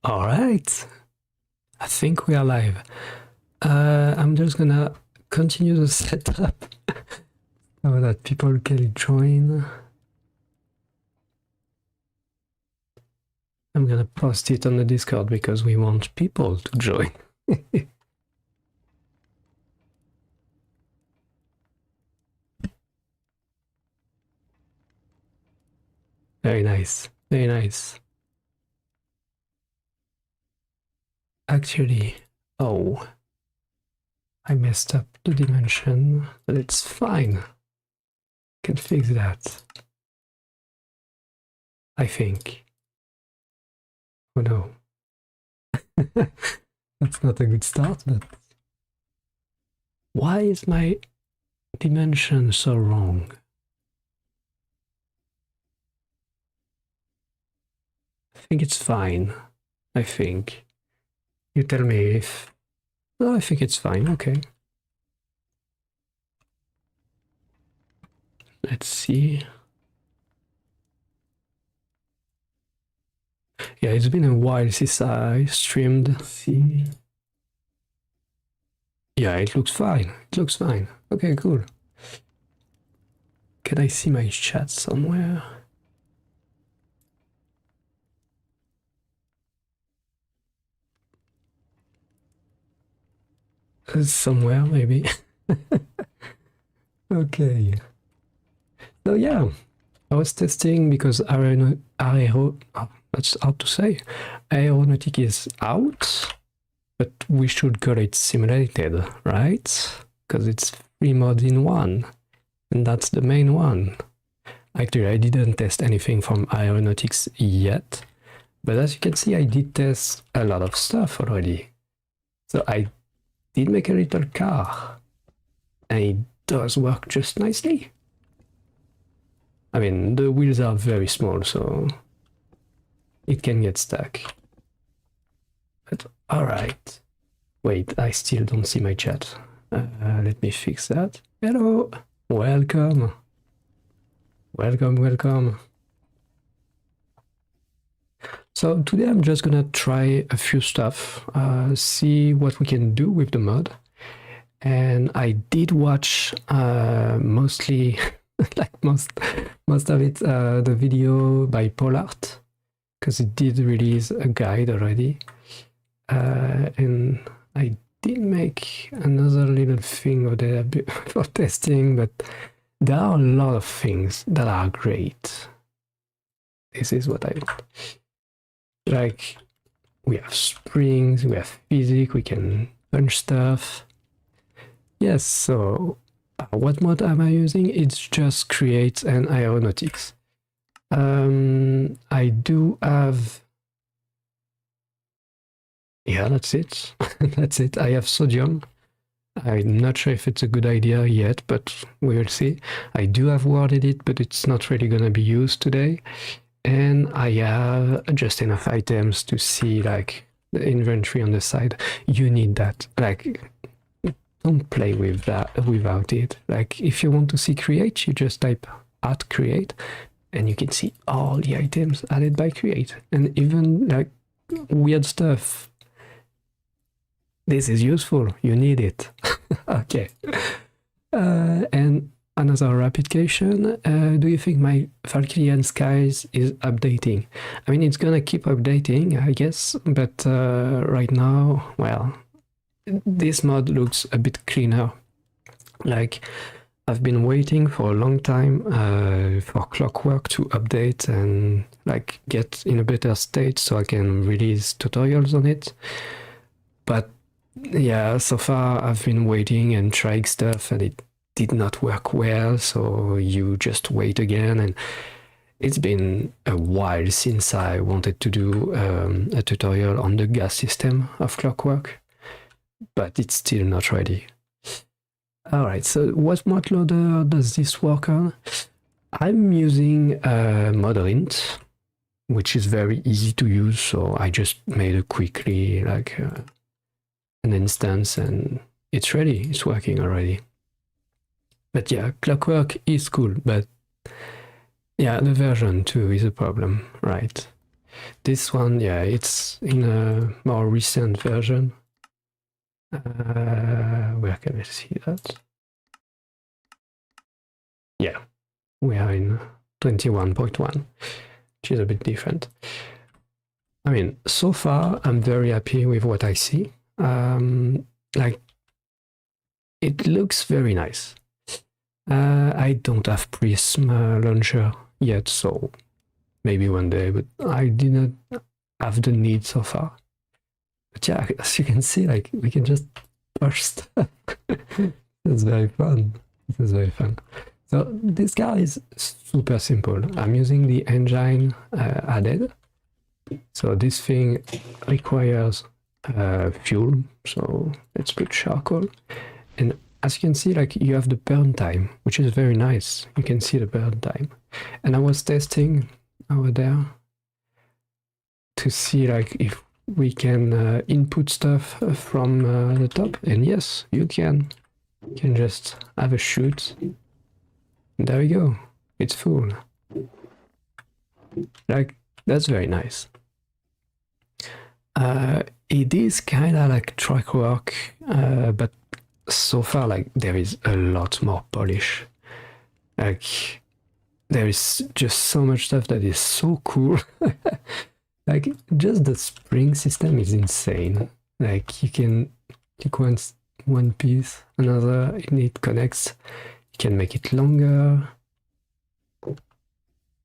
All right, I think we are live. I'm just gonna continue the setup so that people can join. I'm gonna post it on the Discord because we want people to join. Very nice, very nice. Actually, oh, I messed up the dimension, but it's fine. Can fix that. I think. Oh no. That's not a good start, but why is my dimension so wrong? I think it's fine. I think. You tell me if... Oh, I think it's fine, okay. Let's see. Yeah, it's been a while since I streamed. Let's see. Yeah, it looks fine. It looks fine. Okay, cool. Can I see my chat somewhere? Somewhere, maybe. Okay. So yeah, I was testing because that's hard to say. Aeronautics is out, but we should call it simulated, right? Because it's 3 mods in one, and that's the main one. Actually, I didn't test anything from Aeronautics yet, but as you can see, I did test a lot of stuff already. So I did make a little car, and it does work just nicely. I mean, the wheels are very small, so it can get stuck. But alright. Wait, I still don't see my chat. Let me fix that. Hello! Welcome! Welcome, welcome. So today I'm just gonna try a few stuff, see what we can do with the mod. And I did watch mostly, like most of it, the video by Polart, because it did release a guide already. And I did make another little thing over there for testing, but there are a lot of things that are great. This is what I want. Like, we have springs, we have physics, we can punch stuff. Yes, so what mod am I using? It's just Create and Aeronautics. I do have... Yeah, that's it. That's it. I have sodium. I'm not sure if it's a good idea yet, but we will see. I do have word edit, but it's not really going to be used today. And I have just enough items to see like the inventory on the side. You need that. Like, don't play with that without it. Like, if you want to see create, you just type @create, and you can see all the items added by create, and even like weird stuff. This is useful. You need it. Okay. And another rapid question. Do you think my Valkyrian Skies is updating? I mean, it's gonna keep updating, I guess, but right now, well, this mod looks a bit cleaner. Like, I've been waiting for a long time for Clockwork to update and like get in a better state so I can release tutorials on it. But yeah, so far I've been waiting and trying stuff and it did not work well, so you just wait again. And it's been a while since I wanted to do a tutorial on the gas system of Clockwork, but it's still not ready. Alright, so what mod loader does this work on? I'm using Modrint, which is very easy to use, so I just made a quickly like an instance and it's ready, it's working already. But yeah, Clockwork is cool, but yeah, the version 2 is a problem, right? This one, yeah, it's in a more recent version. Where can I see that? Yeah, we are in 21.1, which is a bit different. I mean, so far, I'm very happy with what I see. Like, it looks very nice. I don't have Prism launcher yet, so maybe one day, but I did not have the need so far. But yeah, as you can see, like, we can just push stuff. It's very fun. It's very fun. So this car is super simple. I'm using the engine added. So this thing requires fuel. So let's put charcoal. And as you can see, like, you have the burn time, which is very nice. You can see the burn time. And I was testing over there to see like if we can input stuff from the top. And yes, you can. You can just have a shoot. And there we go. It's full. Like, that's very nice. It is kind of like track work, but so far, like, there is a lot more polish. Like, there is just so much stuff that is so cool. Like, just the spring system is insane. Like, you can take one piece, another, and it connects. You can make it longer.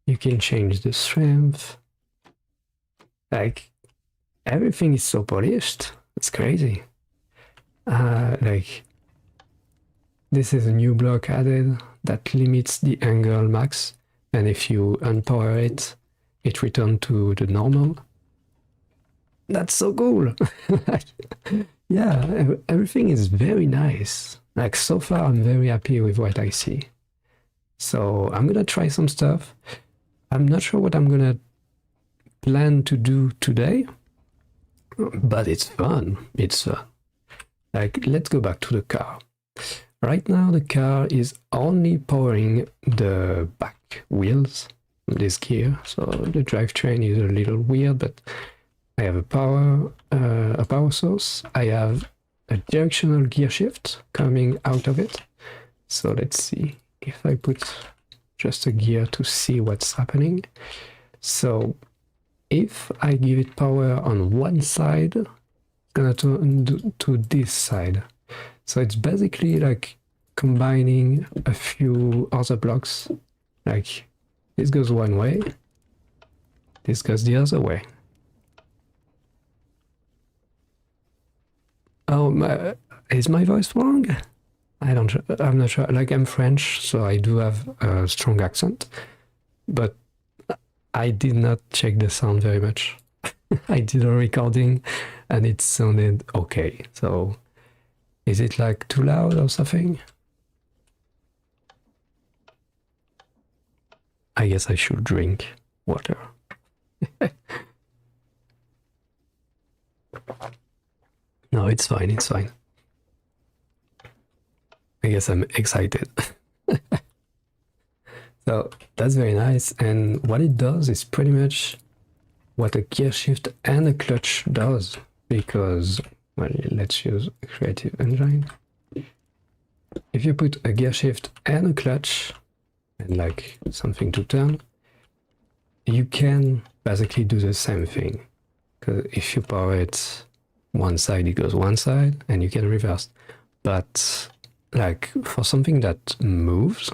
You can change the strength. Like, everything is so polished. It's crazy. Like, this is a new block added that limits the angle max, and if you unpower it, it returns to the normal. That's so cool. Yeah, everything is very nice. Like, so far, I'm very happy with what I see. So I'm gonna try some stuff. I'm not sure what I'm gonna plan to do today, but it's fun. It's fun. Like, let's go back to the car. Right now, the car is only powering the back wheels, this gear. So the drivetrain is a little weird, but I have a power source. I have a directional gear shift coming out of it. So let's see if I put just a gear to see what's happening. So if I give it power on one side, it's gonna turn to this side. So it's basically like combining a few other blocks. Like, this goes one way, this goes the other way. Oh, is my voice wrong? I'm not sure. Like, I'm French, so I do have a strong accent, but I did not check the sound very much. I did a recording and it sounded okay. So is it like too loud or something? I guess I should drink water. No, it's fine, it's fine. I guess I'm excited. So that's very nice, and what it does is pretty much what a gear shift and a clutch does, because, well, let's use a creative engine. If you put a gear shift and a clutch, and like something to turn, you can basically do the same thing. Because if you power it one side, it goes one side, and you can reverse. But like, for something that moves,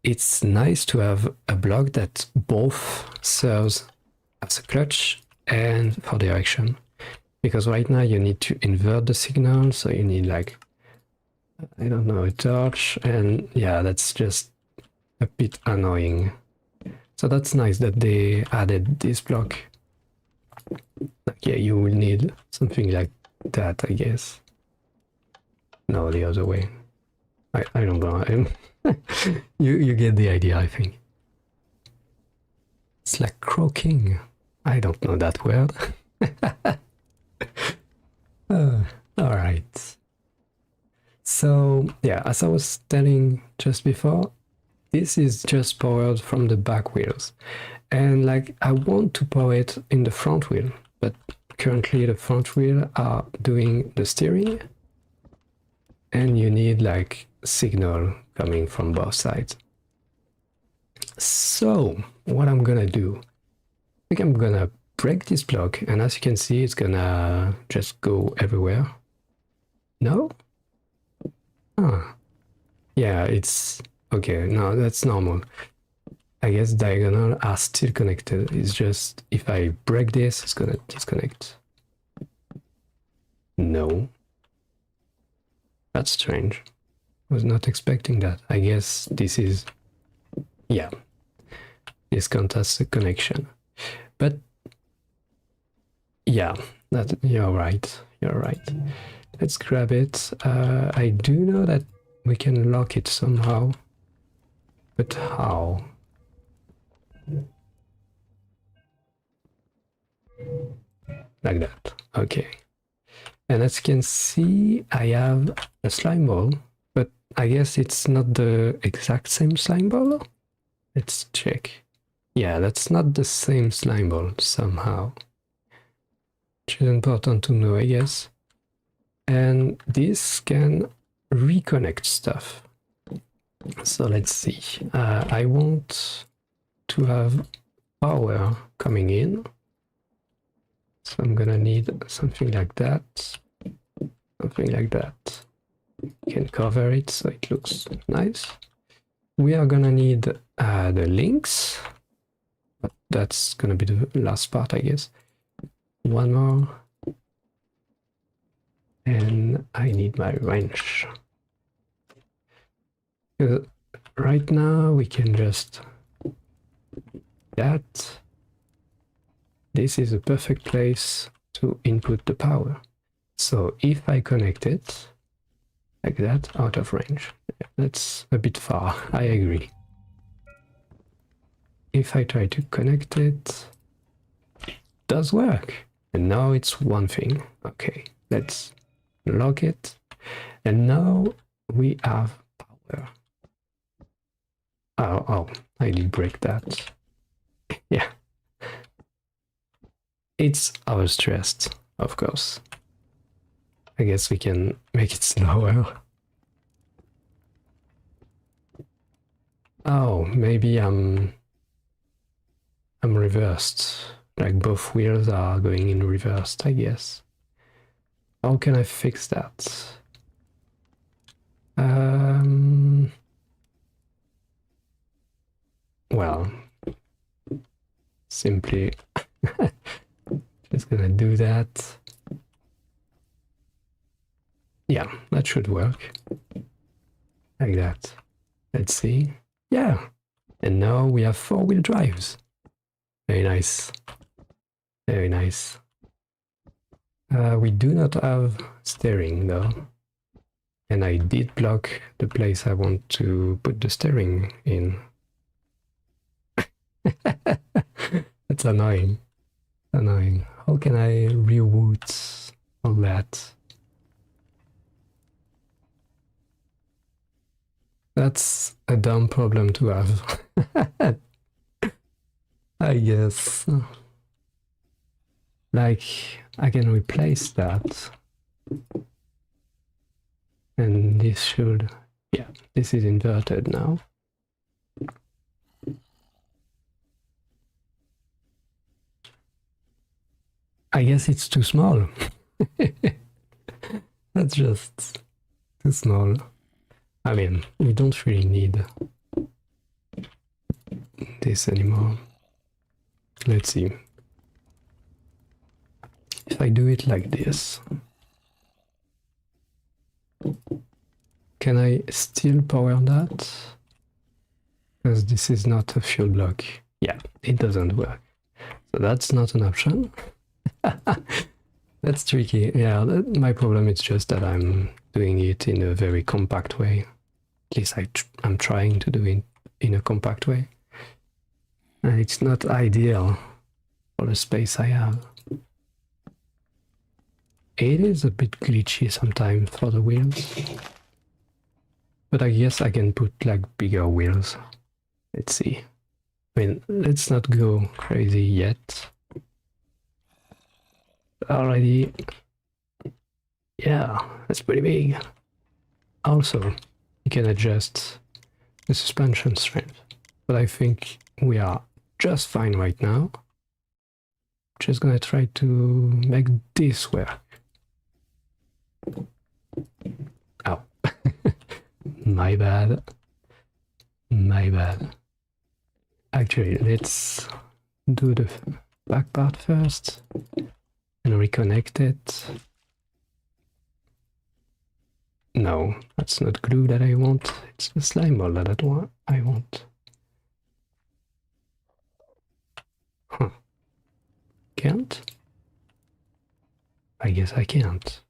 it's nice to have a block that both serves as a clutch and for direction. Because right now you need to invert the signal, so you need, like, I don't know, a torch, and yeah, that's just a bit annoying. So that's nice that they added this block. Like, yeah, you will need something like that, I guess. No, the other way. I don't know. You get the idea, I think. It's like croaking. I don't know that word. All right. So yeah, as I was telling just before, this is just powered from the back wheels. And like I want to power it in the front wheel, but currently the front wheel are doing the steering and you need like signal coming from both sides. So what I'm gonna do, I think I'm gonna break this block, and as you can see it's gonna just go everywhere. No? Ah. Yeah, it's okay. No, that's normal. I guess diagonal are still connected. It's just if I break this, it's gonna disconnect. No. That's strange. I was not expecting that. I guess this is, yeah, this counts as a connection. But yeah, that you're right. You're right. Let's grab it. I do know that we can lock it somehow, but how? Like that. Okay. And as you can see, I have a slime ball, but I guess it's not the exact same slime ball. Let's check. Yeah, that's not the same slime ball somehow. Which is important to know, I guess. And this can reconnect stuff. So let's see. I want to have power coming in. So I'm gonna need something like that. Something like that. Can cover it so it looks nice. We are gonna need the links. But that's gonna be the last part, I guess. One more. And I need my wrench. Right now we can just that. This is a perfect place to input the power. So if I connect it like that, out of range, that's a bit far, I agree. If I try to connect it, it does work. And now it's one thing. Okay, let's lock it. And now we have power. Oh, I did break that. Yeah. It's overstressed, of course. I guess we can make it slower. Oh, maybe I'm reversed. Like both wheels are going in reversed, I guess. How can I fix that? Well, simply just gonna do that. Yeah, that should work. Like that. Let's see. Yeah. And now we have four-wheel drives. Very nice. Very nice. We do not have steering though. And I did block the place I want to put the steering in. That's annoying. Annoying. How can I reroute all that? That's a dumb problem to have. I guess. Like, I can replace that. And this should... Yeah, this is inverted now. I guess it's too small. That's just too small. I mean, we don't really need this anymore. Let's see. If I do it like this, can I still power that? Because this is not a fuel block. Yeah, it doesn't work. So that's not an option. That's tricky. Yeah, my problem is just that I'm doing it in a very compact way. At least I'm trying to do it in a compact way. And it's not ideal for the space I have. It is a bit glitchy sometimes for the wheels. But I guess I can put like bigger wheels Let's see. I mean, let's not go crazy yet. Already, yeah, that's pretty big. Also, you can adjust the suspension strength, but I think we are just fine right now. Just gonna try to make this work. Oh, my bad. My bad. Actually, let's do the back part first and reconnect it. No, that's not glue that I want. It's the slime ball that I want. Huh. Can't? I guess I can't.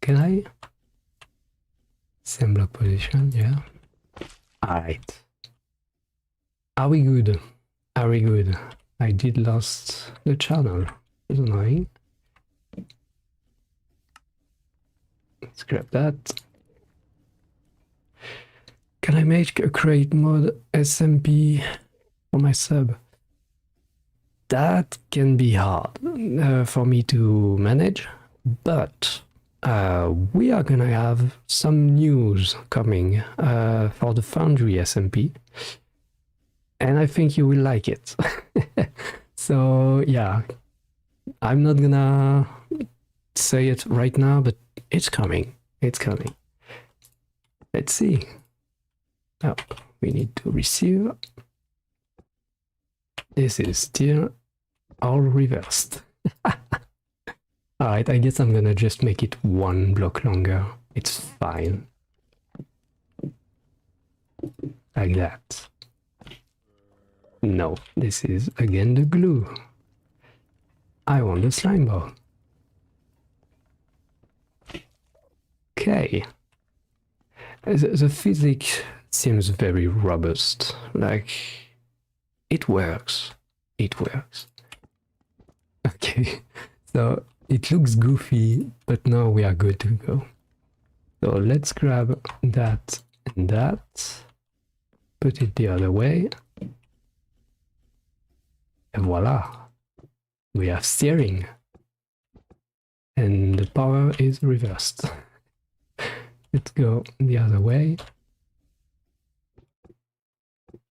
Can I? Same block position, yeah. Alright. Are we good? Are we good? I did lost the channel. It's annoying. Let's grab that. Can I make a create mode SMP for my sub? That can be hard for me to manage, but we are gonna have some news coming for the Foundry SMP, and I think you will like it. So yeah, I'm not gonna say it right now, but it's coming. It's coming. Let's see. Oh, we need to receive. This is still all reversed. Alright, I guess I'm gonna just make it one block longer. It's fine. Like that. No, this is again the glue. I want the slime ball. Okay. The physics seems very robust. Like, it works. It works. Okay, so it looks goofy, but now we are good to go. So let's grab that and that. Put it the other way. And voila. We have steering. And the power is reversed. Let's go the other way.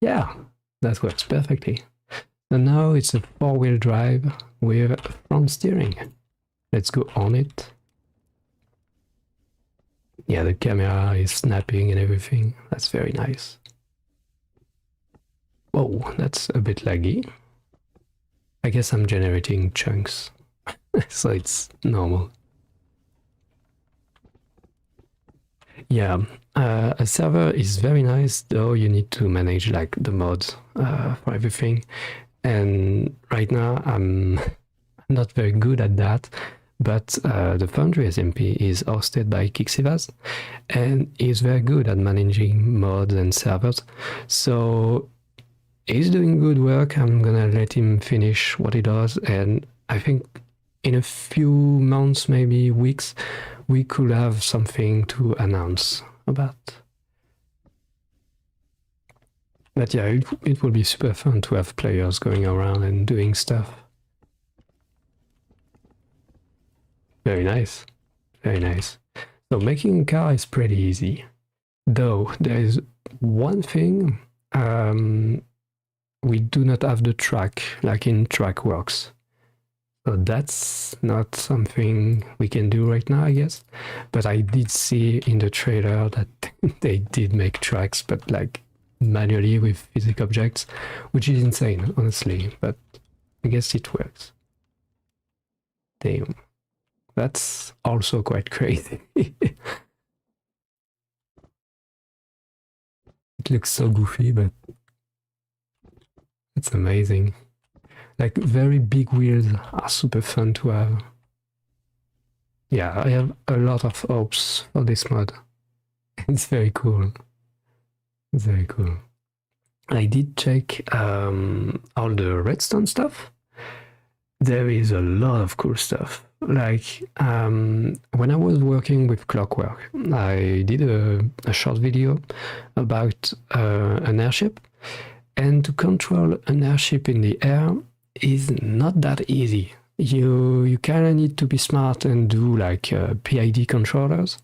Yeah, that works perfectly. So now it's a four-wheel drive with front steering. Let's go on it. Yeah, the camera is snapping and everything. That's very nice. Whoa, that's a bit laggy. I guess I'm generating chunks, so it's normal. Yeah, a server is very nice, though you need to manage like the mods for everything. And right now I'm not very good at that, but the Foundry SMP is hosted by Kixivas and is very good at managing mods and servers. So he's doing good work. I'm gonna let him finish what he does, and I think in a few months, maybe weeks, we could have something to announce about. But yeah, it will be super fun to have players going around and doing stuff. Very nice. Very nice. So making a car is pretty easy. Though there is one thing, we do not have the track like in TrackWorks. So that's not something we can do right now, I guess. But I did see in the trailer that they did make tracks, but like manually with physics objects, which is insane, honestly. But I guess it works. Damn. That's also quite crazy. It looks so goofy, but it's amazing. Like, very big wheels are super fun to have. Yeah, I have a lot of hopes for this mod. It's very cool. It's very cool. I did check all the redstone stuff, there is a lot of cool stuff. Like when I was working with Clockwork, I did a short video about an airship, and to control an airship in the air is not that easy. You kind of need to be smart and do like PID controllers,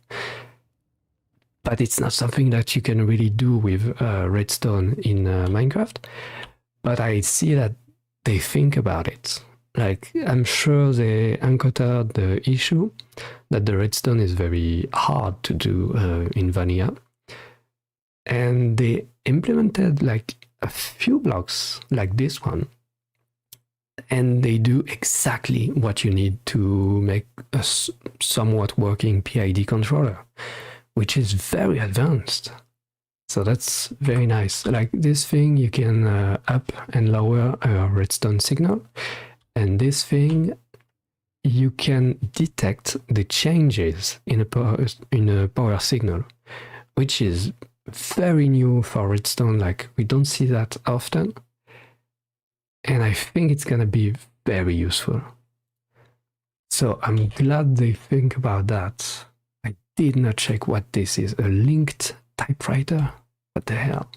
but it's not something that you can really do with redstone in Minecraft. But I see that they think about it. Like, I'm sure they encountered the issue that the redstone is very hard to do in vanilla. And they implemented like a few blocks like this one. And they do exactly what you need to make a somewhat working PID controller, which is very advanced. So that's very nice. Like this thing, you can up and lower a redstone signal. And this thing, you can detect the changes in a power signal, which is very new for redstone. Like we don't see that often. And I think it's gonna be very useful. So I'm glad they think about that. I did not check what this is. A linked typewriter? What the hell?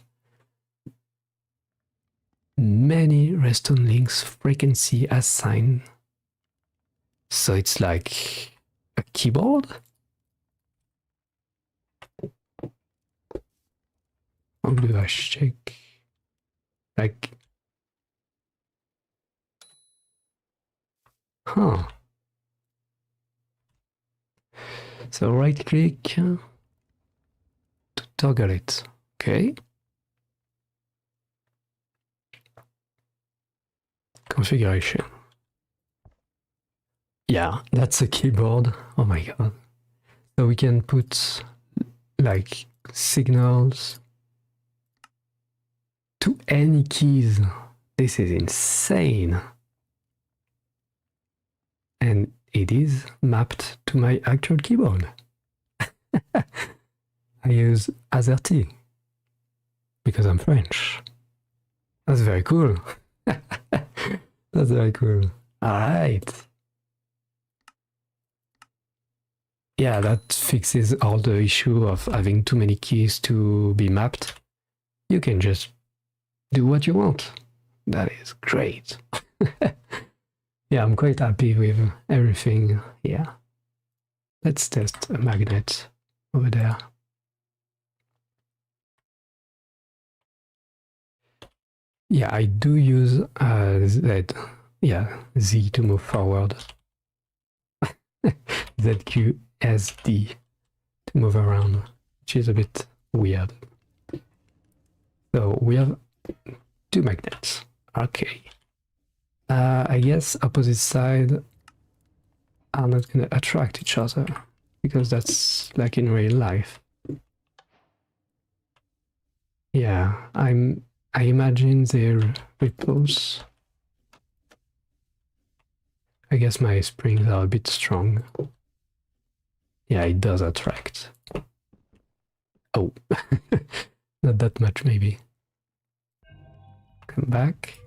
Many redstone links frequency assigned. So it's like a keyboard? How do I check? Like, huh. So right click to toggle it. Okay. Configuration. Yeah, that's a keyboard. Oh my god. So we can put like signals to any keys. This is insane. And it is mapped to my actual keyboard. I use AZERTY because I'm French. That's very cool. That's very cool. All right. Yeah, that fixes all the issue of having too many keys to be mapped. You can just do what you want. That is great. Yeah, I'm quite happy with everything. Yeah. Let's test a magnet over there. Yeah, I do use Z to move forward. ZQSD to move around, which is a bit weird. So we have two magnets. Okay. I guess opposite side are not gonna attract each other because that's like in real life. Yeah, I imagine they're repulse. I guess my springs are a bit strong. Yeah, it does attract. Oh, not that much maybe. Come back.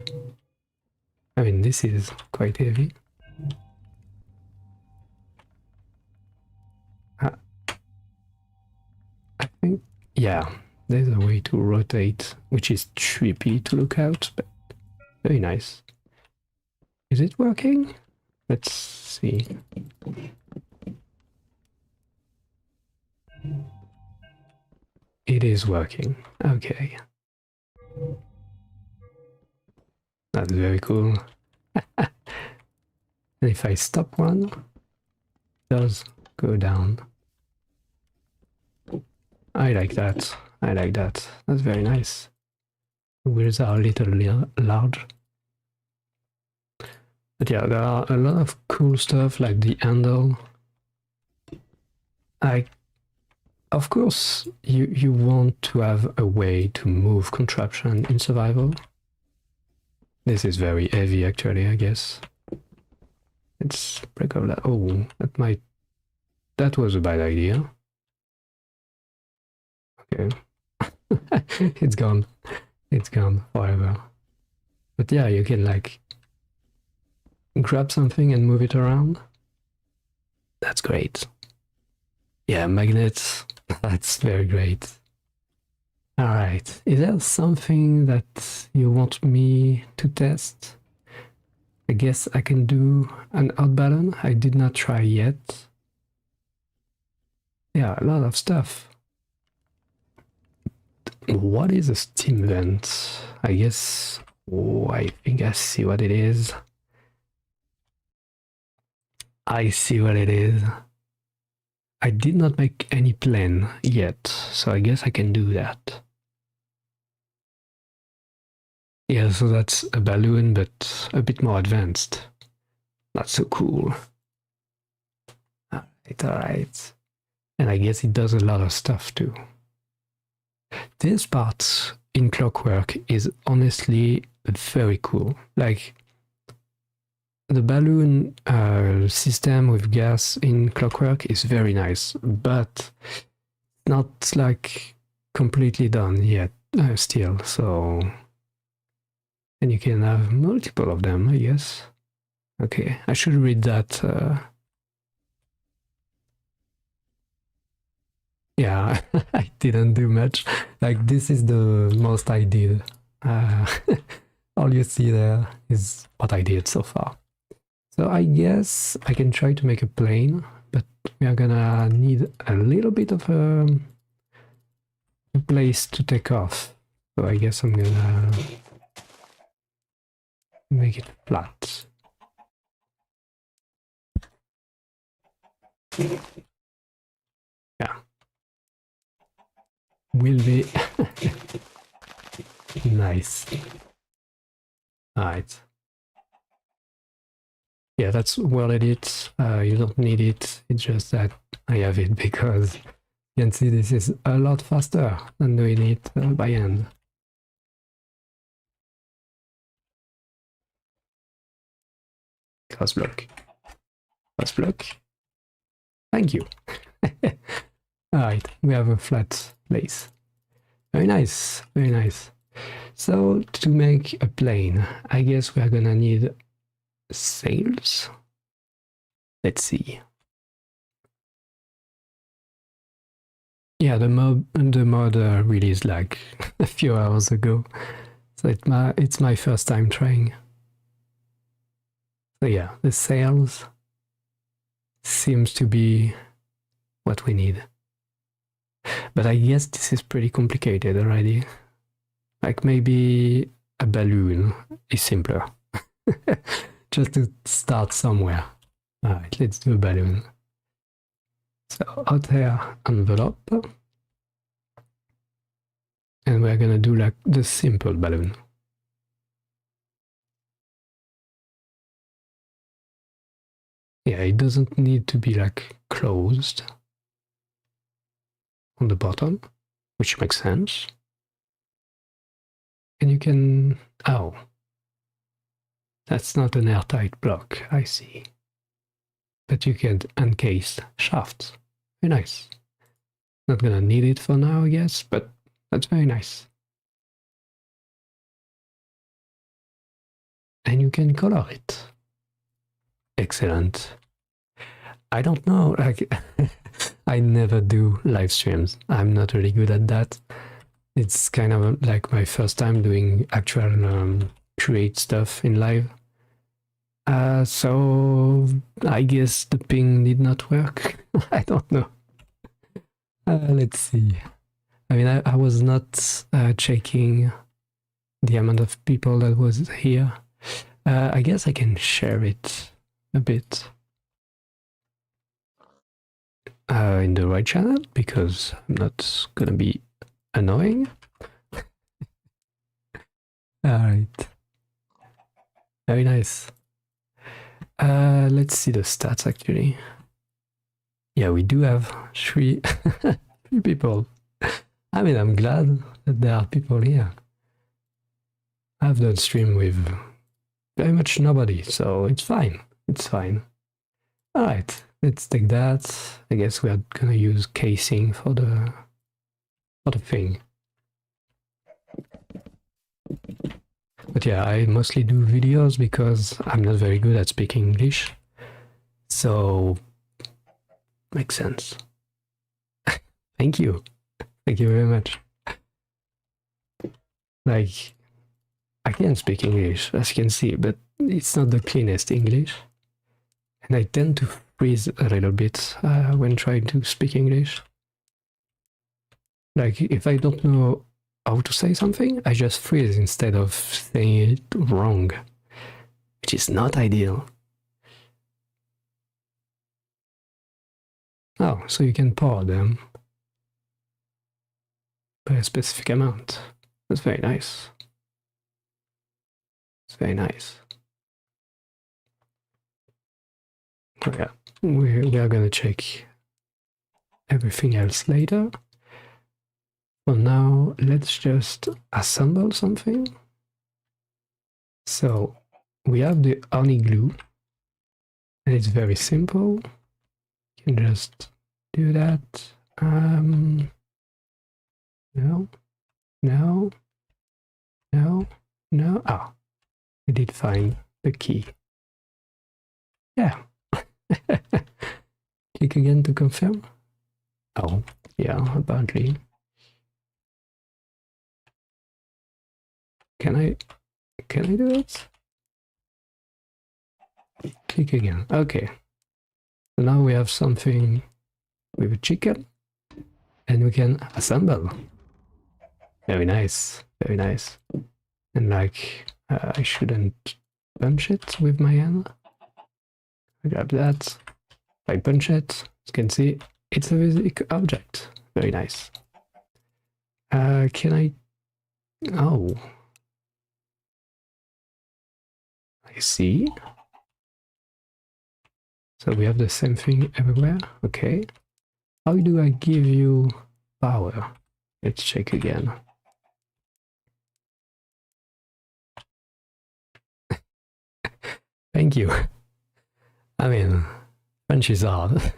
I mean, this is quite heavy. I think, yeah, there's a way to rotate, which is trippy to look out, but very nice. Is it working? Let's see. It is working. Okay. That's very cool. And if I stop one, it does go down. I like that. I like that. That's very nice. The wheels are a little large. But yeah, there are a lot of cool stuff like the handle. Of course, you want to have a way to move contraption in survival. This is very heavy actually, I guess. Let's break all that. Oh, that was a bad idea. Okay. It's gone. It's gone forever. But yeah, you can like grab something and move it around. That's great. Yeah, magnets. That's very great. Alright, is there something that you want me to test? I guess I can do an out balloon. I did not try yet. Yeah, a lot of stuff. What is a steam vent? I guess... Oh, I think I see what it is. I see what it is. I did not make any plane yet, so I guess I can do that. Yeah, so that's a balloon, but a bit more advanced. Not so cool. Alright. And I guess it does a lot of stuff too. This part in Clockwork is honestly very cool. Like, the balloon system with gas in Clockwork is very nice, but not like completely done yet still, so... And you can have multiple of them, I guess. Okay, I should read that. Yeah, I didn't do much. Like, this is the most I did. All you see there is what I did so far. So I guess I can try to make a plane, but we are gonna need a little bit of a place to take off. So I guess I'm gonna make it flat. Yeah. Will be nice. Alright. Yeah, that's well edit. You don't need it. It's just that I have it because you can see this is a lot faster than doing it by hand. Cross block. Cross block. Thank you. Alright, we have a flat place. Very nice, very nice. So to make a plane, I guess we are gonna need sails. Let's see. Yeah, the mod released like a few hours ago, so it's my first time trying. So yeah, the sails seems to be what we need. But I guess this is pretty complicated already. Like maybe a balloon is simpler. Just to start somewhere. Alright, let's do a balloon. So hot air envelope. And we're gonna do like the simple balloon. Yeah, it doesn't need to be like closed on the bottom, which makes sense. And you can... Oh. That's not an airtight block, I see. But you can encase shafts. Very nice. Not gonna need it for now, I guess, but that's very nice. And you can color it. Excellent. I don't know, like, I never do live streams. I'm not really good at that. It's kind of like my first time doing actual create stuff in live. So I guess the ping did not work. I don't know. Let's see. I mean, I was not checking the amount of people that was here. I guess I can share it a bit in the right channel because I'm not gonna be annoying. Alright. Very nice. Let's see the stats actually. Yeah, we do have three people. I mean, I'm glad that there are people here. I've done stream with very much nobody, so it's fine. It's fine. Alright, let's take that. I guess we are gonna use casing for the thing. But yeah, I mostly do videos because I'm not very good at speaking English. So, makes sense. Thank you. Thank you very much. Like, I can speak English, as you can see, but it's not the cleanest English. And I tend to freeze a little bit when trying to speak English. Like, if I don't know how to say something, I just freeze instead of saying it wrong, which is not ideal. Oh, so you can pour them by a specific amount. That's very nice. It's very nice. Oh yeah, we are gonna check everything else later. For now, let's just assemble something. So we have the honey glue, and it's very simple. You can just do that. No, no, no, no. Ah, I did find the key. Yeah. Click again to confirm. Oh, yeah, apparently. Can I do it? Click again. Okay. So now we have something with a chicken, and we can assemble. Very nice, very nice. And like, I shouldn't punch it with my hand. I grab that. I punch it. As you can see, it's a physical object. Very nice. Can I? Oh, I see. So we have the same thing everywhere. Okay. How do I give you power? Let's check again. Thank you. I mean, punch is hard.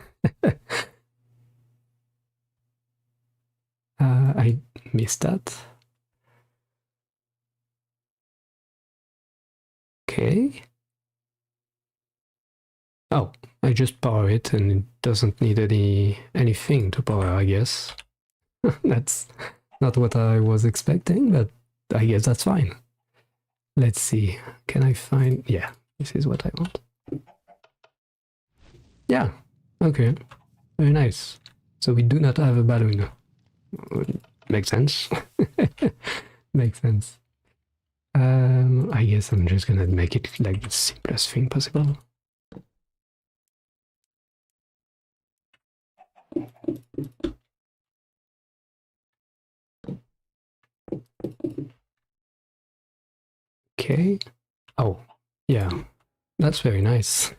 I missed that. Okay. Oh, I just power it and it doesn't need anything to power, I guess. That's not what I was expecting, but I guess that's fine. Let's see. Can I find... Yeah, this is what I want. Yeah, okay. Very nice. So we do not have a balloon. Makes sense. Makes sense. I guess I'm just gonna make it like the simplest thing possible. Okay. Oh, yeah. That's very nice.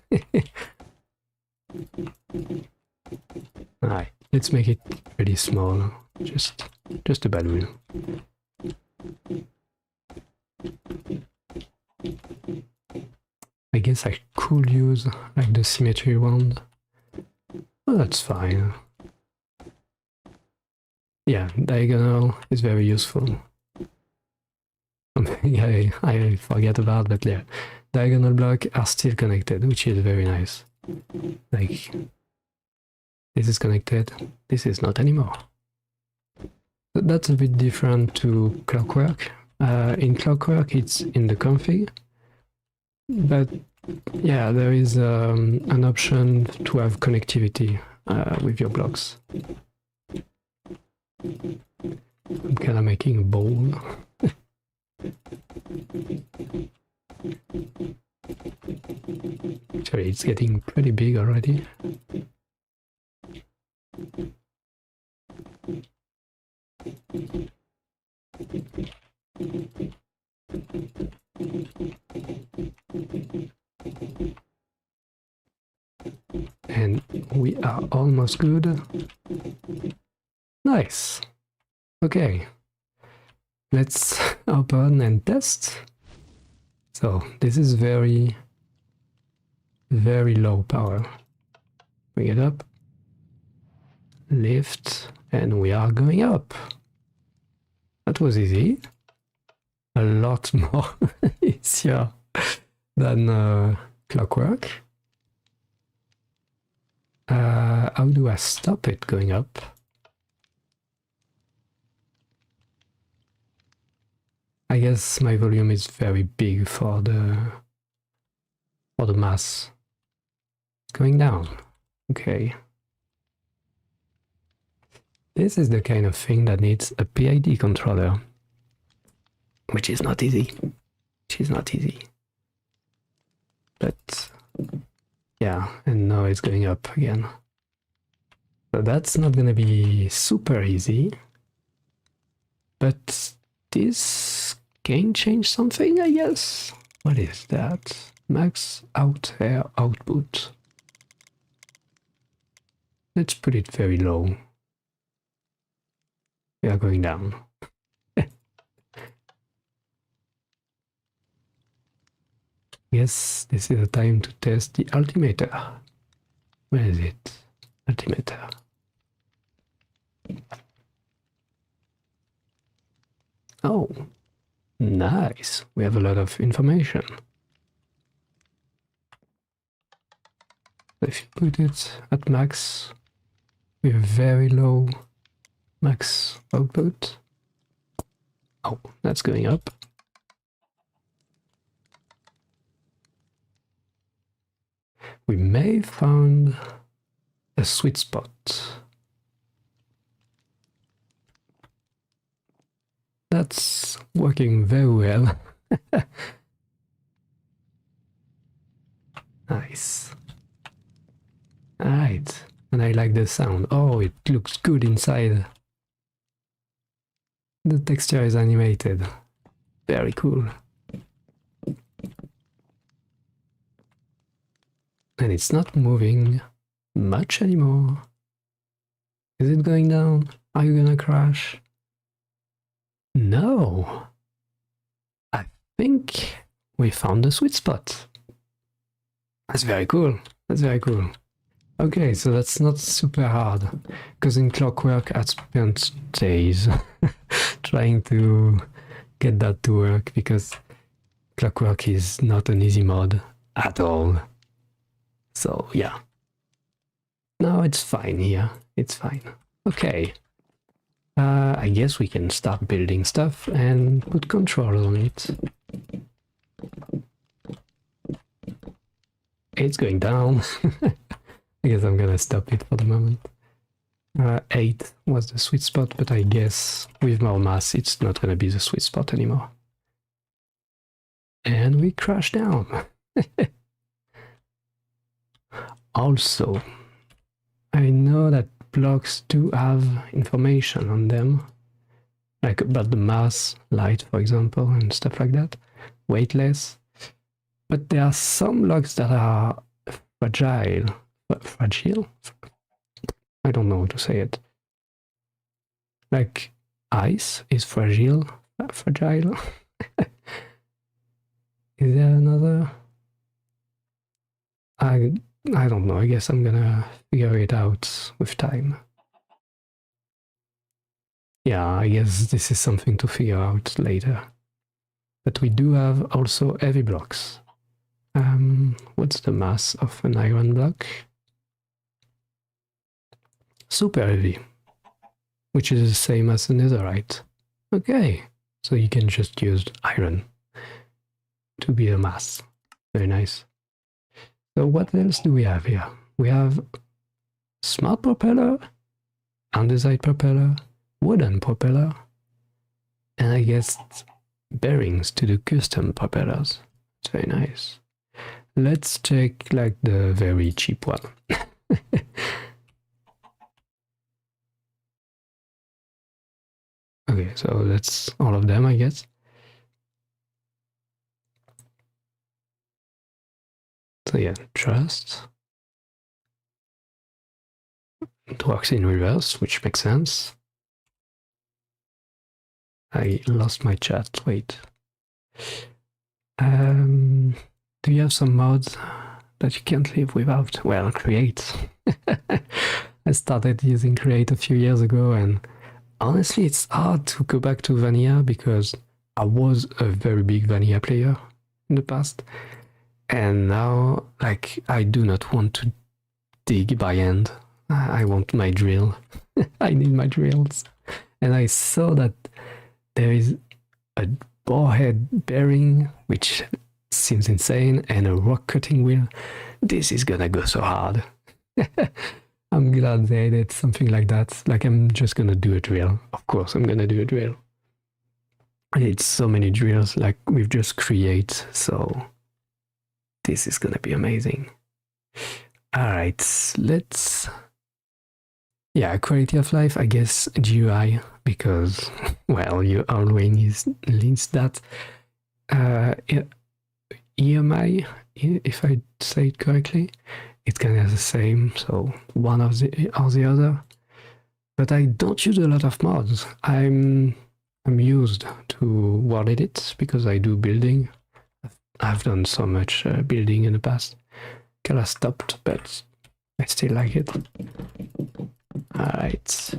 Alright, let's make it pretty small. Just a balloon. I guess I could use like the symmetry wand. Oh, that's fine. Yeah, diagonal is very useful. Something I forget about, but yeah, diagonal blocks are still connected, which is very nice. Like, this is connected, this is not anymore. But that's a bit different to Clockwork. In Clockwork, it's in the config, but yeah, there is an option to have connectivity with your blocks. I'm kind of making a bowl. Actually, it's getting pretty big already. And we are almost good. Nice. Okay. Let's open and test. So this is very, very low power. Bring it up. Lift. And we are going up. That was easy. a lot more easier than Clockwork. How do I stop it going up? I guess my volume is very big for the mass. It's going down. Okay. This is the kind of thing that needs a PID controller, which is not easy. But yeah, and now it's going up again. So that's not gonna be super easy. But this can change something, I guess. What is that? Max out air output. Let's put it very low. We are going down. Yes, this is the time to test the altimeter. Where is it? Altimeter. Oh, nice. We have a lot of information. If you put it at max, we have very low max output. Oh, that's going up. We may have found a sweet spot. That's working very well. Nice. Alright, and I like the sound. Oh, it looks good inside. The texture is animated. Very cool. And it's not moving much anymore. Is it going down? Are you gonna crash? No. I think we found the sweet spot. That's very cool. That's very cool. Okay, so that's not super hard, because in Clockwork I spent days trying to get that to work, because Clockwork is not an easy mod at all. So yeah. No, it's fine here. It's fine. Okay. I guess we can start building stuff and put controls on it. It's going down. I guess I'm gonna stop it for the moment. 8 was the sweet spot, but I guess with more mass it's not gonna be the sweet spot anymore. And we crash down. Also, I know that blocks do have information on them, like about the mass, light, for example, and stuff like that, weightless. But there are some blocks that are fragile. Fragile? I don't know how to say it. Like ice is fragile. Fragile. Is there another? I don't know. I guess I'm gonna figure it out with time. Yeah, I guess this is something to figure out later. But we do have also heavy blocks. What's the mass of an iron block? Super heavy, which is the same as the netherite. Okay, so you can just use iron to be a mass. Very nice. So what else do we have here? We have smart propeller, andesite propeller, wooden propeller, and I guess bearings to do custom propellers. It's very nice. Let's check like the very cheap one. Okay, so that's all of them, I guess. So yeah, trust. It works in reverse, which makes sense. I lost my chat, wait. Do you have some mods that you can't live without? Well, Create. I started using Create a few years ago, and honestly it's hard to go back to vanilla because I was a very big vanilla player in the past, and now like I do not want to dig by hand. I want my drill. I need my drills. And I saw that there is a borehead bearing, which seems insane, and a rock cutting wheel. This is gonna go so hard. I'm glad they did something like that. Like, I'm just gonna do a drill. Of course, I'm gonna do a drill. I need so many drills, like we've just created, so this is gonna be amazing. Alright, let's... Yeah, quality of life, I guess GUI, because, well, you always links that. EMI, if I say it correctly, it's kind of the same, so one of the or the other. But I don't use a lot of mods. I'm used to World Edit because I do building. I've done so much building in the past. Kinda stopped, but I still like it. Alright.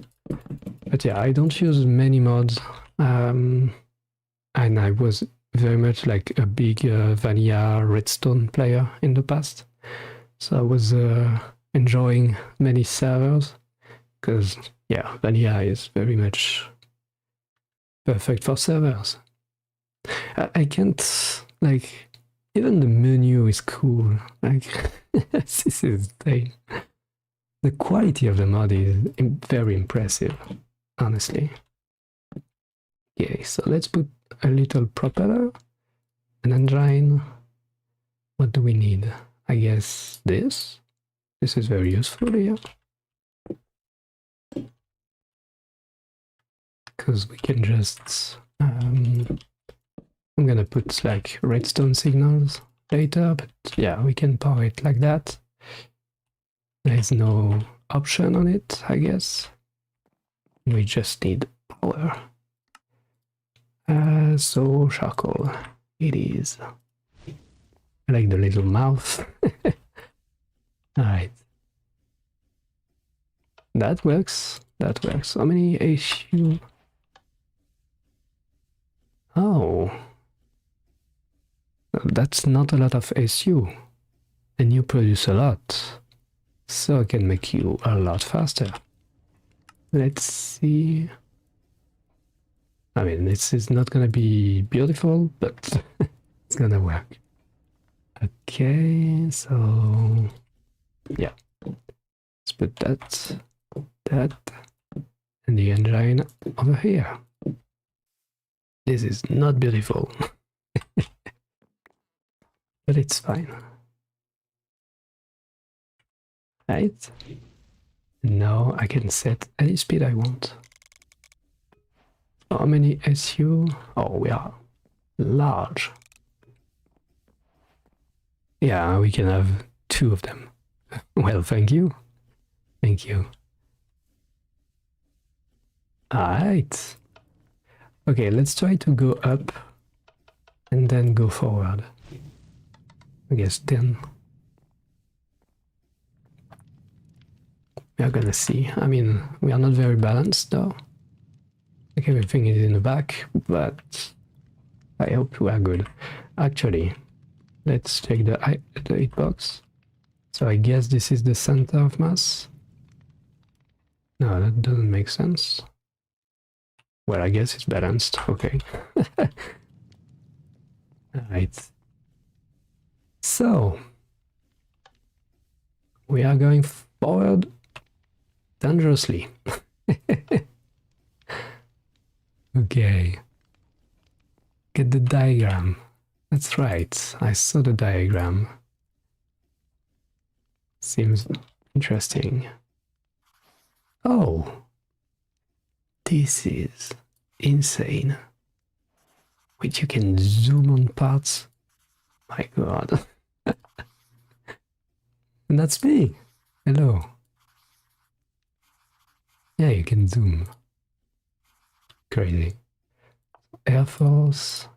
But yeah, I don't use many mods. And I was very much like a big vanilla redstone player in the past. So I was enjoying many servers because, yeah, vanilla is very much perfect for servers. I can't, like, even the menu is cool. Like, this is insane. The quality of the mod is very impressive, honestly. Okay, so let's put a little propeller, an engine. What do we need? I guess this. This is very useful here. Because we can just... I'm gonna put like redstone signals later, but yeah, we can power it like that. There's no option on it, I guess. We just need power. So charcoal, it is. I like the little mouth. Alright. That works. That works. How many HU? Oh. That's not a lot of SU. And you produce a lot. So I can make you a lot faster. Let's see. I mean, this is not gonna be beautiful, but it's gonna work. Okay, so yeah. Let's put that, and the engine over here. This is not beautiful. But it's fine. Right? Now I can set any speed I want. How many SU? Oh, we are large. Yeah, we can have 2 of them. Well, thank you. Thank you. Alright. Okay, let's try to go up and then go forward. I guess 10. We are gonna see. I mean, we are not very balanced though. Like everything is in the back, but I hope we are good. Actually, let's check the hitbox. So I guess this is the center of mass. No, that doesn't make sense. Well, I guess it's balanced. Okay. Alright. So, we are going forward dangerously. Okay. Get the diagram. That's right. I saw the diagram. Seems interesting. Oh. This is insane. Wait, you can zoom on parts? My god. And that's me. Hello. Yeah, you can zoom. Crazy. Air Force.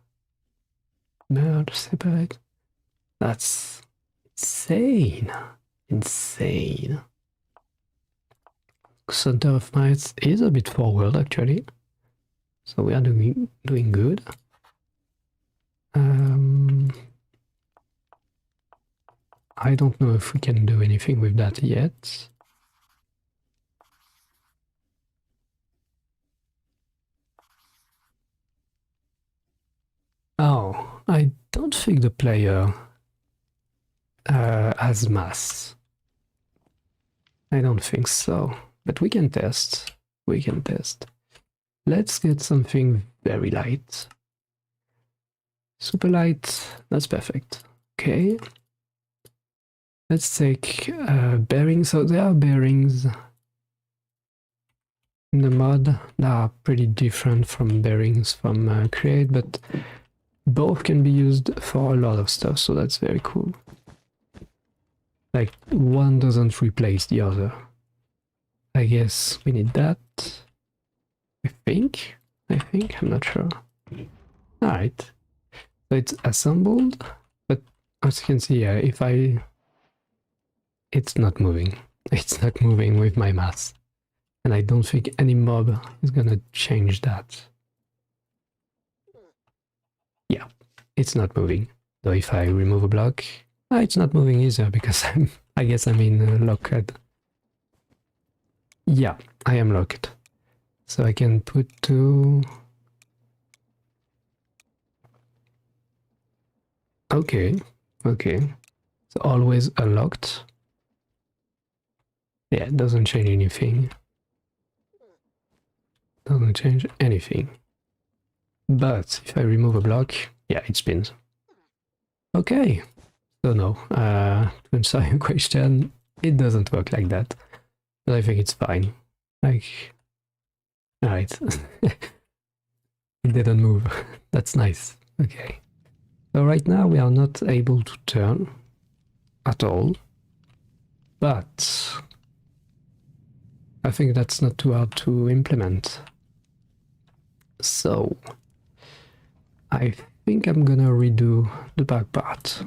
Merge, separate. That's insane. Insane. Center of mass is a bit forward actually. So we are doing good. I don't know if we can do anything with that yet. Oh, I don't think the player has mass. I don't think so, but we can test. We can test. Let's get something very light. Super light, that's perfect. Okay. Let's take bearings. So there are bearings in the mod that are pretty different from bearings from Create, but both can be used for a lot of stuff, so that's very cool. Like, one doesn't replace the other. I guess we need that. I think, I'm not sure. Alright. So it's assembled, but as you can see, if I... It's not moving. It's not moving with my mass. And I don't think any mob is gonna change that. Yeah, it's not moving. So if I remove a block, it's not moving either because I guess I'm in locked. Yeah, I am locked. So I can put two... Okay, okay. So always unlocked. Yeah, it doesn't change anything. Doesn't change anything. But if I remove a block, yeah, it spins. Okay. So no, to answer your question, it doesn't work like that. But I think it's fine. Like, alright. It didn't move. That's nice. Okay. So right now we are not able to turn at all. But I think that's not too hard to implement. So I think I'm gonna redo the back part.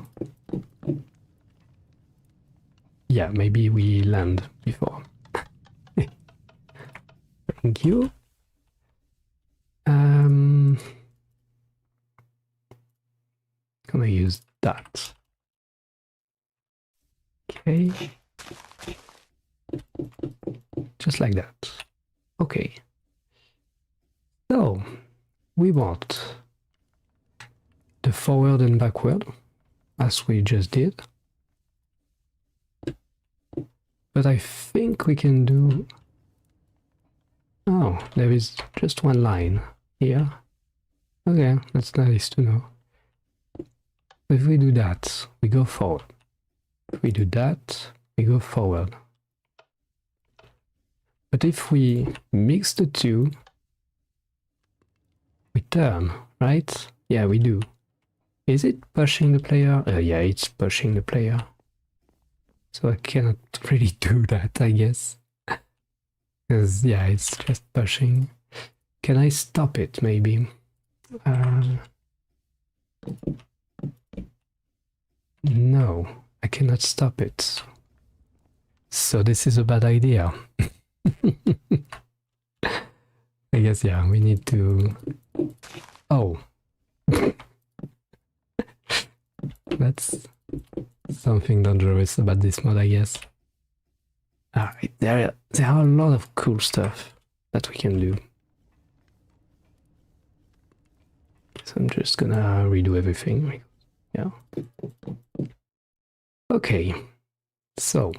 Yeah, maybe we land before. Thank you. Gonna use that. Okay. Just like that. Okay. So we want the forward and backward, as we just did. But I think we can do... Oh, there is just one line here. Okay, that's nice to know. If we do that, we go forward. If we do that, we go forward. But if we mix the two, we turn, right? Yeah, we do. Is it pushing the player? Yeah, it's pushing the player. So I cannot really do that, I guess. Because, yeah, it's just pushing. Can I stop it, maybe? No, I cannot stop it. So this is a bad idea. I guess, yeah, we need to... Oh. That's something dangerous about this mod, I guess. Alright, there are a lot of cool stuff that we can do. So I'm just gonna redo everything. Yeah. Okay, so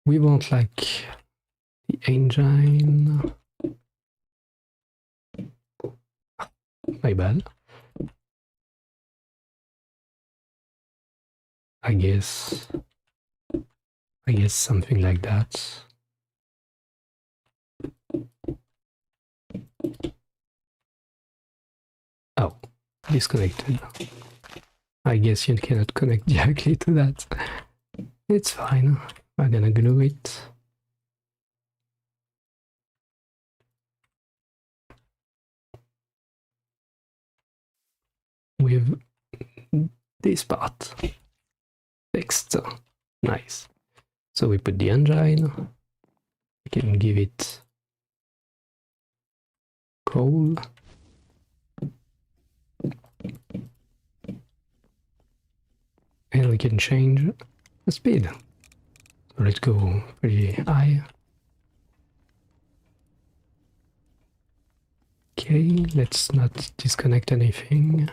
we want like the engine. My bad. I guess something like that. Oh, disconnected. I guess you cannot connect directly to that. It's fine. I'm gonna glue it. With this part fixed. Nice. So we put the engine. We can give it coal. can change the speed. So let's go pretty high. Okay, let's not disconnect anything.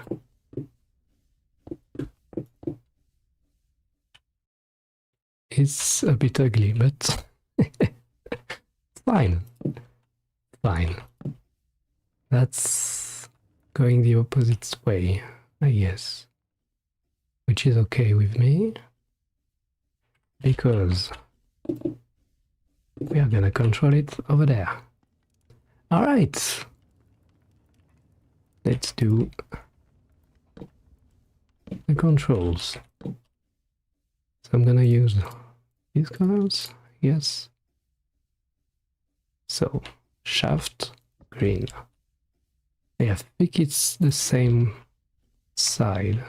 It's a bit ugly, but fine. Fine. That's going the opposite way, I guess. Which is okay with me, because we are gonna control it over there. Alright. Let's do the controls. So I'm gonna use these colors, yes. So, shaft, green. I think it's the same side.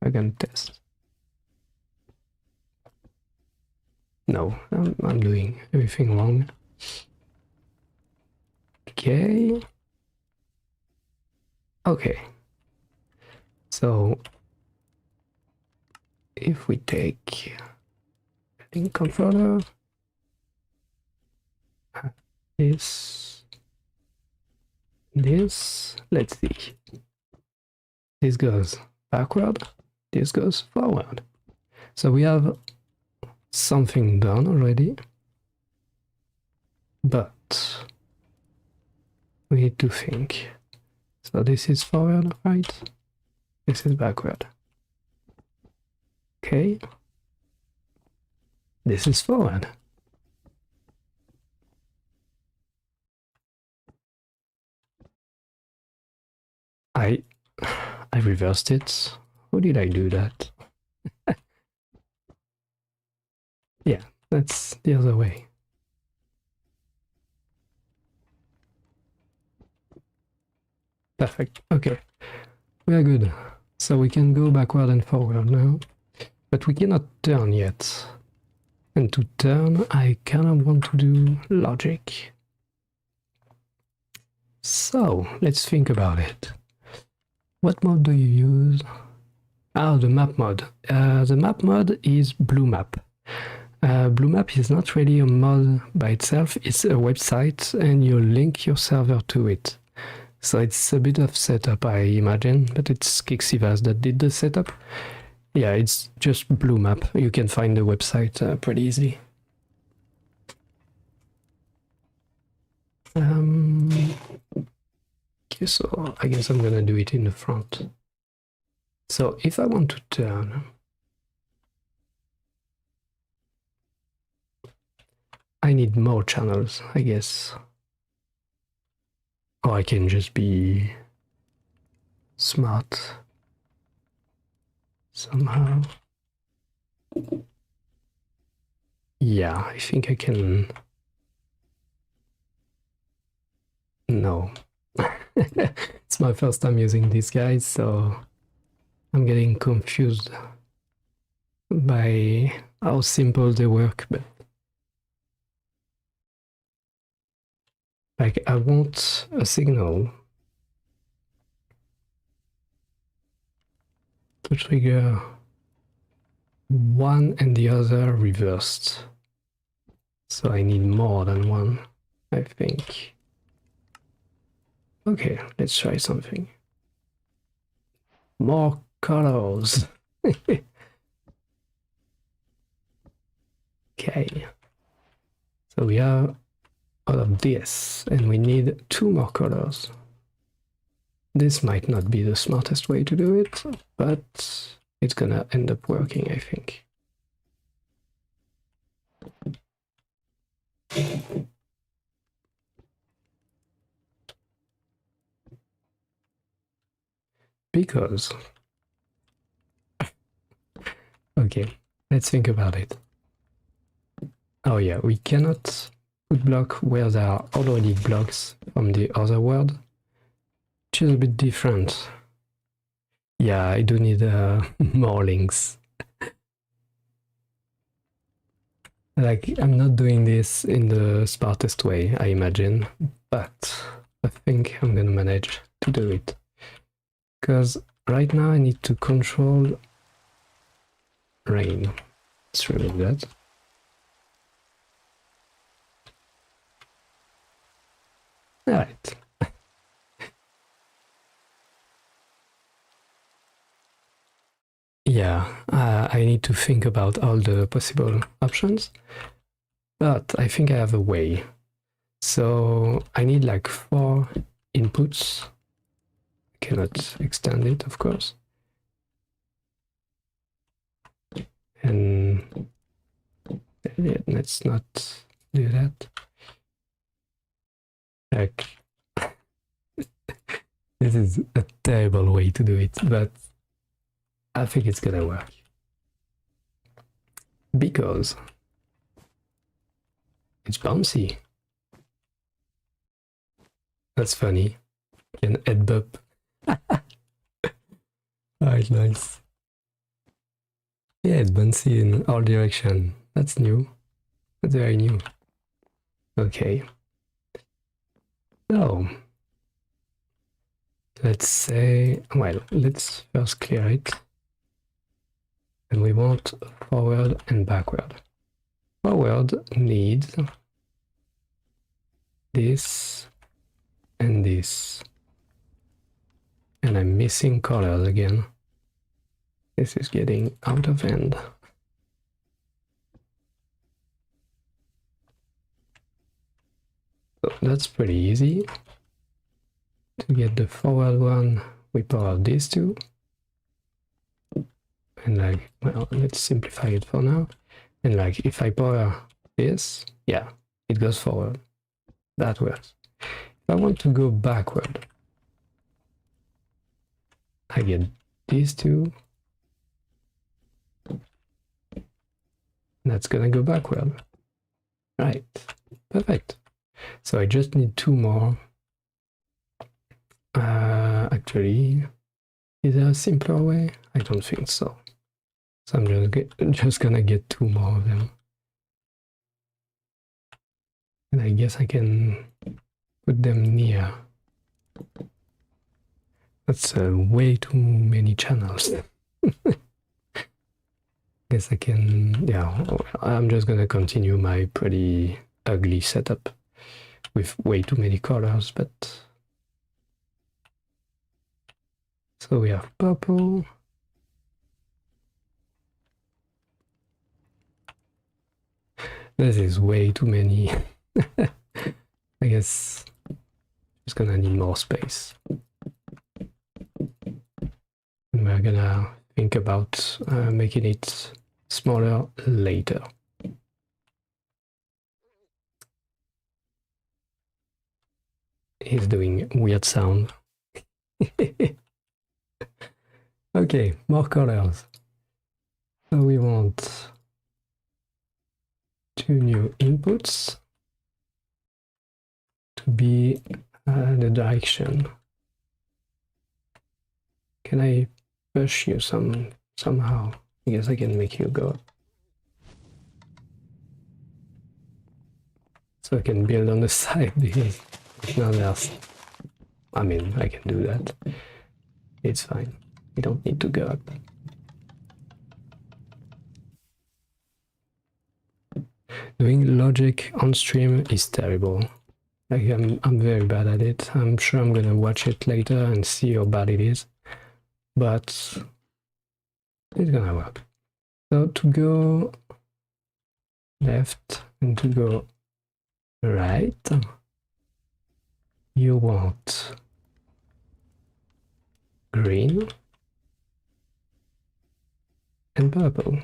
I can test. No, I'm doing everything wrong. Okay. Okay. So, if we take link controller, this, let's see. This goes backward, this goes forward. So we have something done already, but we need to think. So this is forward, right? This is backward. Okay. This is forward. I reversed it. How did I do that? Yeah, that's the other way. Perfect. Okay. We are good. So we can go backward and forward now. But we cannot turn yet. And to turn, I kind of want to do logic. So, let's think about it. What mode do you use? Ah, the map mode. The map mode is Blue Map. Blue Map is not really a mod by itself, it's a website and you link your server to it. So it's a bit of setup, I imagine, but it's Kixivas that did the setup. Yeah, it's just Blue Map. You can find the website pretty easily. Okay, so I guess I'm gonna do it in the front. So if I want to turn, I need more channels, I guess. Or I can just be smart somehow. Yeah, I think I can. No. It's my first time using these guys, so I'm getting confused by how simple they work, but like I want a signal to trigger one and the other reversed. So I need more than one, I think. Okay, let's try something. More colors. Okay. So we have all of this, and we need 2 more colors. This might not be the smartest way to do it, but it's gonna end up working, I think. Because... Okay, let's think about it. Oh yeah, we cannot put block where there are already blocks from the other world, which is a bit different. Yeah, I do need more links. Like, I'm not doing this in the smartest way, I imagine, but I think I'm gonna manage to do it. Because right now I need to control rain. Let's remove that. Alright. Yeah, I need to think about all the possible options, but I think I have a way. So I need like 4 inputs. I cannot extend it, of course. And let's not do that. Like, this is a terrible way to do it, but I think it's gonna work. Because it's bouncy. That's funny. Can head bump. Alright, nice. Yeah, it's bouncy in all direction. That's new. That's very new. Okay. So let's say, well, let's first clear it. And we want forward and backward. Forward needs this and this. And I'm missing colors again. This is getting out of hand. So that's pretty easy. To get the forward one, we power these two. And like, well, let's simplify it for now. And like, if I power this, yeah, it goes forward. That works. If I want to go backward, I get these two. That's gonna go backward. Right, perfect. So I just need 2 more. Actually, is there a simpler way? I don't think so. So I'm just gonna get 2 more of them. And I guess I can put them near. That's way too many channels. Guess I can, yeah, I'm just gonna continue my pretty ugly setup with way too many colors, but so we have purple. This is way too many. I guess it's gonna need more space. And we're gonna think about making it smaller later. He's doing weird sound. Okay, more colors. So we want 2 new inputs to be the direction. Can I push you somehow? I guess I can make you go up. So I can build on the side because now there's, I mean, I can do that. It's fine. We don't need to go up. Doing logic on stream is terrible. Like I'm very bad at it. I'm sure I'm gonna watch it later and see how bad it is, but it's gonna work. So to go left and to go right, you want green and purple.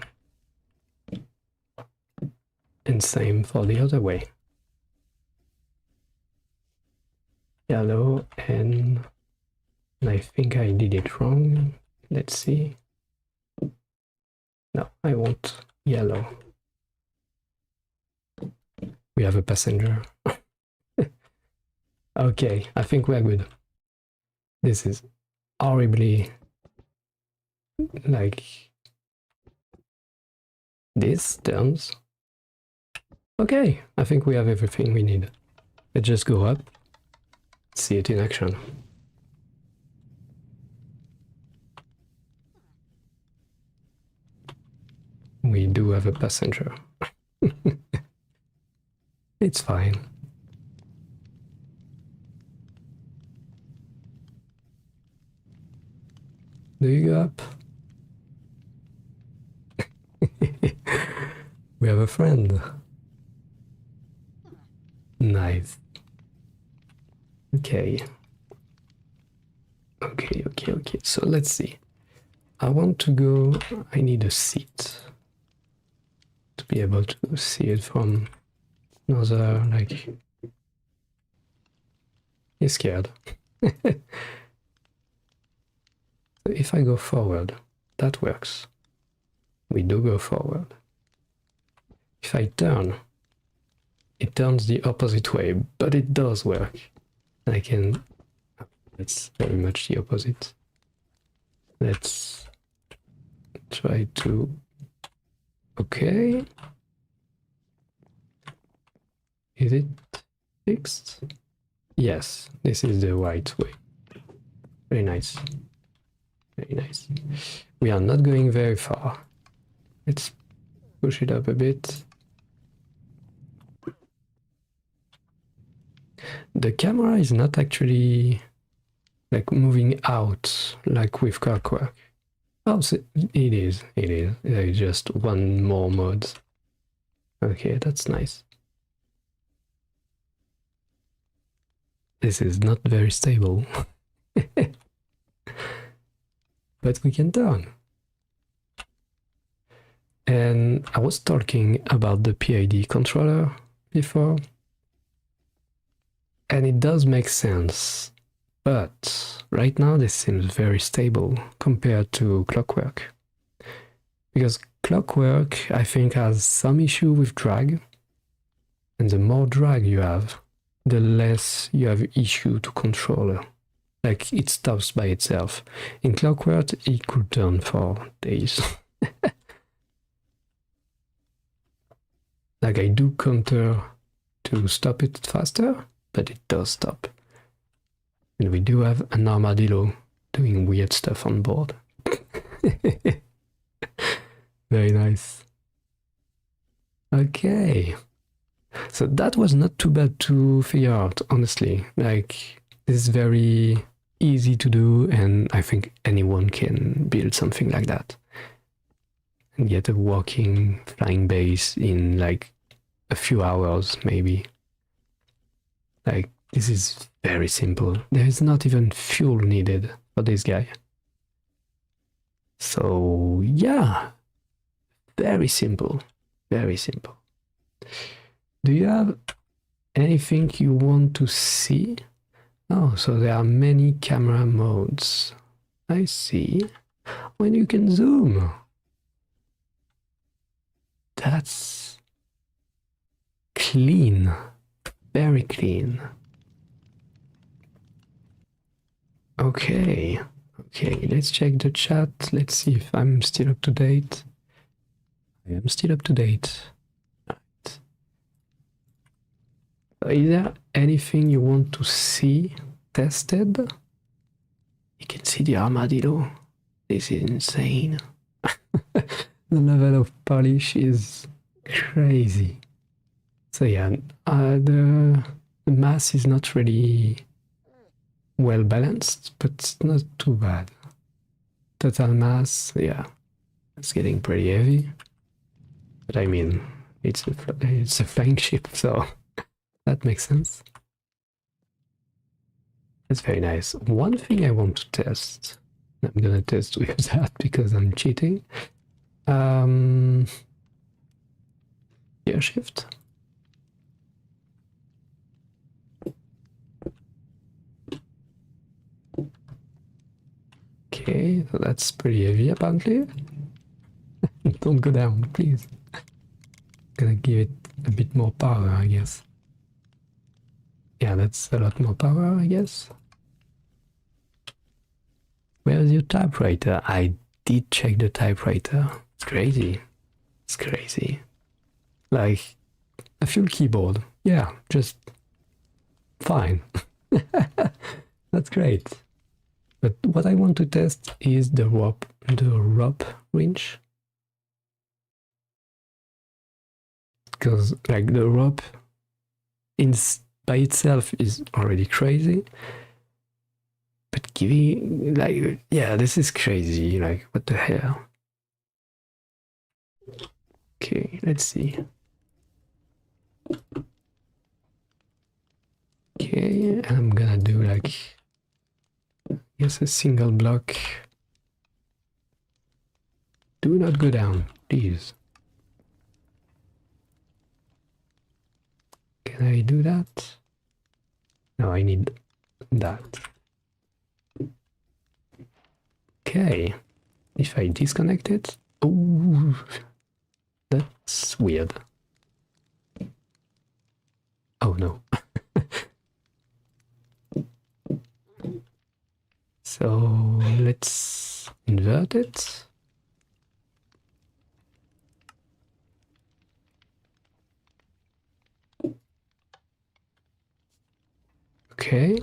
And same for the other way. Yellow and I think I did it wrong. Let's see. No, I want yellow. We have a passenger. Okay, I think we're good. This is horribly like this turns. Okay, I think we have everything we need. Let's just go up, see it in action. have a passenger. It's fine. Do you go up? We have a friend. Nice. Okay. Okay. So let's see. I want to go... I need a seat to be able to see it from another, like... He's scared. If I go forward, that works. We do go forward. If I turn, it turns the opposite way, but it does work. I can... That's very much the opposite. Let's try to... Okay. Is it fixed? Yes, this is the right way. Very nice. Very nice. We are not going very far. Let's push it up a bit. The camera is not actually like moving out like with clockwork. Oh, so it is. There is just one more mode. Okay, that's nice. This is not very stable. But we can turn. And I was talking about the PID controller before. And it does make sense. But right now this seems very stable compared to clockwork. Because clockwork, I think, has some issue with drag. And the more drag you have, the less you have issue to control. Like, it stops by itself. In clockwork, it could turn for days. Like, I do counter to stop it faster, but it does stop. And we do have an armadillo doing weird stuff on board. Very nice. Okay. So that was not too bad to figure out, honestly. Like, it's very easy to do, and I think anyone can build something like that. And get a working flying base in like a few hours, maybe. Like, this is very simple. There is not even fuel needed for this guy. So, yeah. Very simple. Very simple. Do you have anything you want to see? Oh, so there are many camera modes. I see. When you can zoom. That's clean. Very clean. Okay. Okay, let's check the chat. Let's see if I'm still up to date. I am still up to date. Right. Is there anything you want to see tested? You can see the armadillo. This is insane. The level of polish is crazy. So yeah, the mass is not really well balanced, but it's not too bad. Total mass, yeah, it's getting pretty heavy. But I mean, it's a flying ship, so that makes sense. That's very nice. One thing I want to test, I'm gonna test with that because I'm cheating. Gear shift. Okay, so that's pretty heavy apparently. Don't go down, please. Gonna give it a bit more power, I guess. Yeah, that's a lot more power, I guess. Where's your typewriter? I did check the typewriter. It's crazy. It's crazy. Like, a full keyboard. Yeah, just fine. That's great. But what I want to test is the rope wrench. because like the rope by itself is already crazy. But giving, like, yeah, this is crazy. Like, what the hell? Okay, let's see. Okay, I'm gonna do like, yes, a single block. Do not go down, please. Can I do that? No, I need that. Okay, if I disconnect it, oh, that's weird. Oh no. So let's invert it. Okay,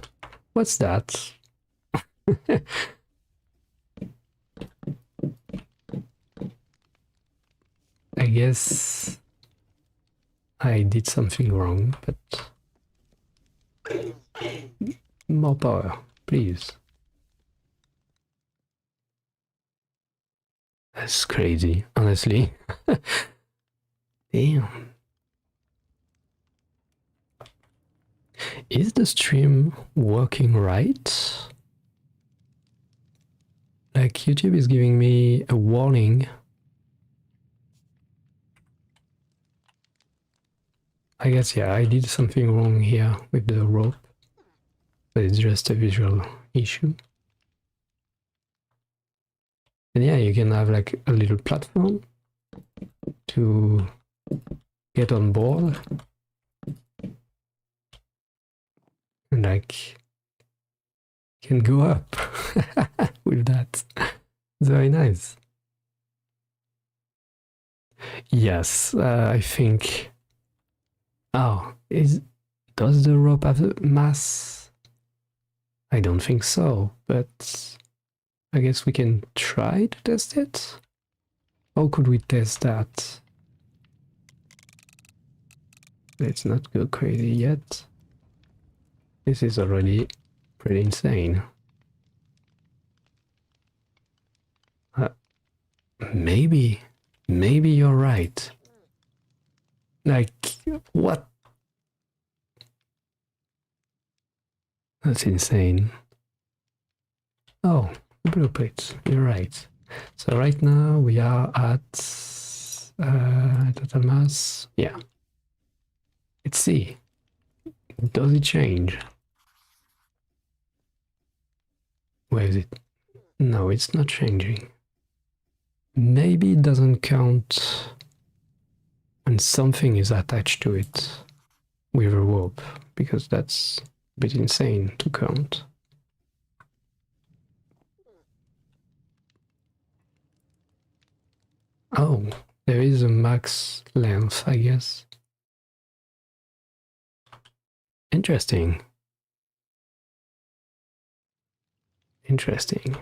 what's that? I guess I did something wrong, but more power, please. That's crazy, honestly. Damn. Is the stream working right? Like YouTube is giving me a warning. I guess, yeah, I did something wrong here with the rope, but it's just a visual issue. And yeah, you can have like a little platform to get on board. And like, you can go up with that. It's very nice. Yes, I think. Oh, does the rope have a mass? I don't think so, but I guess we can try to test it. How could we test that? Let's not go crazy yet. This is already pretty insane. Maybe you're right. Like, what? That's insane. Oh, blueprints, you're right. So right now we are at total mass. Yeah. Let's see. Does it change? Where is it? No, it's not changing. Maybe it doesn't count when something is attached to it with a rope, because that's a bit insane to count. Oh, there is a max length, I guess. Interesting. Interesting.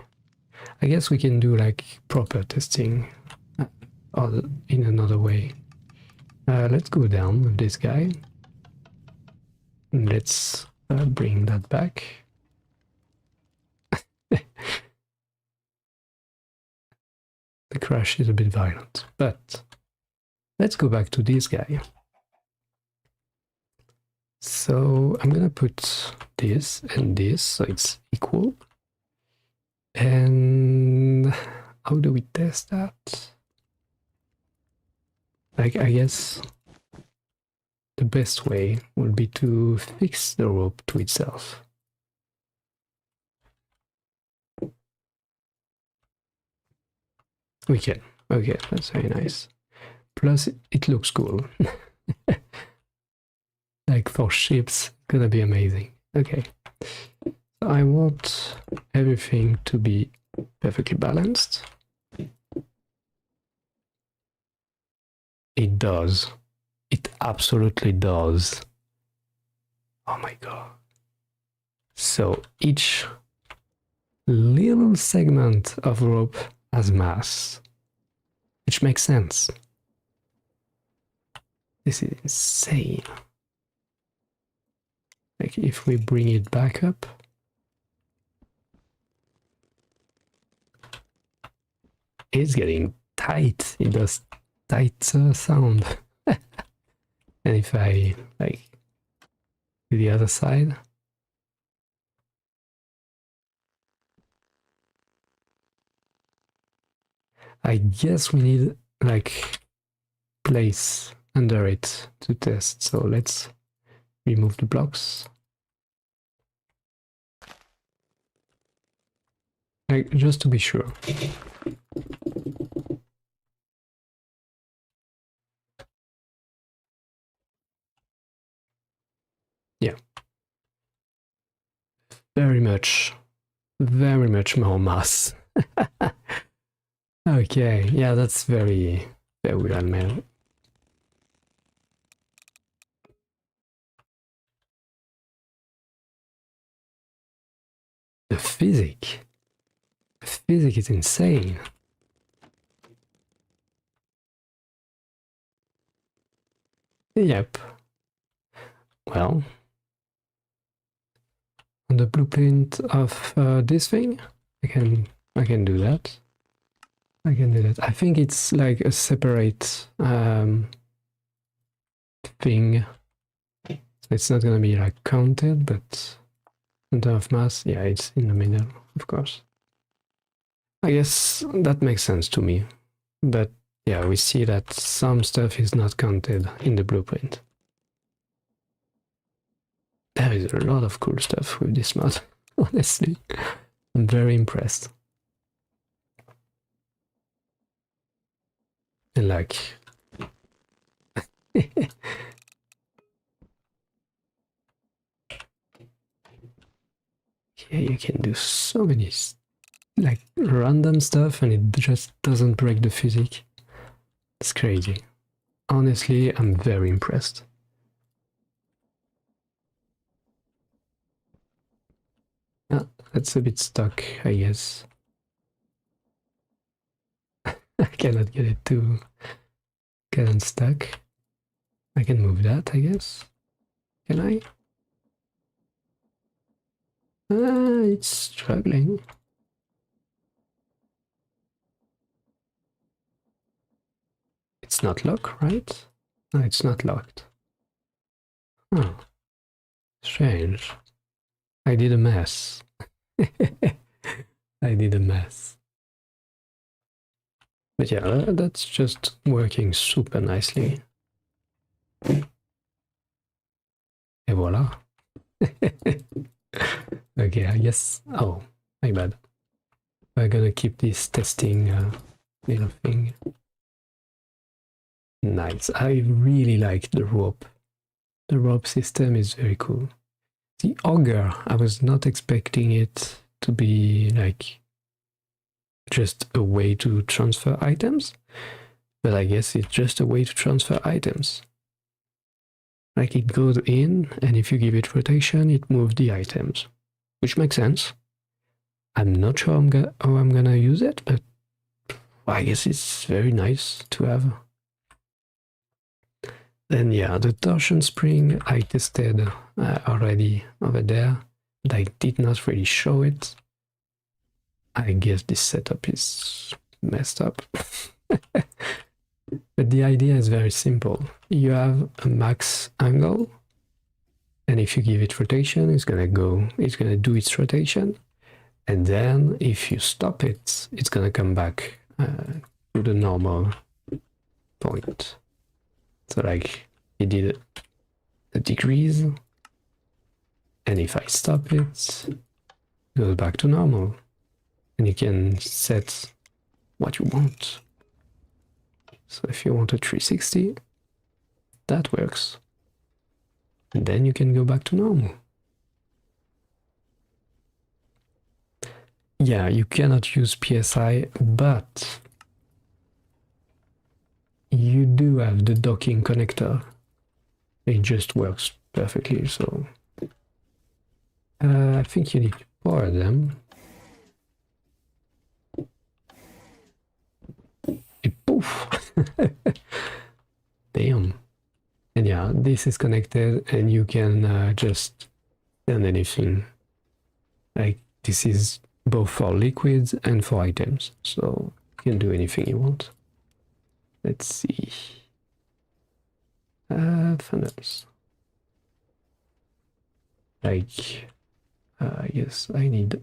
I guess we can do like proper testing in another way. Let's go down with this guy. Let's bring that back. The crash is a bit violent, but let's go back to this guy. So I'm gonna put this and this so it's equal. And how do we test that? Like, I guess the best way would be to fix the rope to itself. We can. Okay, that's very nice. Plus, it looks cool. Like for ships, gonna be amazing. Okay. So I want everything to be perfectly balanced. It does. It absolutely does. Oh my god. So each little segment of rope has mass, which makes sense. This is insane. Like if we bring it back up, it's getting tight. It does tight sound. And if I like do the other side, I guess we need like place under it to test. So let's remove the blocks. Like just to be sure. Yeah. Very much more mass. Okay, yeah, that's very well made. The physics is insane. Yep. Well, on the blueprint of this thing, I can do that. I can do that. I think it's like a separate thing. So it's not gonna be like counted, but in terms of mass, yeah, it's in the middle, of course. I guess that makes sense to me. But yeah, we see that some stuff is not counted in the blueprint. There is a lot of cool stuff with this mod, honestly. I'm very impressed. And like... yeah, you can do so many like random stuff and it just doesn't break the physics. It's crazy. Honestly, I'm very impressed. Ah, that's a bit stuck, I guess. I cannot get it to get unstuck. I can move that, I guess. Can I? It's struggling. It's not locked, right? No, it's not locked. Oh, strange. I did a mess. I did a mess. But yeah, that's just working super nicely. Et voila. Okay, I guess... oh, my bad. We're gonna keep this testing little thing. Nice. I really like the rope. The rope system is very cool. The auger, I was not expecting it to be like just a way to transfer items, but I guess it's just a way to transfer items. Like it goes in, and if you give it rotation, it moves the items, which makes sense. I'm not sure how I'm gonna use it, but I guess it's very nice to have. Then yeah, the torsion spring I tested already over there, but I did not really show it. I guess this setup is messed up. But the idea is very simple. You have a max angle, and if you give it rotation, it's gonna do its rotation, and then if you stop it, it's gonna come back to the normal point. So like it did the degrees, and if I stop it, it goes back to normal. And you can set what you want. So if you want a 360, that works. And then you can go back to normal. Yeah, you cannot use PSI, but you do have the docking connector. It just works perfectly, so... I think you need to power them. Poof! Damn. this is connected and you can just send anything. Like this is both for liquids and for items, so you can do anything you want. Let's see. Funnels. Like, yes, I need to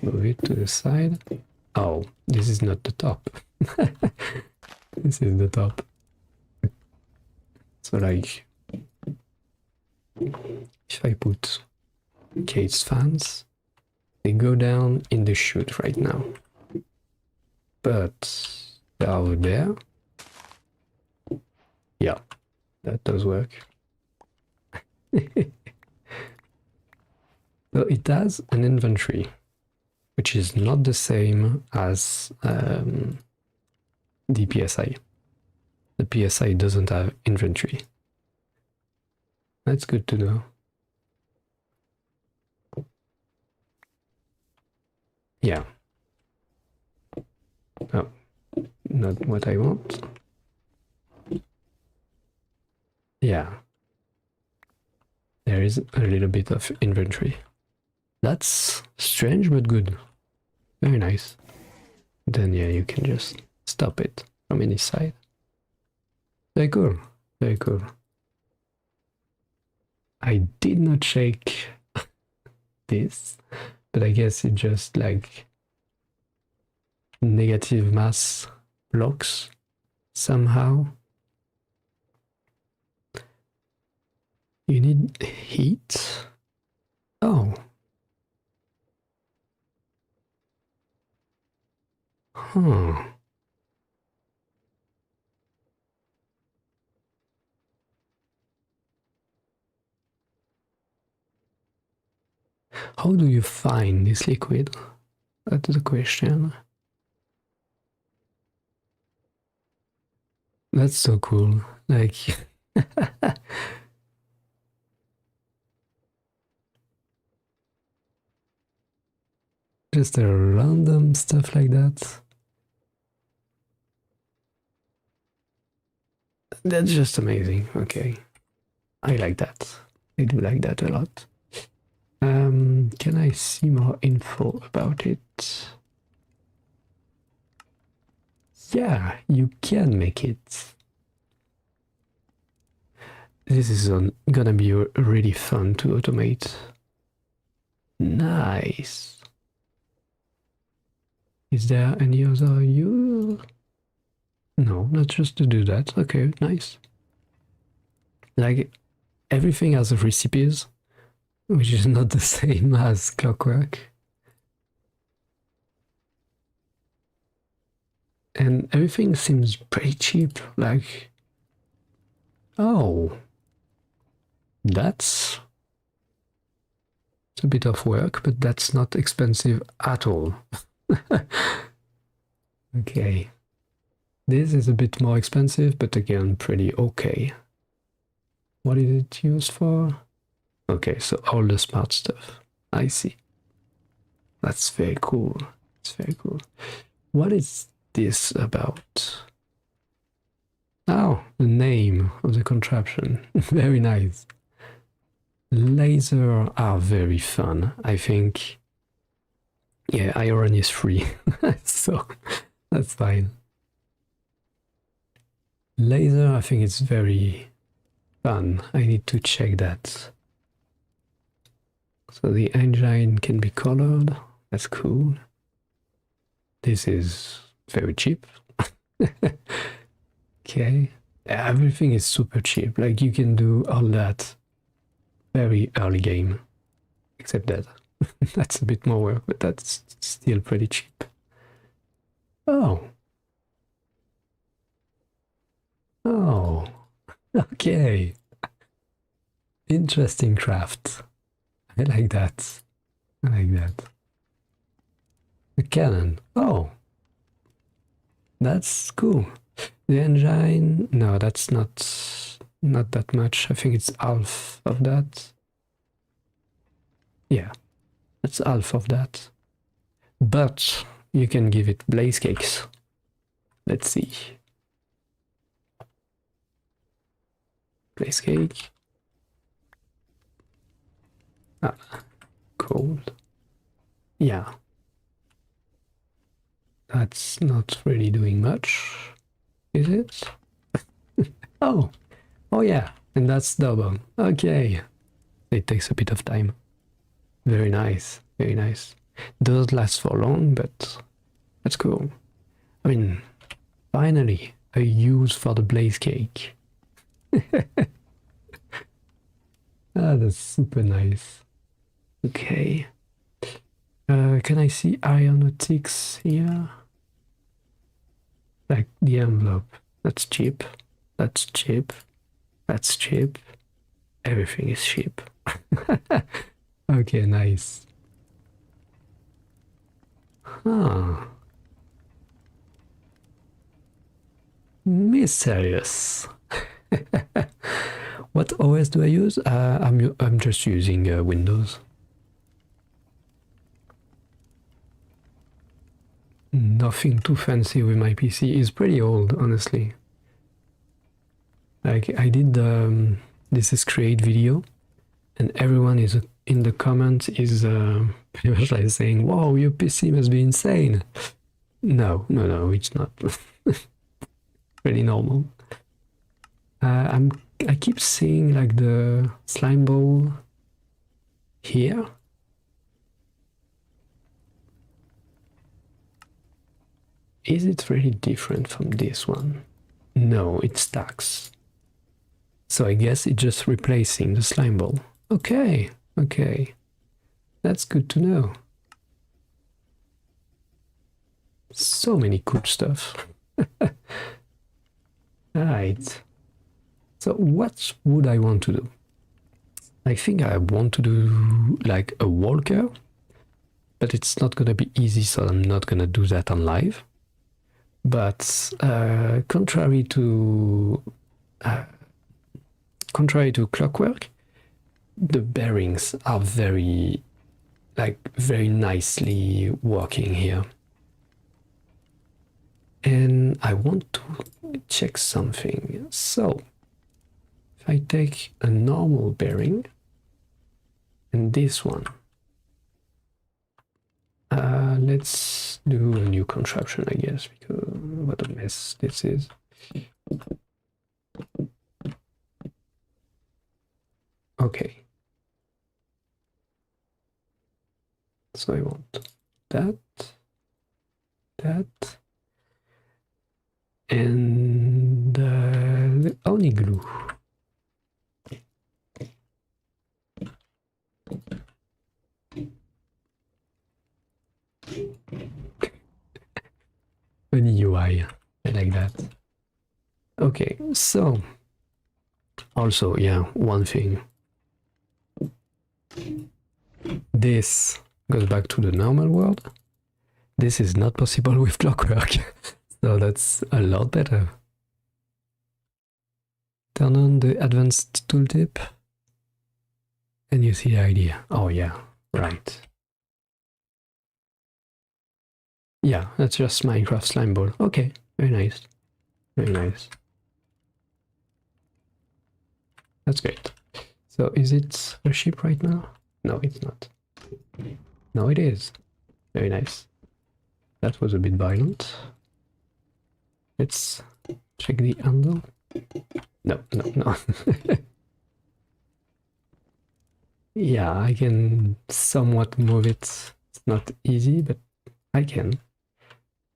move it to the side. Oh, this is not the top. This is the top. So like, if I put case fans, they go down in the chute right now. But they're over there. Yeah, that does work. So it has an inventory, which is not the same as the PSI. The PSI doesn't have inventory. That's good to know. Yeah. Oh, not what I want. Yeah. There is a little bit of inventory. That's strange but good. Very nice. Then yeah, you can just stop it from any side. Very cool. Very cool. I did not shake this, but I guess it just like negative mass blocks somehow. You need heat. Oh. Huh. How do you find this liquid? That's the question. That's so cool. Like just a random stuff like that. That's just amazing. Okay. I like that. I do like that a lot. Can I see more info about it? Yeah, you can make it. This is gonna be really fun to automate. Nice. Is there any other use? No, not just to do that. Okay, nice. Like, everything has recipes, which is not the same as clockwork. And everything seems pretty cheap. Like, oh, that's a bit of work, but that's not expensive at all. Okay. This is a bit more expensive, but again, pretty okay. What is it used for? Okay, so all the smart stuff. I see. That's very cool. It's very cool. What is this about? Oh, the name of the contraption. Very nice. Lasers are very fun. I think, yeah, iron is free, so that's fine. Laser, I think it's very fun. I need to check that. So the engine can be colored. That's cool. This is very cheap. Okay. Everything is super cheap. Like you can do all that very early game. Except that. That's a bit more work, but that's still pretty cheap. Oh. Oh. Okay. Interesting craft. I like that. I like that. The cannon. Oh. That's cool. The engine, no, that's not that much. I think it's half of that. Yeah, that's half of that. But you can give it blaze cakes. Let's see. Place cake. Ah, cold. Yeah. That's not really doing much, is it? Oh, oh yeah, and that's double. Okay. It takes a bit of time. Very nice, very nice. Doesn't last for long, but that's cool. I mean, finally, a use for the blaze cake. Ah, that's super nice. Okay. Can I see Aeronautics here? Like the envelope. That's cheap. That's cheap. That's cheap. Everything is cheap. Okay, nice. Huh. Mysterious. What OS do I use? I'm just using Windows. Nothing too fancy with my PC. It's pretty old, honestly. Like I did this is create video, and everyone is in the comments is pretty much like saying, "Wow, your PC must be insane." No, no, no, it's not. Pretty normal. I keep seeing like the slime ball here. Is it really different from this one? No, it stacks. So I guess it's just replacing the slime ball. Okay, okay. That's good to know. So many cool stuff. Right. So what would I want to do? I think I want to do like a walker, but it's not gonna be easy, so I'm not gonna do that on live. But contrary to clockwork, the bearings are very nicely working here. And I want to check something. So if I take a normal bearing and this one, let's do a new contraption, I guess, because what a mess this is. Okay. So I want that, and the only glue. Funny UI, I like that. Okay, so also, yeah, one thing. This goes back to the normal world. This is not possible with clockwork, so that's a lot better. Turn on the advanced tooltip, and you see the idea. Oh yeah, right. Yeah, that's just Minecraft slime ball. Okay, very nice. Very nice. That's great. So is it a ship right now? No, it's not. No, it is. Very nice. That was a bit violent. Let's check the handle. No, no, no. Yeah, I can somewhat move it. It's not easy, but I can.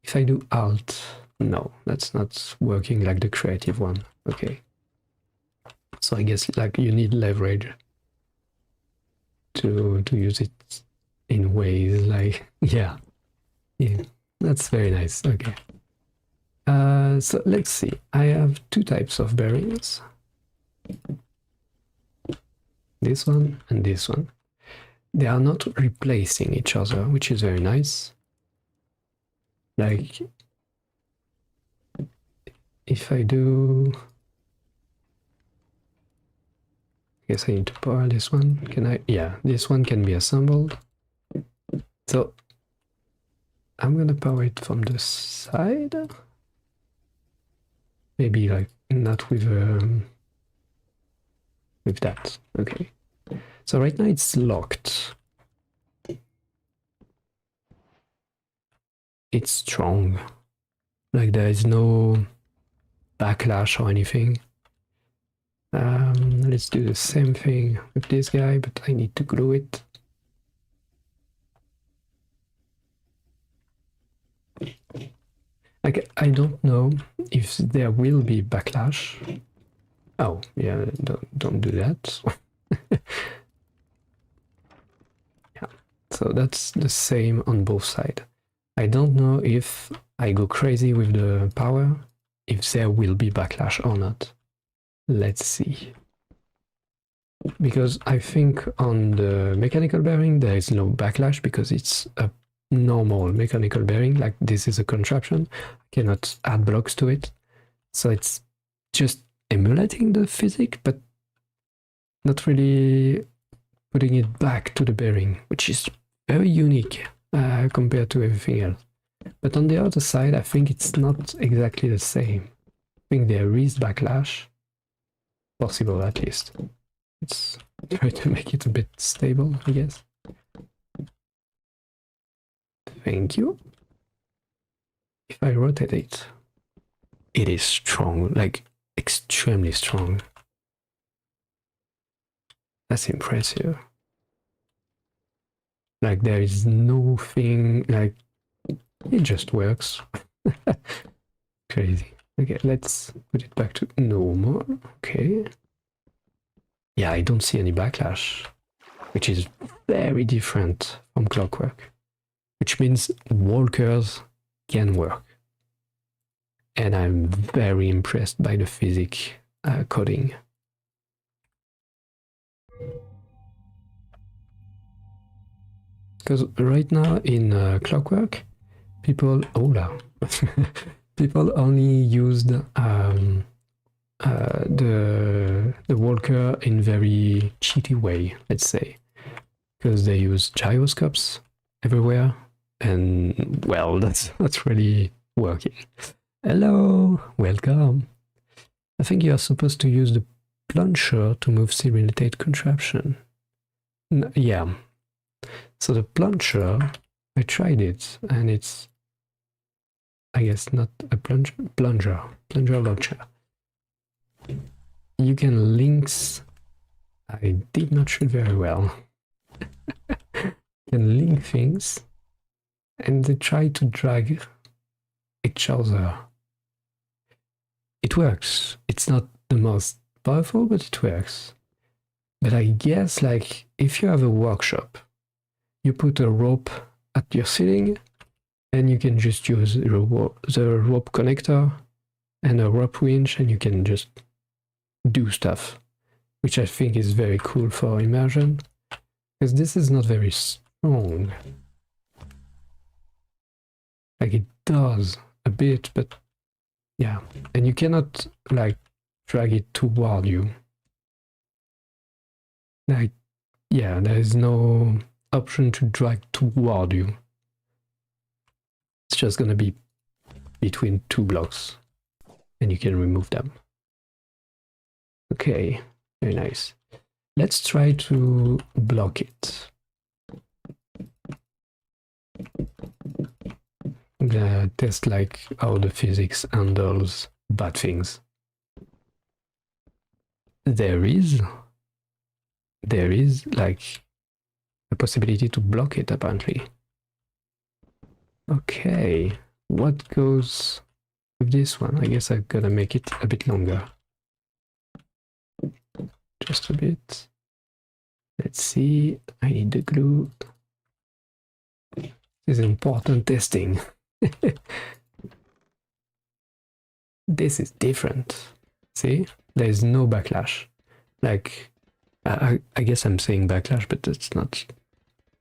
If I do Alt, no, that's not working like the creative one. Okay. So I guess like you need leverage to use it in ways like, yeah, that's very nice. Okay. So let's see. I have two types of bearings. This one and this one. They are not replacing each other, which is very nice. Like, if I do... I guess I need to power this one. Can I? Yeah, this one can be assembled. So, I'm gonna power it from the side. Maybe like not with with that. Okay. So right now it's locked. It's strong. Like there is no backlash or anything. Let's do the same thing with this guy, but I need to glue it. Like, I don't know if there will be backlash. Oh, yeah, don't do that. Yeah, so that's the same on both sides. I don't know if I go crazy with the power, if there will be backlash or not. Let's see. Because I think on the mechanical bearing there is no backlash because it's a normal mechanical bearing, like this is a contraption. I cannot add blocks to it. So it's just emulating the physics, but not really putting it back to the bearing, which is very unique compared to everything else. But on the other side, I think it's not exactly the same. I think there is backlash, possible at least. Let's try to make it a bit stable, I guess. Thank you. If I rotate it, it is strong, like extremely strong. That's impressive. Like there is nothing, like it just works. Crazy. Okay, let's put it back to normal. Okay. Yeah, I don't see any backlash, which is very different from clockwork, which means walkers can work. And I'm very impressed by the physics coding. Because right now in clockwork, people people only used the walker in very cheaty way, let's say, because they use gyroscopes everywhere, and well, that's not really working. Hello, welcome. I think you are supposed to use the plunger to move simulate contraption. Yeah. So the plunger, I tried it, and it's, I guess, not a plunger launcher. You can links. I did not shoot very well. Can link things, and they try to drag each other. It works. It's not the most powerful, but it works. But I guess, like, if you have a workshop, you put a rope at your ceiling, and you can just use the rope connector and a rope winch, and you can just do stuff, which I think is very cool for immersion, because this is not very strong. Like, it does a bit, but yeah, and you cannot, like, drag it toward you. Like, yeah, there is no option to drag toward you. It's just gonna be between two blocks, and you can remove them. Okay, very nice. Let's try to block it. I'm gonna test like how the physics handles bad things. There is like a possibility to block it apparently. Okay, what goes with this one? I guess I'm gonna make it a bit longer. Just a bit. Let's see, I need the glue. This is important testing. This is different. See, there is no backlash. Like, I guess I'm saying backlash, but that's not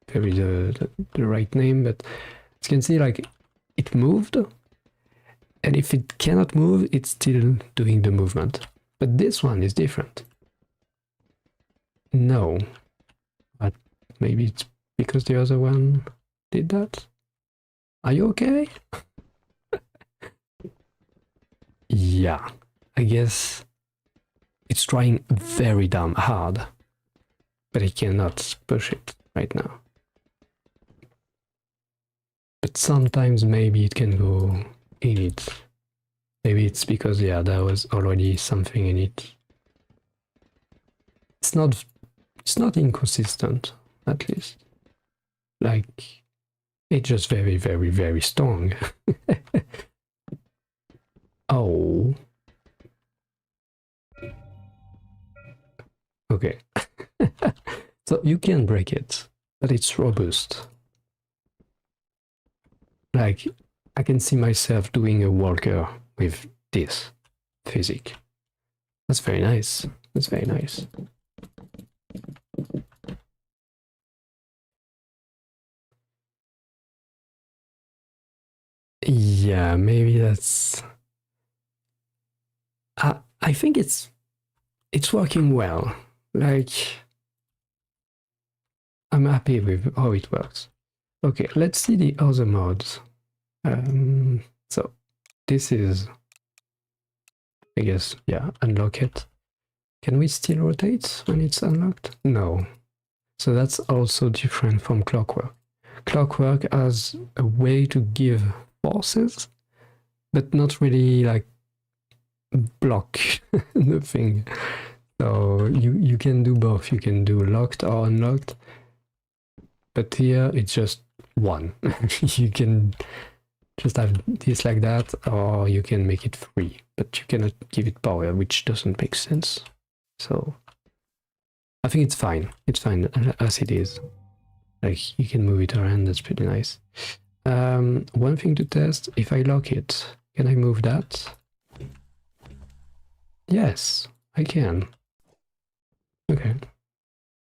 very the right name. But as you can see, like, it moved, and if it cannot move, it's still doing the movement. But this one is different. No, but maybe it's because the other one did that. Are you okay? Yeah, I guess it's trying very damn hard, but it cannot push it right now. But sometimes maybe it can go in it. Maybe it's because, yeah, there was already something in it. It's not inconsistent, at least. Like, it's just very, very, very strong. Oh. Okay. So you can break it, but it's robust. Like, I can see myself doing a walker with this physics. That's very nice. That's very nice. Yeah, maybe that's... I think it's working well. Like, I'm happy with how it works. Okay, let's see the other mods. So this is, I guess, yeah, unlock it. Can we still rotate when it's unlocked? No. So that's also different from Clockwork. Clockwork has a way to give forces, but not really like block the thing. So you can do both. You can do locked or unlocked. But here it's just one. You can just have this like that, or you can make it free, but you cannot give it power, which doesn't make sense. So I think it's fine. It's fine as it is. Like, you can move it around, that's pretty nice. One thing to test, if I lock it, can I move that? Yes, I can. Okay.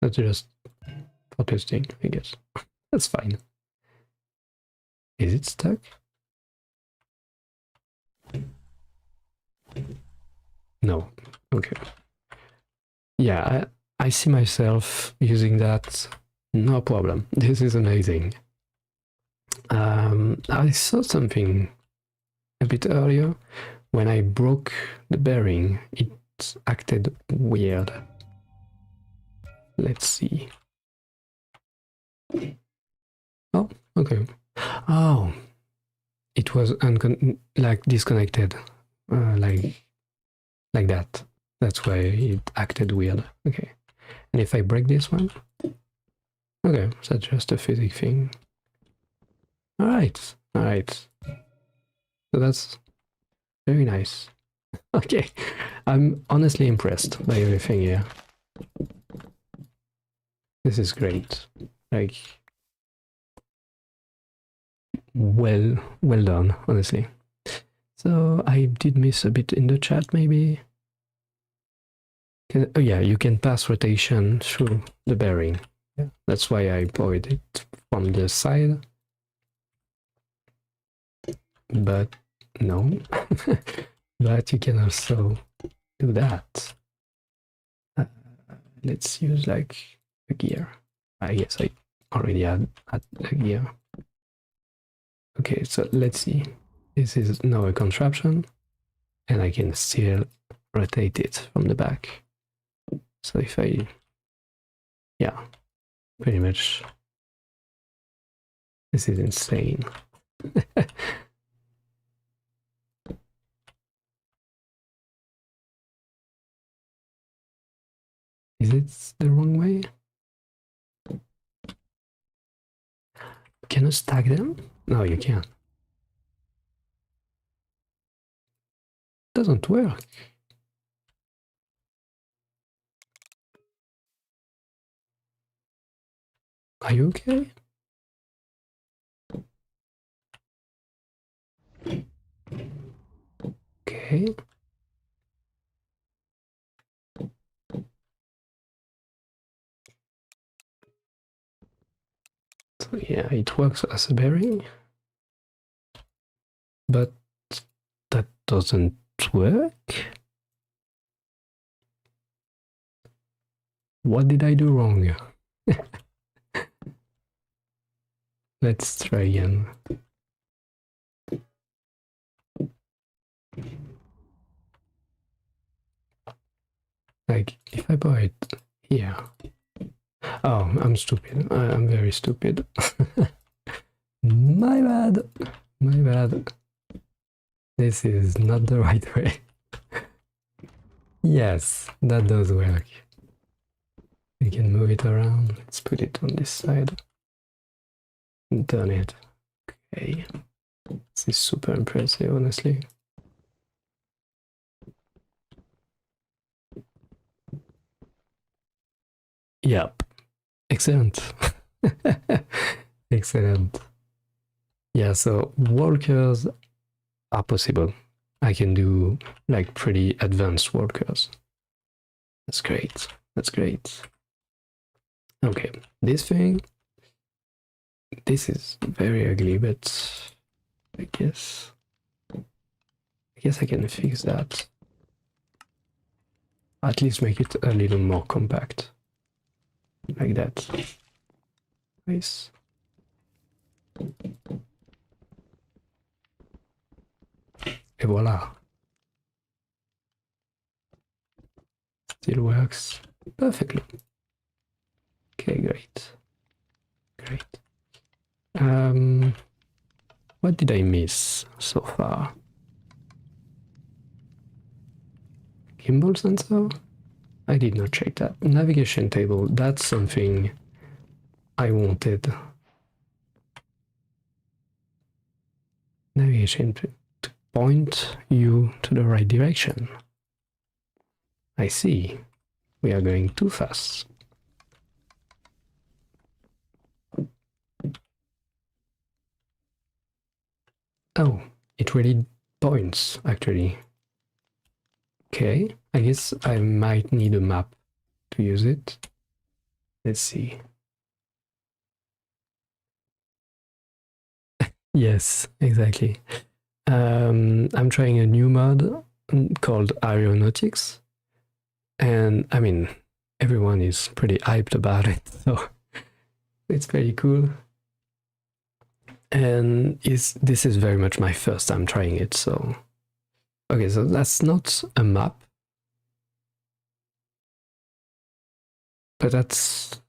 That's just for testing, I guess. That's fine. Is it stuck? No. Okay. Yeah, I see myself using that. No problem. This is amazing. I saw something a bit earlier. When I broke the bearing, it acted weird. Let's see. Oh, okay. Oh, it was like disconnected, like that. That's why it acted weird. Okay. And if I break this one, okay, so that's just a physics thing. All right, all right. So that's very nice. Okay, I'm honestly impressed by everything here. This is great. Like, well done, honestly. So I did miss a bit in the chat, maybe. Oh yeah, you can pass rotation through the bearing. Yeah, that's why I bought it from the side. But no, but you can also do that. Let's use like a gear. I guess I already had a gear. Okay, so let's see. This is now a contraption, and I can still rotate it from the back. So if I, yeah, pretty much, this is insane. Is it the wrong way? Can you stack them? No, you can't. Doesn't work. Are you okay? Okay. So yeah, it works as a bearing, but that doesn't work. What did I do wrong? Let's try again. like if I put it here. Oh, I'm stupid. I'm very stupid. My bad. My bad. This is not the right way. Yes, that does work. We can move it around. Let's put it on this side. Done it. Okay. This is super impressive, honestly. Yep. Excellent. Excellent. Yeah, so walkers are possible. I can do like pretty advanced walkers. That's great. That's great. Okay, this thing. This is very ugly, but I guess I can fix that. At least make it a little more compact. Like that. Nice. Et voila. Still works perfectly. Okay, great. Great. What did I miss so far? Gimbal sensor? I did not check that. Navigation table, that's something I wanted. Navigation to point you to the right direction. I see. We are going too fast. Oh, it really points, actually. Okay, I guess I might need a map to use it. Let's see. Yes, exactly. I'm trying a new mod called Aeronautics. And I mean, everyone is pretty hyped about it, so it's pretty cool. And this is very much my first time trying it, so... Okay, so that's not a map. But that's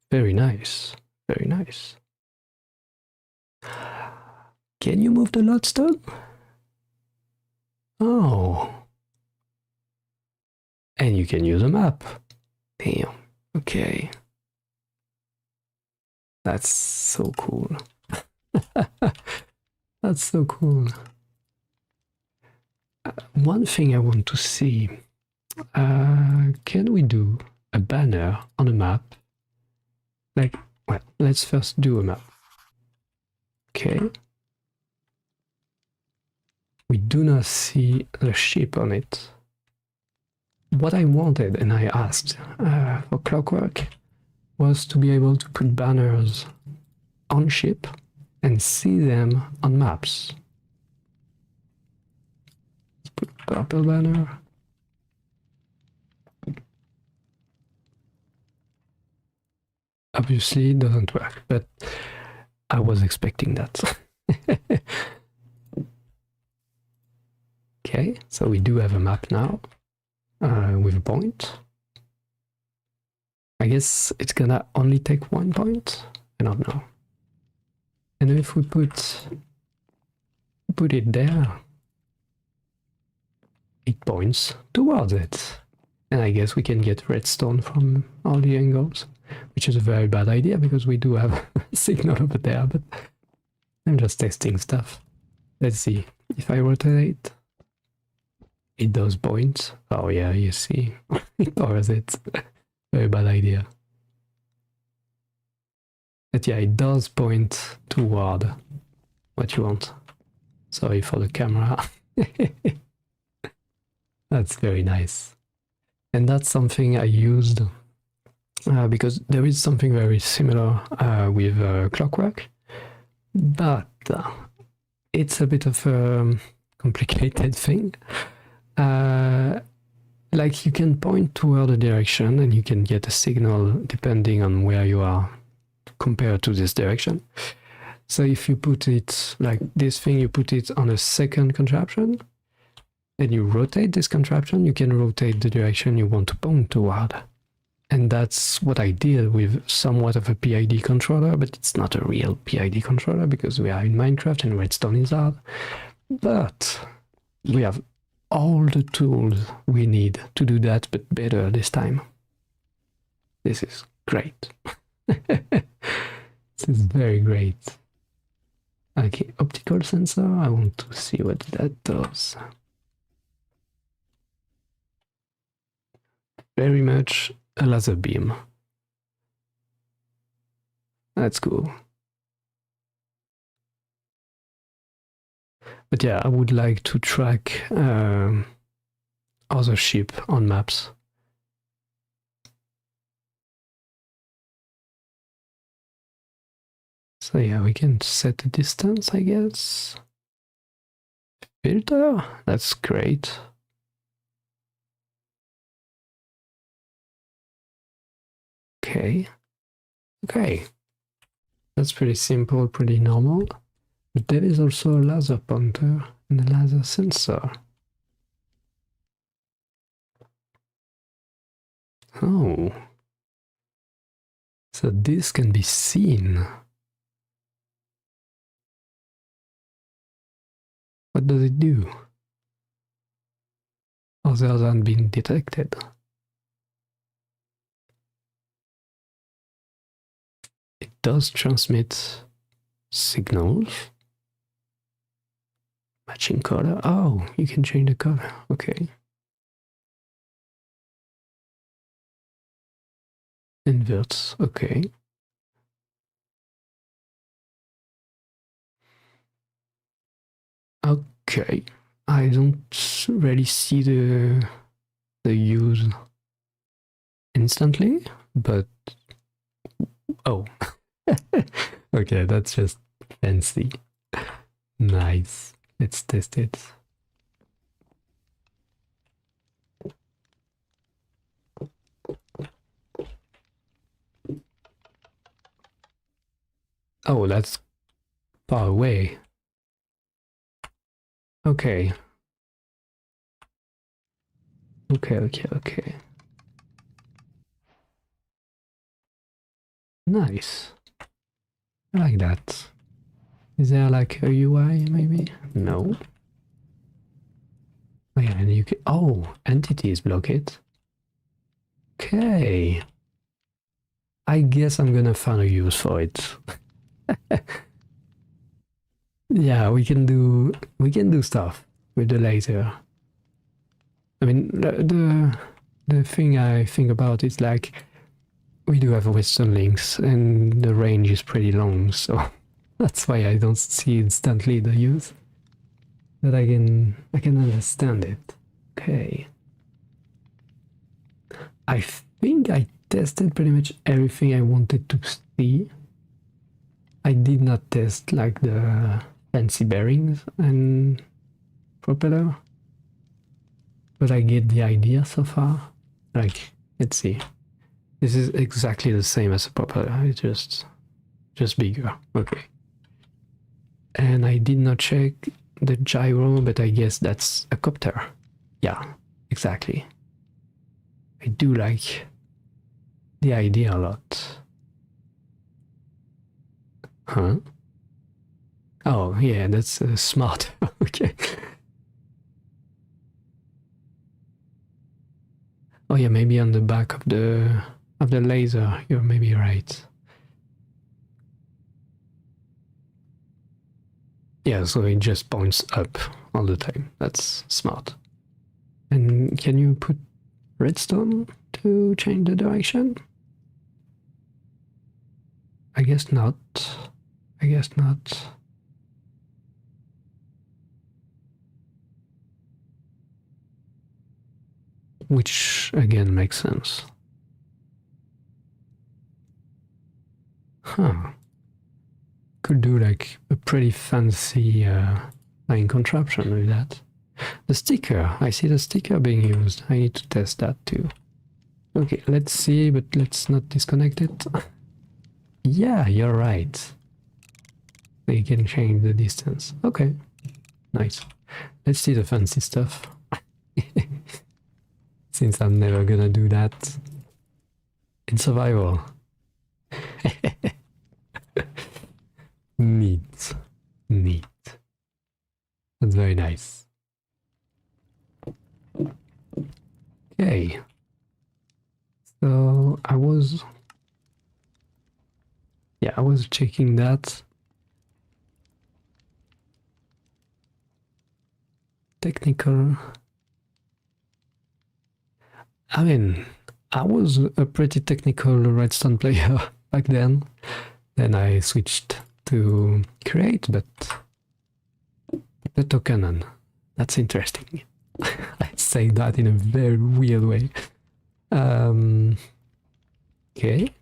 very nice. Very nice. Can you move the lodestone? Oh. And you can use a map. Damn. Okay. That's so cool. That's so cool. One thing I want to see. Can we do a banner on a map? Like, well, let's first do a map. Okay. We do not see the ship on it. What I wanted, and I asked for Clockwork, was to be able to put banners on ship and see them on maps. Let's put purple banner. Obviously it doesn't work, but I was expecting that. Okay, so we do have a map now with a point. I guess it's gonna only take 1 point. I don't know. And if we put it there, it points towards it. And I guess we can get redstone from all the angles, which is a very bad idea because we do have a signal over there, but I'm just testing stuff. Let's see. If I rotate, it does point. Oh yeah, you see. It covers it. Very bad idea. But yeah, it does point toward what you want. Sorry for the camera. That's very nice. And that's something I used because there is something very similar with Clockwork, but it's a bit of a complicated thing. Like you can point toward a direction and you can get a signal depending on where you are compared to this direction. So if you put it like this thing, you put it on a second contraption and you rotate this contraption, you can rotate the direction you want to point toward. And that's what I did with somewhat of a PID controller, but it's not a real PID controller because we are in Minecraft and redstone is hard. But we have all the tools we need to do that, but better this time. This is great. This is very great. Okay, optical sensor, I want to see what that does. Very much a laser beam. That's cool. But yeah, I would like to track other ship on maps. So yeah, we can set the distance, I guess. Filter, that's great. Okay. Okay. That's pretty simple, pretty normal. But there is also a laser pointer and a laser sensor. Oh. So this can be seen. What does it do? Other than being detected. It does transmit signals. Matching color. Oh, you can change the color. Okay. Inverts. Okay. Okay. I don't really see the use instantly, but oh. Okay, that's just fancy. Nice. Let's test it. Oh, that's far away. Okay. Okay. Nice. I like that. Is there like a UI maybe? No. Oh yeah, and you can... Oh, entities block it. Okay. I guess I'm gonna find a use for it. Yeah, we can do stuff with the laser. I mean, the thing I think about is like we do have Western links and the range is pretty long, so that's why I don't see instantly the use. But I can understand it. Okay. I think I tested pretty much everything I wanted to see. I did not test like the fancy bearings and propeller, but I get the idea so far. Like, let's see. This is exactly the same as a propeller, it's just bigger. Okay. And I did not check the gyro, but I guess that's a copter. Yeah, exactly. I do like the idea a lot. Huh? Oh, yeah, that's smart. Okay. Oh yeah, maybe on the back of the laser, you're maybe right. Yeah, so it just points up all the time. That's smart. And can you put redstone to change the direction? I guess not. I guess not. Which again makes sense. Huh. Could do like a pretty fancy flying contraption with that. The sticker, I see the sticker being used. I need to test that too. Okay, let's see, but let's not disconnect it. Yeah, you're right. You can change the distance. Okay, nice. Let's see the fancy stuff. since I'm never gonna do that in survival. Neat. Neat. That's very nice. Okay. So I was checking that. Technical. I mean, I was a pretty technical redstone player back then. Then I switched to create, but the token, that's interesting. I say that in a very weird way. Okay.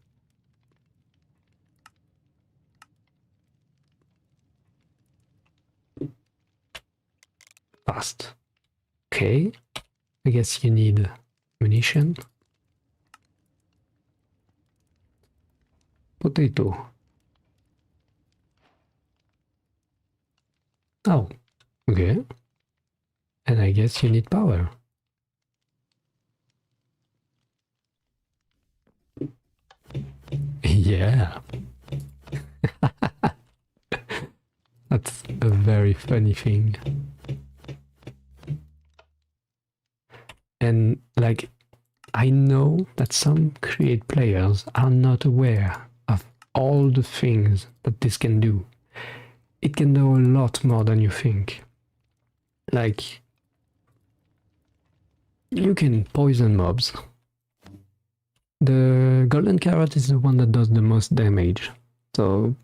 Fast. Okay. I guess you need munition. Potato. Oh, okay. And I guess you need power. Yeah. That's a very funny thing. And like, I know that some create players are not aware of all the things that this can do. It can do a lot more than you think. Like, you can poison mobs. The golden carrot is the one that does the most damage. So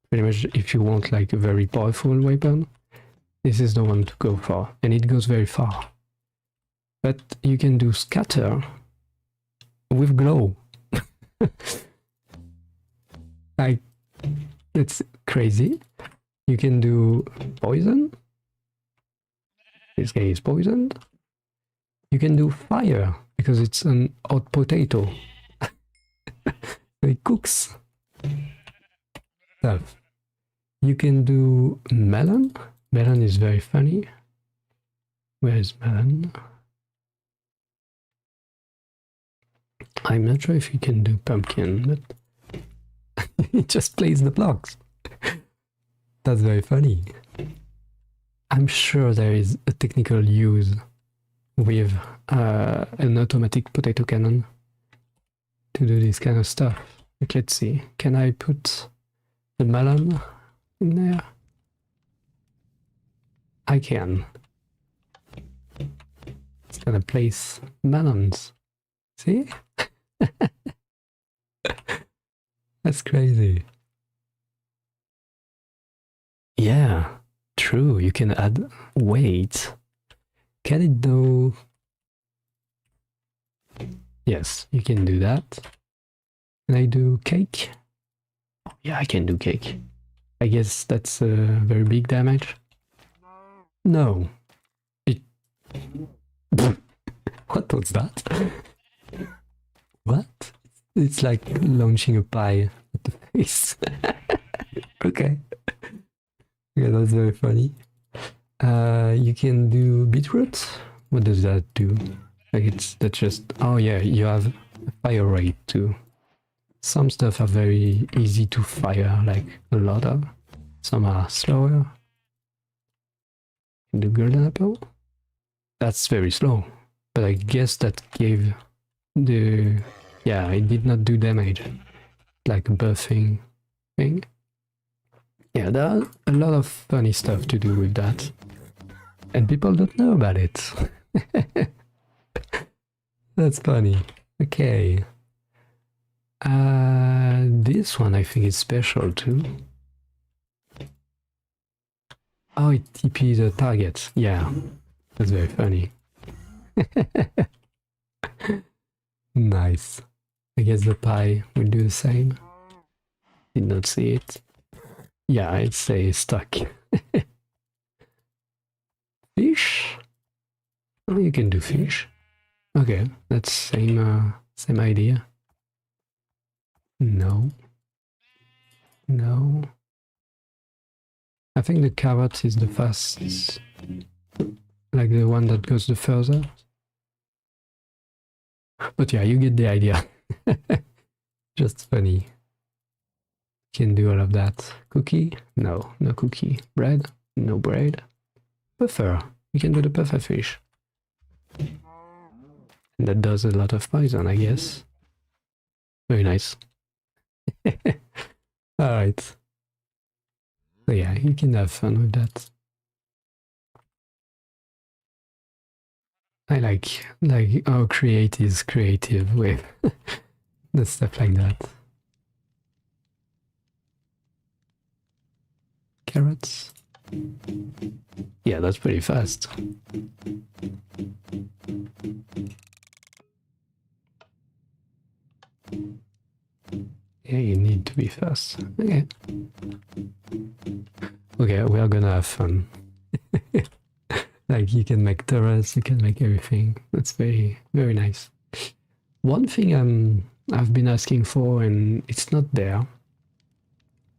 pretty much if you want like a very powerful weapon, this is the one to go for. And it goes very far. But you can do scatter with glow. Like, that's crazy. You can do poison. This guy is poisoned. You can do fire because it's an hot potato. It cooks stuff. You can do melon. Melon is very funny. Where is melon? I'm not sure if you can do pumpkin, but it just plays the blocks. That's very funny. I'm sure there is a technical use with an automatic potato cannon to do this kind of stuff. Like, let's see, can I put the melon in there? I can. It's gonna place melons. See? That's crazy. Yeah, true, you can add weight. Can it though? Yes, you can do that. Can I do cake? Yeah, I can do cake. I guess that's a very big damage. No. It... What was that? What? It's like launching a pie at the face. Okay. Yeah, that's very funny. You can do beetroot. What does that do? Like that's just... Oh yeah, you have a fire rate too. Some stuff are very easy to fire, like a lot of. Some are slower. The golden apple? That's very slow. But I guess that gave the... Yeah, it did not do damage. Like a buffing thing. Yeah, there are a lot of funny stuff to do with that. And people don't know about it. That's funny. Okay. This one I think is special too. Oh, it TP the target. Yeah, that's very funny. Nice. I guess the pie will do the same. Did not see it. Yeah, I'd say stuck. Fish? Oh, you can do fish. Okay, that's same idea. No. No. I think the carrot is the fastest. Like the one that goes the further. But yeah, you get the idea. Just funny. Can do all of that. Cookie? No, no cookie. Bread? No bread. Puffer. You can do the puffer fish. And that does a lot of poison, I guess. Very nice. Alright. So yeah, you can have fun with that. I like how Create is creative with the stuff like that. Carrots? Yeah, that's pretty fast. Yeah, you need to be fast. Okay. Okay, we are gonna have fun. Like, you can make turrets, you can make everything. That's very, very nice. One thing I've been asking for and it's not there.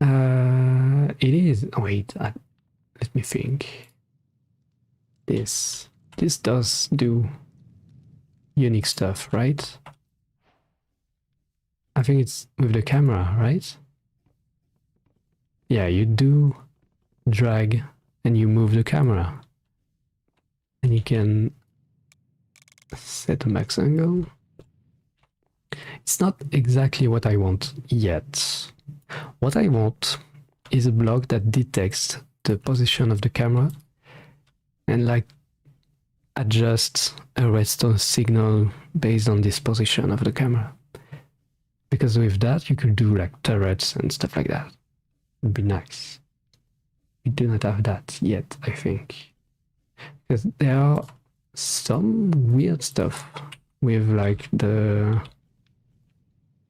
It is. Oh, wait, let me think. This does do unique stuff, right? I think it's with the camera, right? Yeah, you do drag and you move the camera. And you can set a max angle. It's not exactly what I want yet. What I want is a block that detects the position of the camera and like adjusts a redstone signal based on this position of the camera. Because with that you could do like turrets and stuff like that. It'd be nice. We do not have that yet, I think. Because there are some weird stuff with like the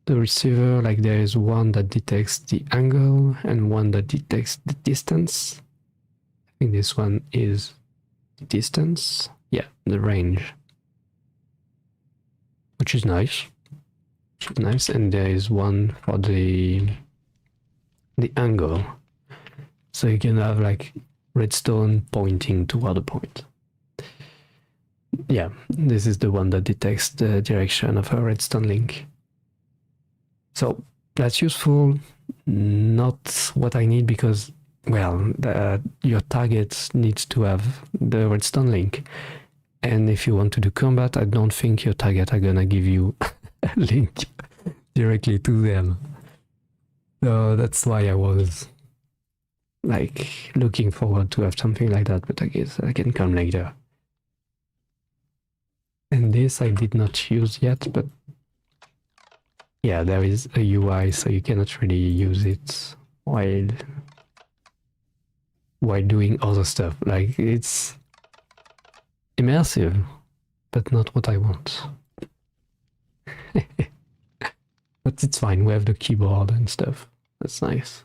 receiver, like there is one that detects the angle and one that detects the distance. I think this one is the distance. Yeah, the range. Which is nice. And there is one for the angle. So you can have like redstone pointing toward a point. Yeah, this is the one that detects the direction of a redstone link. So that's useful, not what I need because, well, your target needs to have the redstone link. And if you want to do combat, I don't think your target are gonna give you a link directly to them. So that's why I was like looking forward to have something like that, but I guess I can come later. And this I did not use yet, but yeah, there is a UI, so you cannot really use it while doing other stuff. Like, it's immersive, but not what I want. But it's fine, we have the keyboard and stuff. That's nice.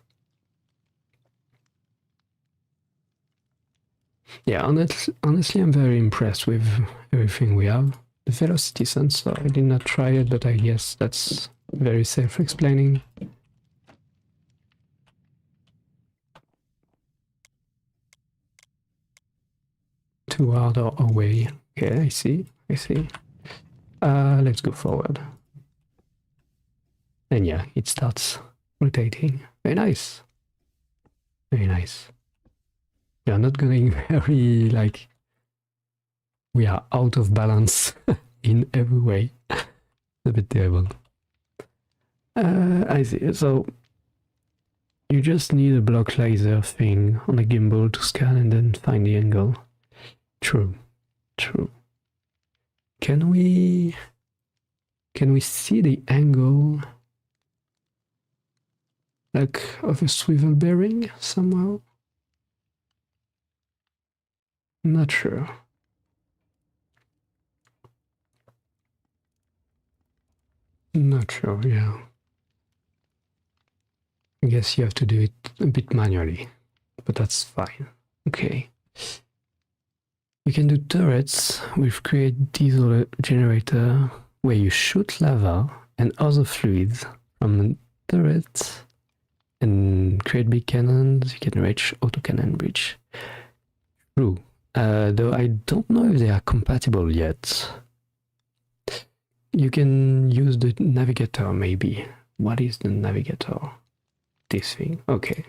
Yeah, honestly, I'm very impressed with everything we have. The velocity sensor, I did not try it, but I guess that's very self-explaining. Toward or away. Okay, I see. Let's go forward. And yeah, it starts rotating. Very nice. Very nice. We are not going very, like, we are out of balance in every way. A bit terrible. I see. So you just need a block laser thing on a gimbal to scan and then find the angle. True. Can we see the angle like of a swivel bearing somehow? I'm not sure. Yeah. I guess you have to do it a bit manually, but that's fine. Okay. You can do turrets with create diesel generator where you shoot lava and other fluids from the turret and create big cannons. You can reach autocannon bridge. True. Though I don't know if they are compatible yet. you can use the navigator maybe. What is the navigator? This thing. Okay.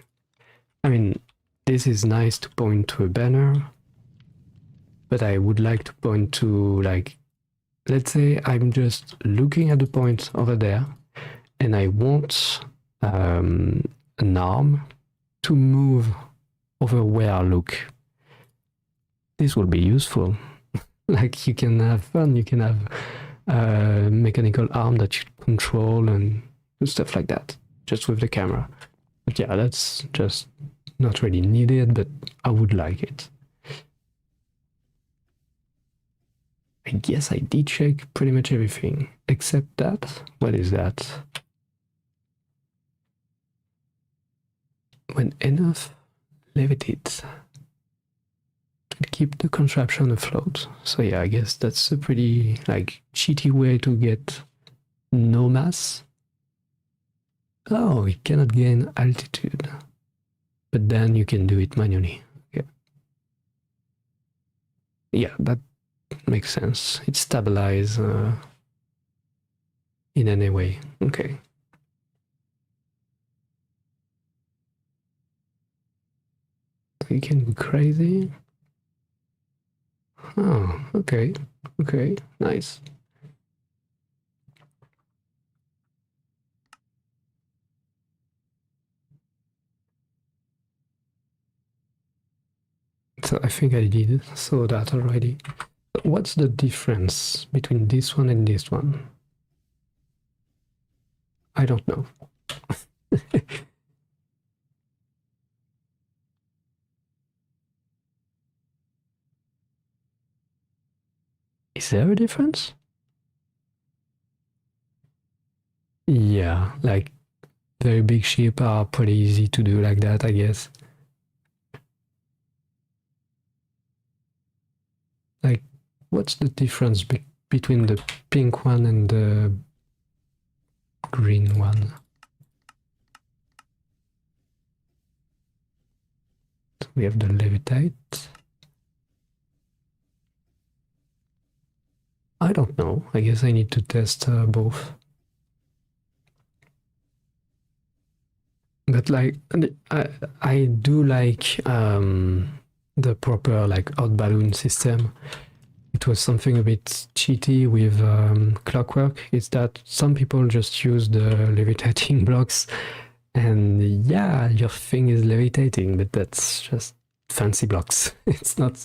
I mean, this is nice to point to a banner, but I would like to point to, like, let's say I'm just looking at the point over there and I want an arm to move over where I look. This will be useful. Like, you can have fun, you can have a mechanical arm that you control and stuff like that, just with the camera. But yeah, that's just not really needed, but I would like it. I guess I did check pretty much everything, except that. What is that? When enough levitate, keep the contraption afloat. So yeah, I guess that's a pretty, like, cheaty way to get no mass. Oh, it cannot gain altitude, but then you can do it manually. Yeah, that makes sense. It stabilizes in any way. Okay. So you can go crazy. Oh, okay. Okay, nice. So I think I did saw that already. What's the difference between this one and this one? I don't know. Is there a difference? Yeah, like very big ship are pretty easy to do like that, I guess. Like, what's the difference between the pink one and the green one? So we have the levitate. I don't know. I guess I need to test both. But like, I do like the proper like hot balloon system. It was something a bit cheaty with Clockwork. It's that some people just use the levitating blocks, and yeah, your thing is levitating, but that's just fancy blocks. It's not.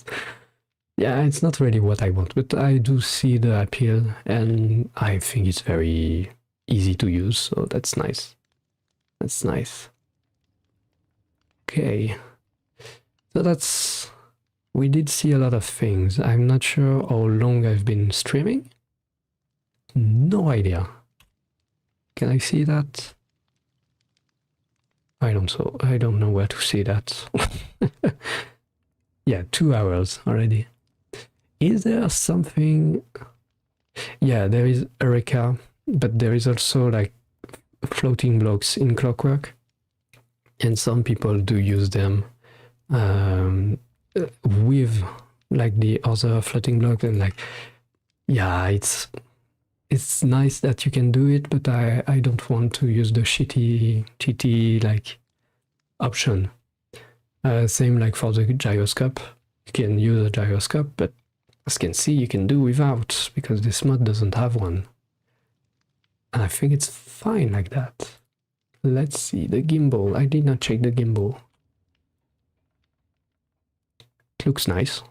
Yeah, it's not really what I want, but I do see the appeal, and I think it's very easy to use, so that's nice. That's nice. Okay. So that's... We did see a lot of things. I'm not sure how long I've been streaming. No idea. Can I see that? I don't know where to see that. Yeah, 2 hours already. Is there something... Yeah, there is Eureka, but there is also like floating blocks in Clockwork, and some people do use them with like the other floating block, and like, yeah, it's nice that you can do it, but I don't want to use the cheaty like option. Same like for the gyroscope. You can use a gyroscope, but as you can see, you can do without, because this mod doesn't have one. And I think it's fine like that. Let's see, the gimbal. I did not check the gimbal. It looks nice.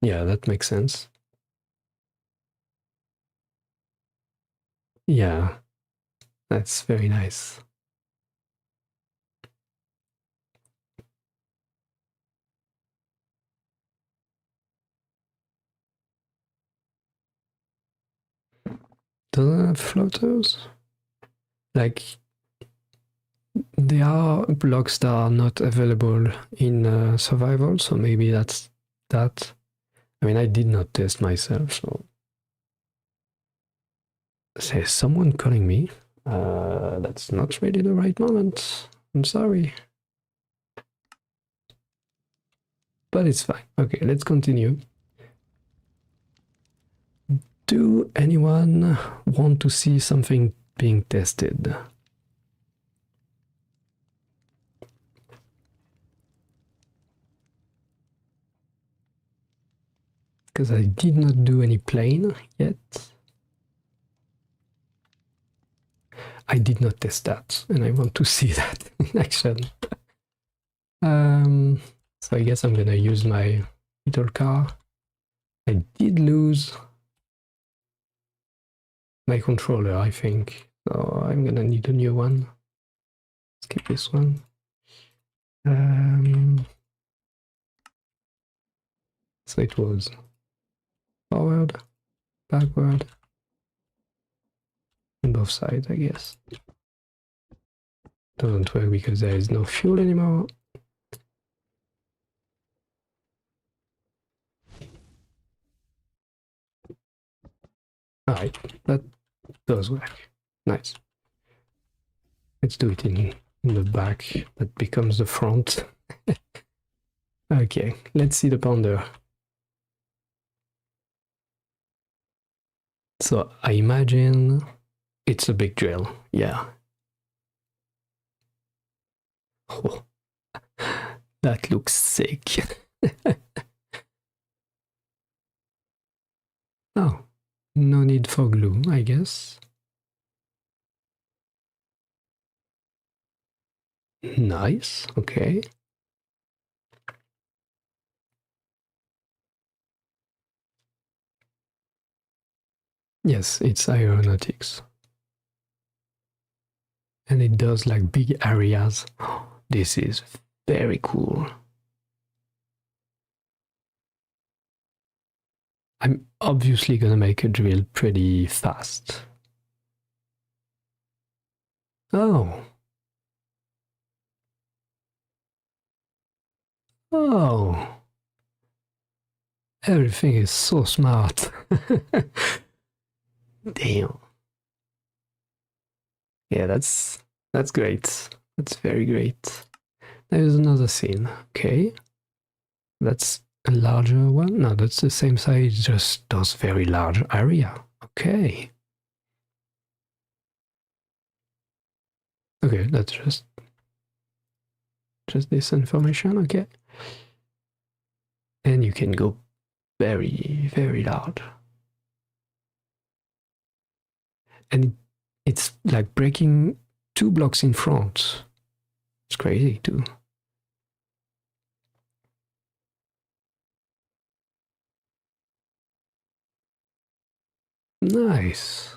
Yeah, that makes sense. Yeah, that's very nice. Doesn't it have floaters? Like, there are blocks that are not available in survival, so maybe that's that. I mean, I did not test myself, so... There's someone calling me. That's not really the right moment. I'm sorry. but it's fine. Okay, let's continue. Do anyone want to see something being tested? Because I did not do any plane yet. I did not test that, and I want to see that in action. So I guess I'm gonna use my little car. I did lose my controller, I think, so I'm gonna need a new one. Skip this one. So it was forward, backward, on both sides, I guess. Doesn't work because there is no fuel anymore. Alright, that does work. Nice. Let's do it in the back. That becomes the front. Okay, let's see the ponder. So I imagine it's a big drill. Yeah. Oh, that looks sick. Oh, no need for glue, I guess. Nice, okay. Yes, it's Aeronautics. And it does like big areas. This is very cool. I'm obviously gonna make a drill pretty fast. Oh. Oh. Everything is so smart. Damn. Yeah, that's great. That's very great. There's another scene. Okay. That's a larger one? No, that's the same size, just does very large area. Okay. Okay, that's just this information, okay. And you can go very, very large. And it's like breaking 2 blocks in front. It's crazy too. Nice.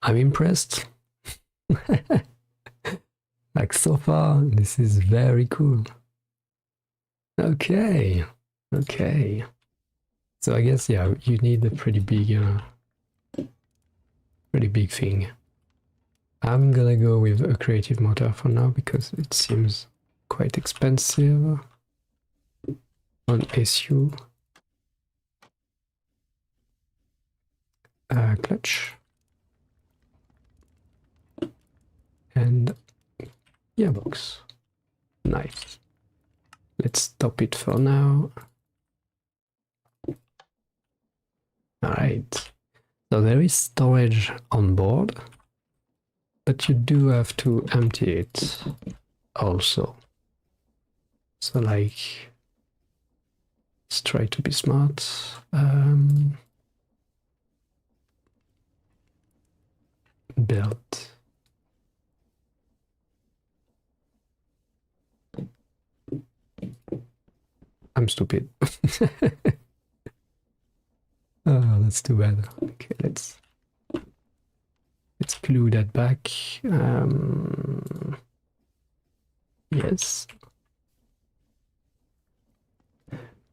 I'm impressed. Like so far, this is very cool. Okay. Okay. So I guess, yeah, you need a pretty big thing. I'm gonna go with a creative motor for now because it seems quite expensive on SU. Clutch. And gearbox. Nice. Let's stop it for now. Alright. So there is storage on board, but you do have to empty it also. So like, let's try to be smart. Belt. I'm stupid. Oh, that's too bad. Okay, let's glue that back. Yes.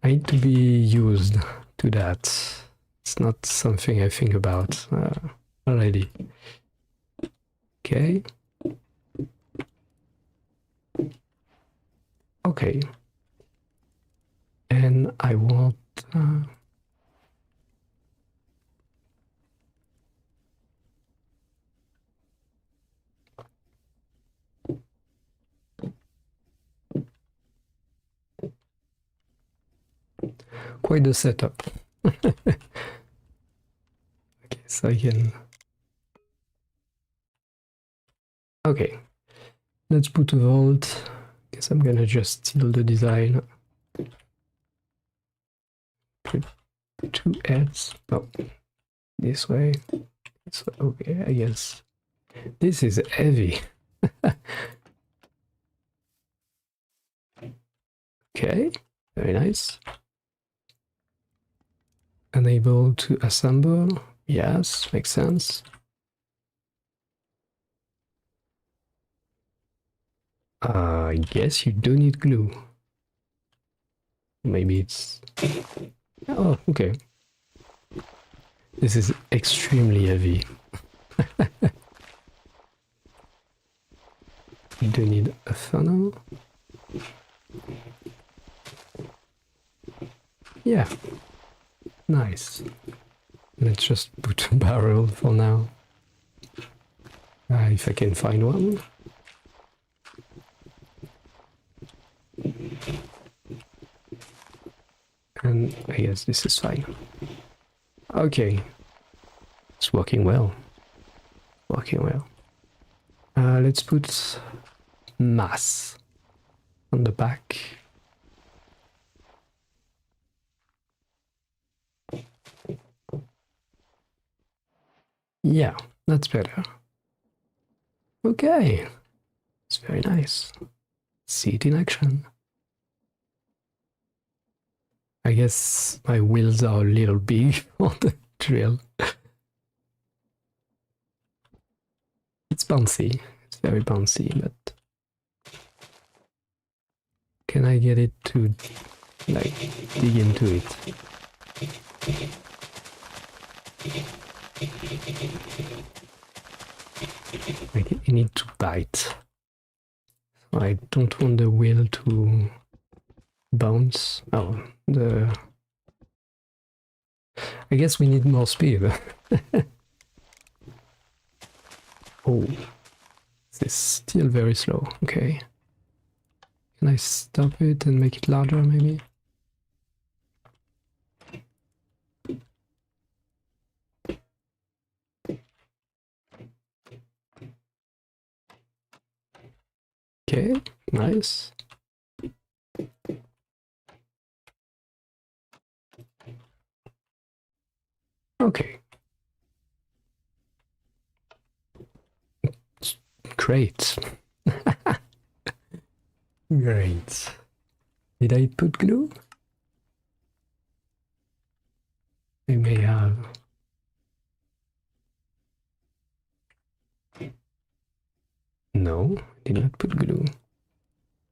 I need to be used to that. It's not something I think about already. Okay. Okay. And I want... quite the setup. Okay, so I can... Okay, let's put a vault. Guess I'm gonna just steal the design. Put 2 heads. Oh, this way. This way. Okay, I guess. This is heavy. Okay, very nice. Unable to assemble. Yes, makes sense. I guess you do need glue. Maybe it's... Oh, okay. This is extremely heavy. You do need a funnel. Yeah. Nice. Let's just put a barrel for now. If I can find one. And I guess this is fine. Okay. It's working well. Working well. Let's put mass on the back. Yeah, that's better. Okay. It's very nice. See it in action. I guess my wheels are a little big for the drill. It's bouncy. It's very bouncy, but... Can I get it to, like, dig into it? Like, it needs to bite. I don't want the wheel to bounce. Oh, the... I guess we need more speed. Oh, this is still very slow. Okay. Can I stop it and make it larger, maybe? Okay, nice. Okay. Great. Great. Did I put glue? I may have. No, I did not put glue.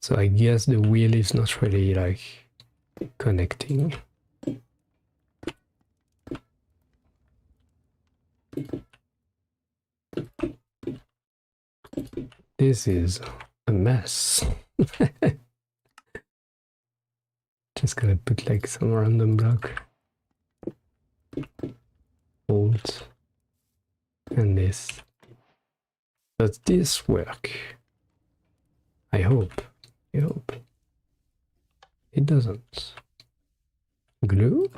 So I guess the wheel is not really like connecting. This is a mess. Just gonna put like some random block. Hold. And this. Does this work? I hope. I hope. It doesn't. Glue?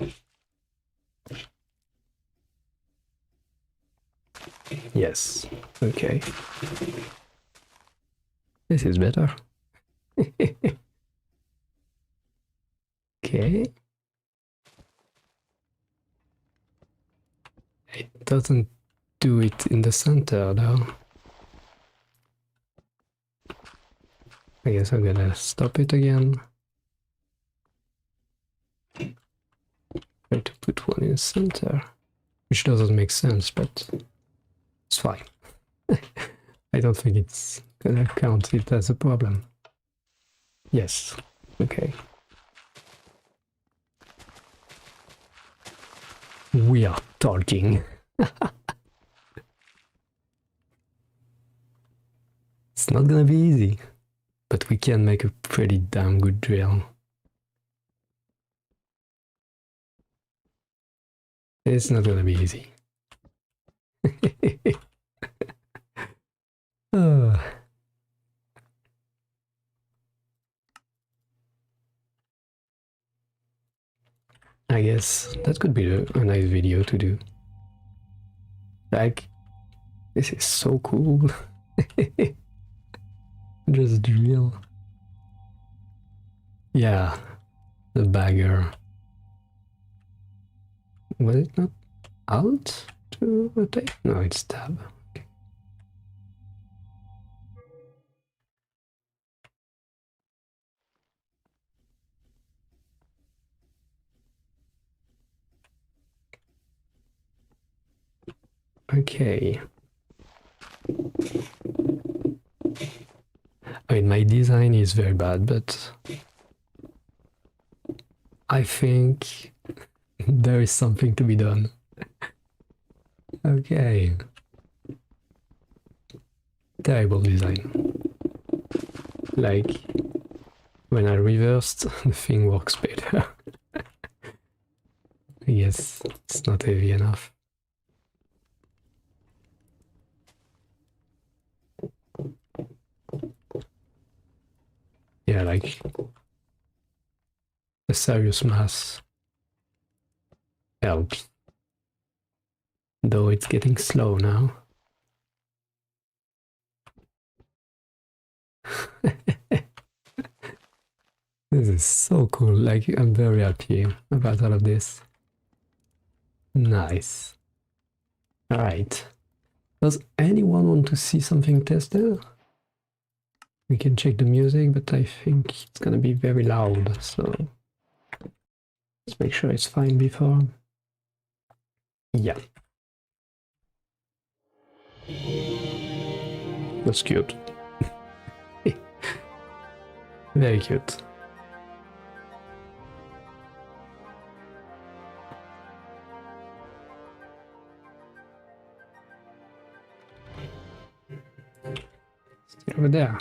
Yes. Okay. This is better. Okay. It doesn't do it in the center though. I guess I'm gonna stop it again. Try to put one in the center. Which doesn't make sense, but it's fine. I don't think it's gonna count it as a problem. Yes. Okay. We are talking. It's not gonna be easy, but we can make a pretty damn good drill. It's not gonna be easy. I guess that could be a nice video to do. Like, this is so cool. Just drill. Yeah, the bagger. Was it not Alt to rotate? No, it's Tab. Okay. Okay. I mean, my design is very bad, but I think there is something to be done. Okay. Terrible design. Like, when I reversed, the thing works better. I guess it's not heavy enough. Yeah, like a serious mass helps. Though it's getting slow now. This is so cool. Like, I'm very happy about all of this. Nice. Alright. Does anyone want to see something tested? We can check the music, but I think it's gonna be very loud, so let's make sure it's fine before. Yeah. That's cute. Very cute. Still over there.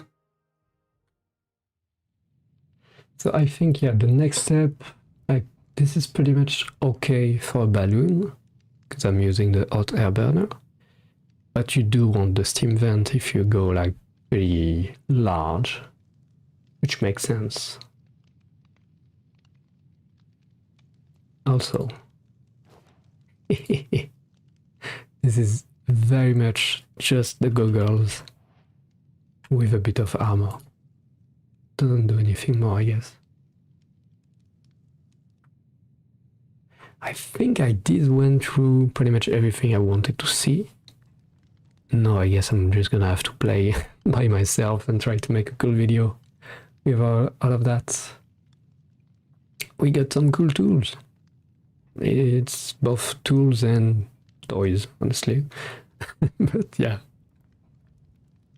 So I think, yeah, the next step, like, this is pretty much okay for a balloon, because I'm using the hot air burner. But you do want the steam vent if you go, like, pretty large, which makes sense. Also, this is very much just the goggles with a bit of armor. Doesn't do anything more, I guess. I think I did went through pretty much everything I wanted to see. No, I guess I'm just gonna have to play by myself and try to make a cool video with all of that. We got some cool tools. It's both tools and toys, honestly. But yeah.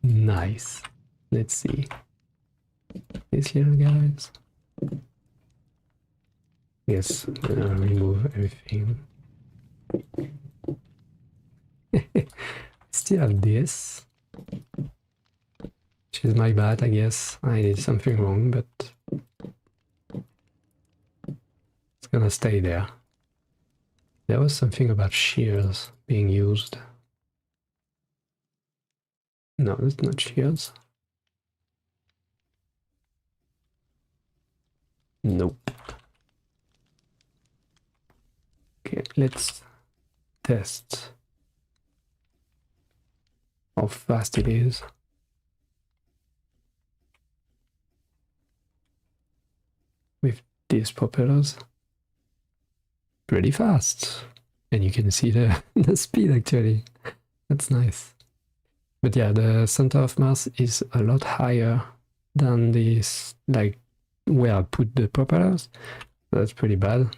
Nice. Let's see. These little guys. Yes, remove everything. Still have this, which is my bad, I guess. I did something wrong, but it's gonna stay there. There was something about shears being used. No, it's not shears. Nope. Okay, let's test how fast it is. With these propellers. Pretty fast. And you can see the, the speed actually. That's nice. But yeah, the center of mass is a lot higher than this, like, where I put the propellers. That's pretty bad.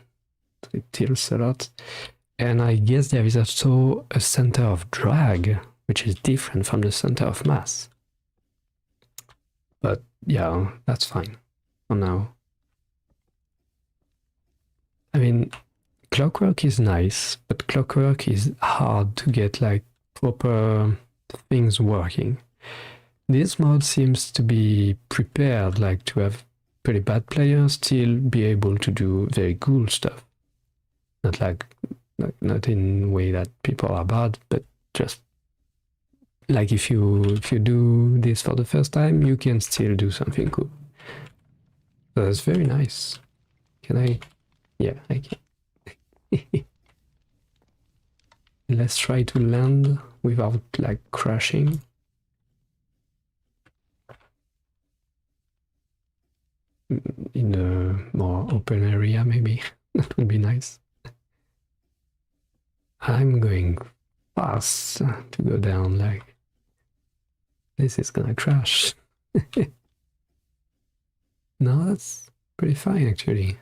It tilts a lot. And I guess there is also a center of drag, which is different from the center of mass. But yeah, that's fine for now. I mean, clockwork is nice, but clockwork is hard to get, like, proper things working. This mod seems to be prepared, like, to have pretty bad players still be able to do very cool stuff. Not like not in a way that people are bad, but just like if you do this for the first time, you can still do something cool. So that's very nice. Can I? Yeah, I can. Let's try to land without like crashing. In a more open area, maybe. That would be nice. I'm going fast to go down, like this is gonna crash. No, that's pretty fine actually.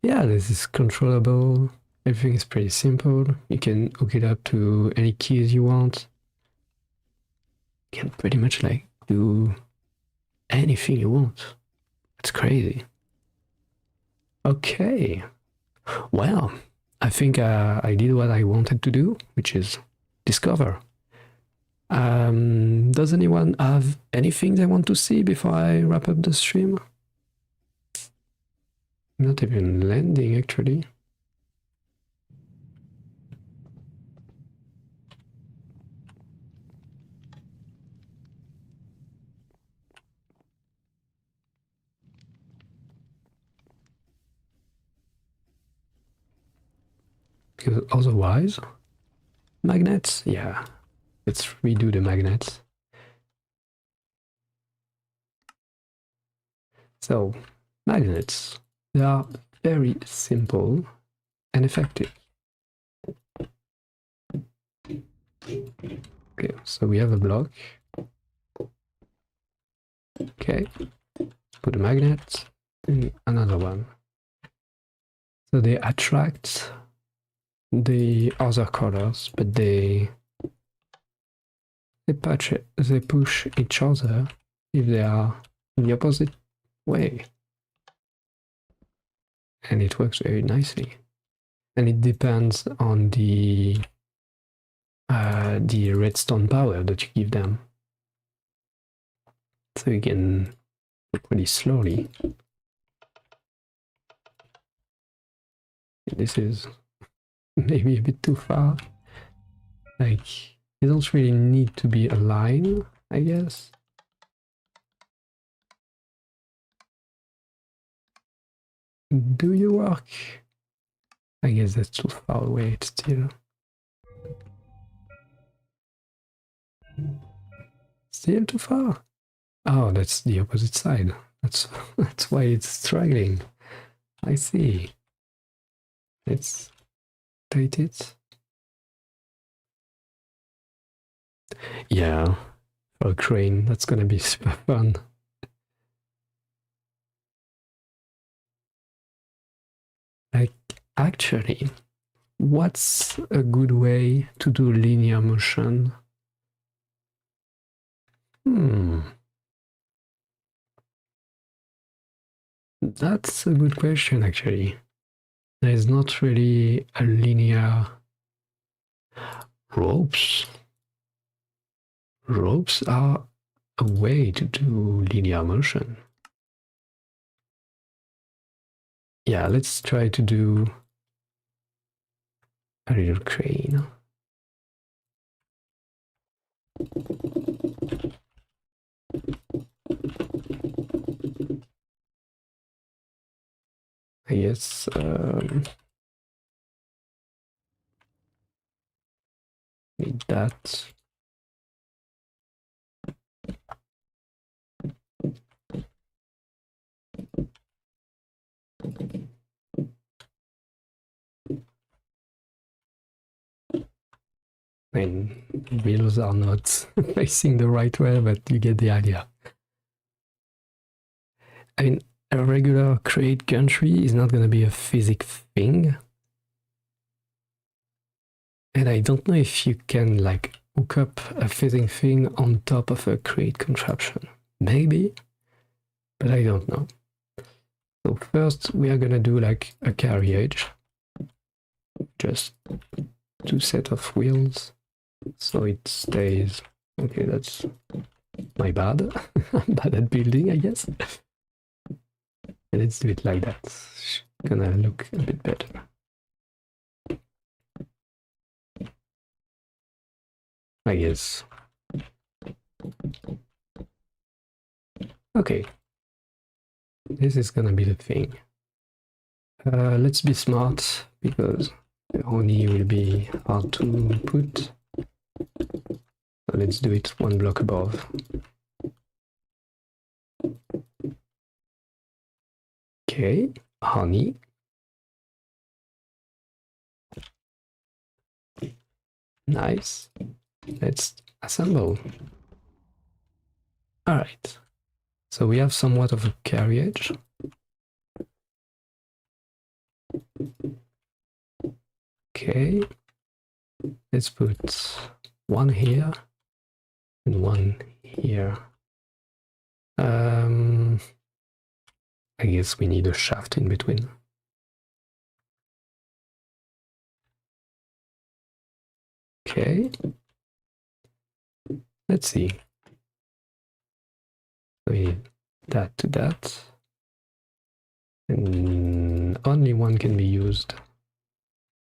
Yeah, this is controllable. Everything is pretty simple. You can hook it up to any keys you want. You can pretty much like do anything you want. It's crazy. Okay. Well, I think I did what I wanted to do, which is discover. Does anyone have anything they want to see before I wrap up the stream? Not even landing, actually. Because otherwise, magnets? Yeah, let's redo the magnets. So, magnets, they are very simple and effective. Okay, so we have a block. Okay, put a magnet and another one. So they attract the other colors, but they push each other if they are in the opposite way. And it works very nicely. And it depends on the redstone power that you give them. So you can go pretty slowly. This is maybe a bit too far. Like, you don't really need to be aligned, I guess. Do you work? I guess that's too far away, it's still. Still too far. Oh, that's the opposite side. That's why it's struggling. I see. Let's rotate it. Yeah, for a crane, that's gonna be super fun. Like, actually, what's a good way to do linear motion? That's a good question, actually. There's not really a linear ropes. Ropes are a way to do linear motion. Yeah, let's try to do a little crane. I guess need that. And wheels are not facing the right way, but you get the idea. I mean, a regular create country is not going to be a physics thing. And I don't know if you can like hook up a physics thing on top of a create contraption. Maybe, but I don't know. So first we are going to do like a carriage. Just 2 sets of wheels. So it stays. Okay, that's my bad. I'm bad at building, I guess. Let's do it like that. It's gonna look a bit better. I guess. Okay. This is gonna be the thing. Let's be smart because the honey will be hard to put. So let's do it one block above. Okay, honey. Nice. Let's assemble. All right. So we have somewhat of a carriage. Okay. Let's put one here and one here. I guess we need a shaft in between. Okay. Let's see. We need that to that. And only one can be used.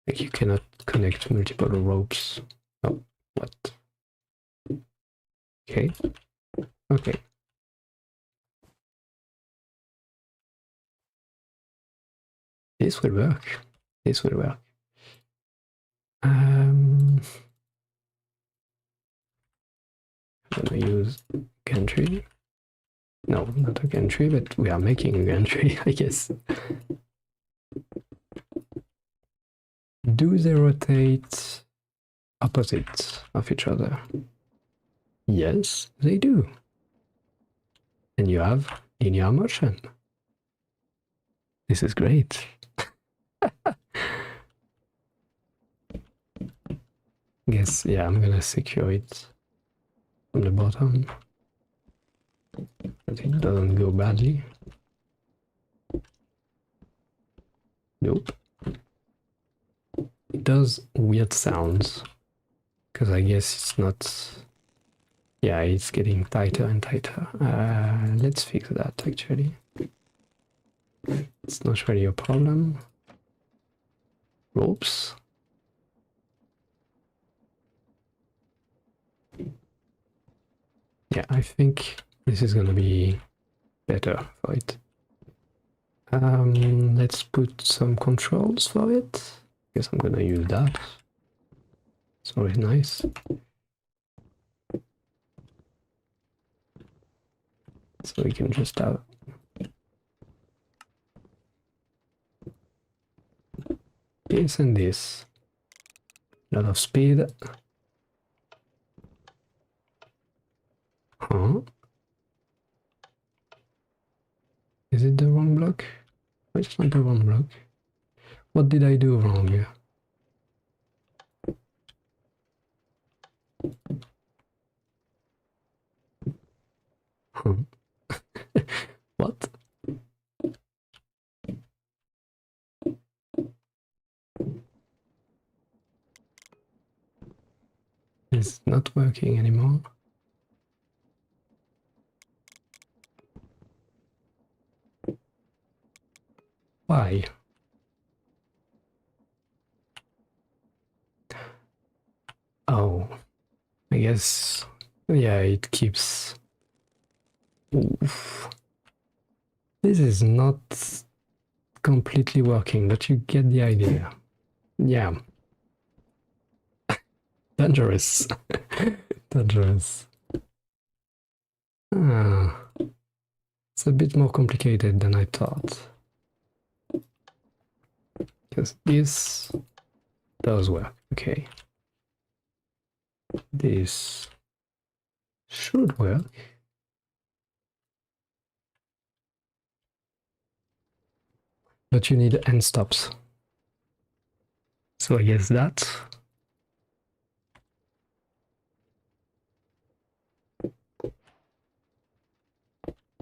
Like you cannot connect multiple ropes. Oh, what? Okay. Okay. This will work. This will work. I'm gonna use gantry. No, not a gantry, but we are making a gantry, I guess. Do they rotate opposite of each other? Yes, they do. And you have linear motion. This is great. Guess, yeah, I'm gonna secure it from the bottom. But it doesn't go badly. Nope. It does weird sounds. Because I guess it's not... Yeah, it's getting tighter and tighter. Let's fix that, actually. It's not really a problem. Ropes. Yeah, I think this is gonna be better for it. Let's put some controls for it. Guess I'm gonna use that. It's always nice. So we can just have this and this. A lot of speed. Huh? Is it the wrong block? Oh, it's not the wrong block. What did I do wrong? Huh? What? It's not working anymore. Why? Oh, I guess, yeah, it keeps... Oof. This is not completely working, but you get the idea. Yeah. Dangerous. Dangerous. Ah, it's a bit more complicated than I thought. Because this does work, okay. This should work. But you need end stops. So I guess that.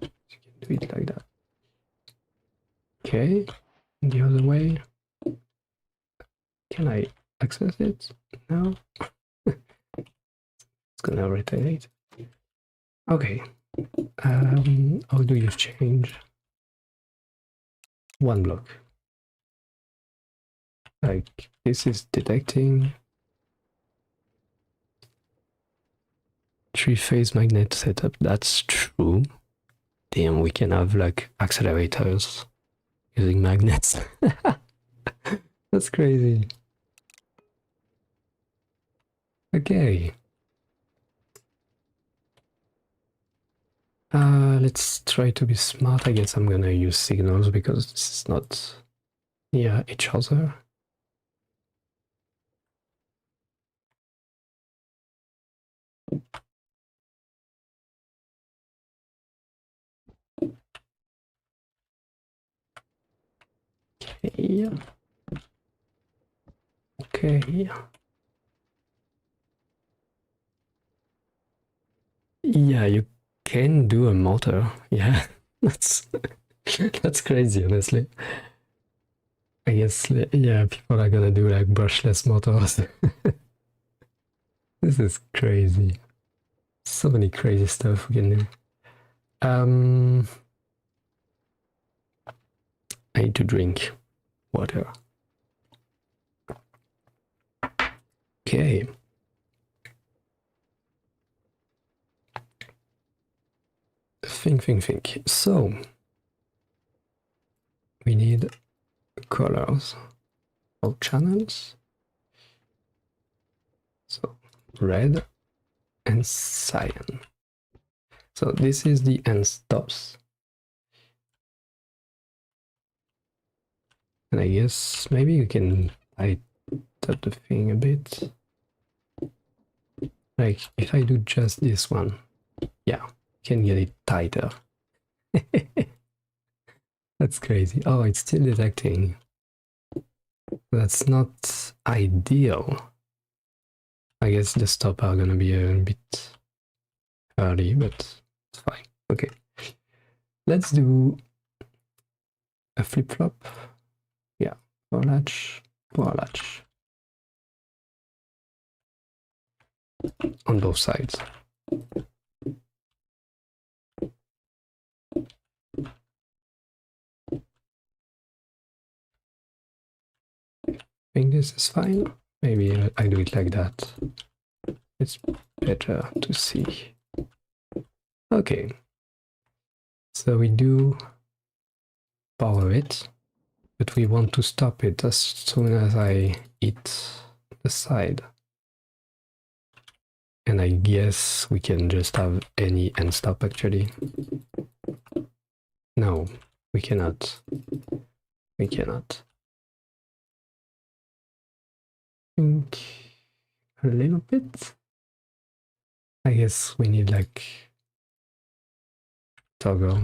You can do it like that. Okay, the other way. Can I access it? No. It's gonna rotate. Okay. How do you change? One block. Like this is detecting three-phase magnet setup. That's true. Then we can have like accelerators. using magnets. That's crazy. Okay. Let's try to be smart. I guess I'm gonna use signals because this is not near each other. Okay. Okay. Yeah, you can do a motor. Yeah, that's that's crazy, honestly. I guess, yeah, people are gonna do like brushless motors. This is crazy. So many crazy stuff we can do. I need to drink water. Okay. Think. So, we need colors of channels. So, red and cyan. So, this is the end stops. And I guess maybe you can tighten up the thing a bit. Like, if I do just this one, yeah, you can get it tighter. That's crazy. Oh, it's still detecting. That's not ideal. I guess the stop are gonna be a bit early, but it's fine. Okay. Let's do a flip-flop. Yeah, power latch, on both sides. I think this is fine. Maybe I do it like that. It's better to see. Okay. So we do power it, but we want to stop it as soon as I hit the side. And I guess we can just have any end stop actually. No, we cannot. We cannot. Think a little bit. I guess we need like toggle.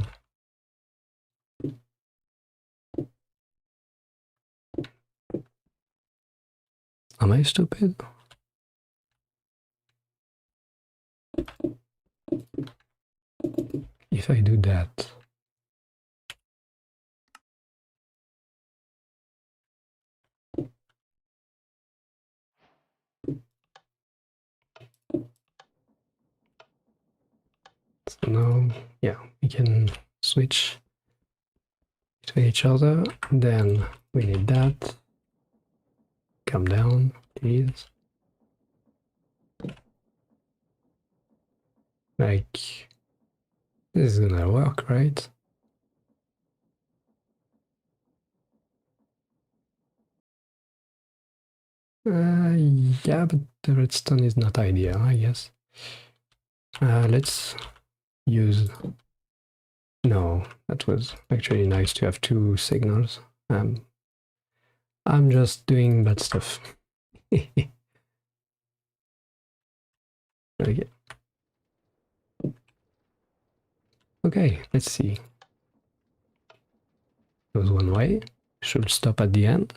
Am I stupid? If I do that, so now, yeah, we can switch to each other. Then we need that. Come down, please. Like, this is gonna work, right? Yeah, but the redstone is not ideal, I guess. Let's use... No, that was actually nice to have two signals. I'm just doing bad stuff. Okay. Okay, let's see. Goes one way. Should stop at the end.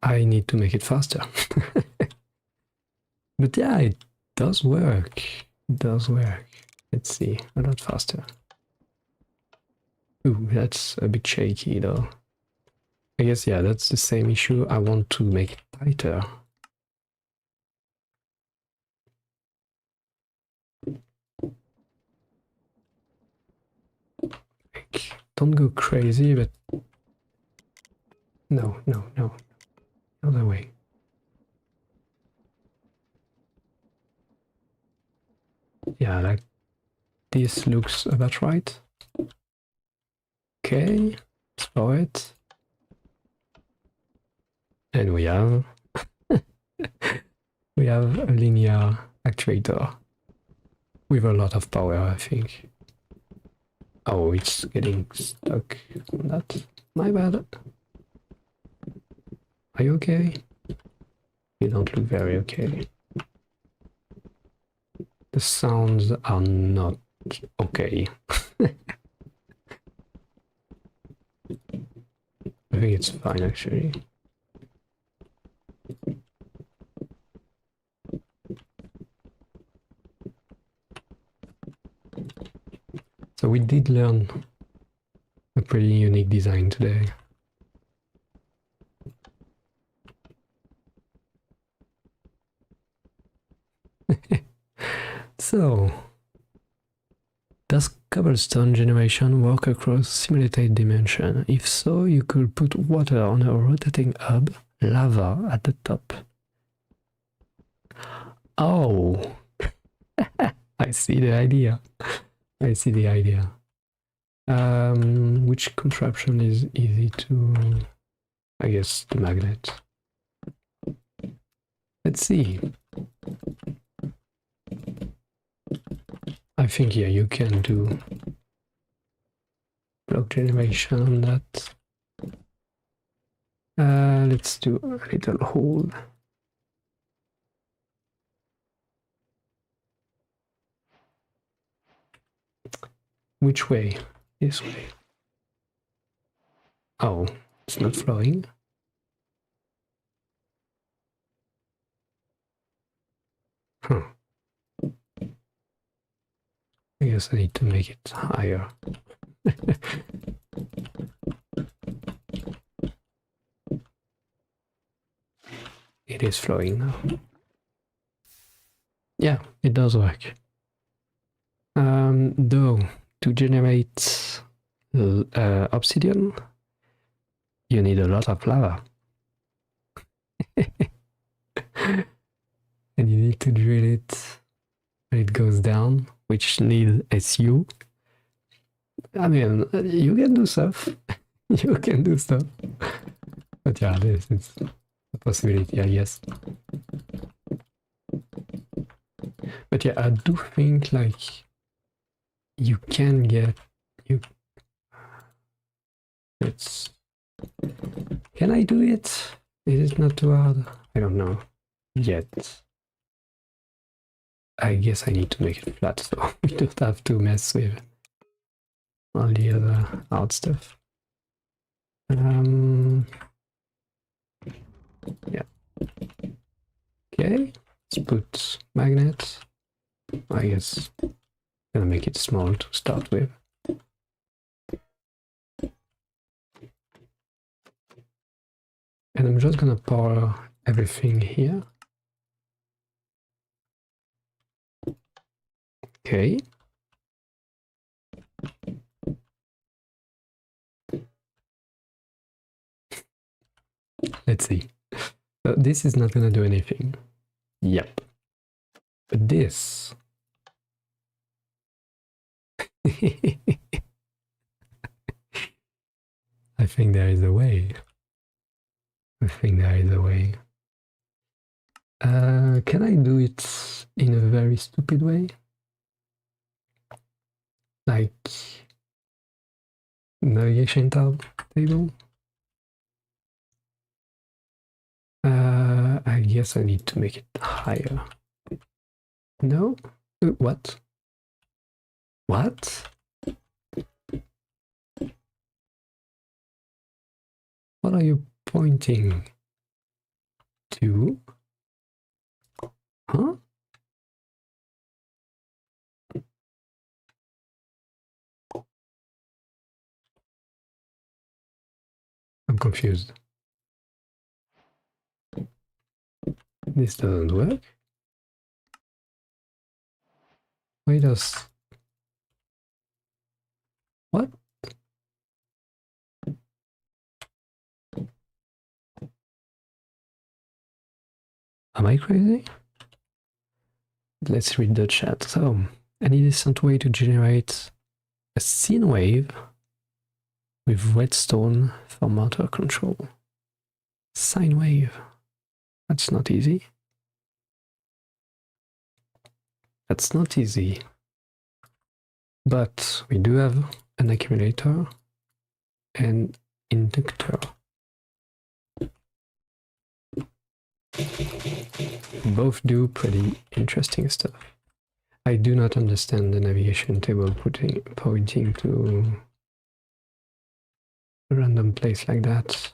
I need to make it faster. But yeah, it does work. It does work. Let's see, a lot faster. Ooh, that's a bit shaky though. I guess, yeah, that's the same issue. I want to make it tighter. Like, don't go crazy, but... No. Other way. Yeah, like this looks about right. Okay, explore it. And we have we have a linear actuator with a lot of power, I think. Oh, it's getting stuck on that. My bad. Are you okay? You don't look very okay. The sounds are not okay. I think it's fine actually. So we did learn a pretty unique design today. So, does cobblestone generation work across simulated dimension? If so, you could put water on a rotating hub, lava at the top. Oh, I see the idea. I see the idea. Which contraption is easy to... I guess the magnet. Let's see. I think, yeah, you can do block generation on that. Let's do a little hole. Which way? This way. Oh, it's not flowing. Huh. I guess I need to make it higher. It is flowing now. Yeah, it does work. Though, to generate obsidian, you need a lot of lava. And you need to drill it when it goes down, which needs SU. I mean, you can do stuff. You can do stuff. But yeah, this is a possibility, I guess. But yeah, I do think like you can get you. It's. Can I do it? Is it not too hard? I don't know yet. I guess I need to make it flat so we don't have to mess with all the other hard stuff. Yeah. Okay, let's put magnet. I guess I'm gonna make it small to start with. And I'm just gonna power everything here. Okay. Let's see. So this is not gonna do anything. Yep. But this... I think there is a way. I think there is a way. Can I do it in a very stupid way? Like navigation table? I guess I need to make it higher. No? What? What? What are you pointing to? Huh? I'm confused. This doesn't work. Why does... What? Am I crazy? Let's read the chat. So, any decent way to generate a sine wave with redstone for motor control? Sine wave. That's not easy. That's not easy. But we do have an accumulator and inductor. Both do pretty interesting stuff. I do not understand the navigation table pointing to a random place like that.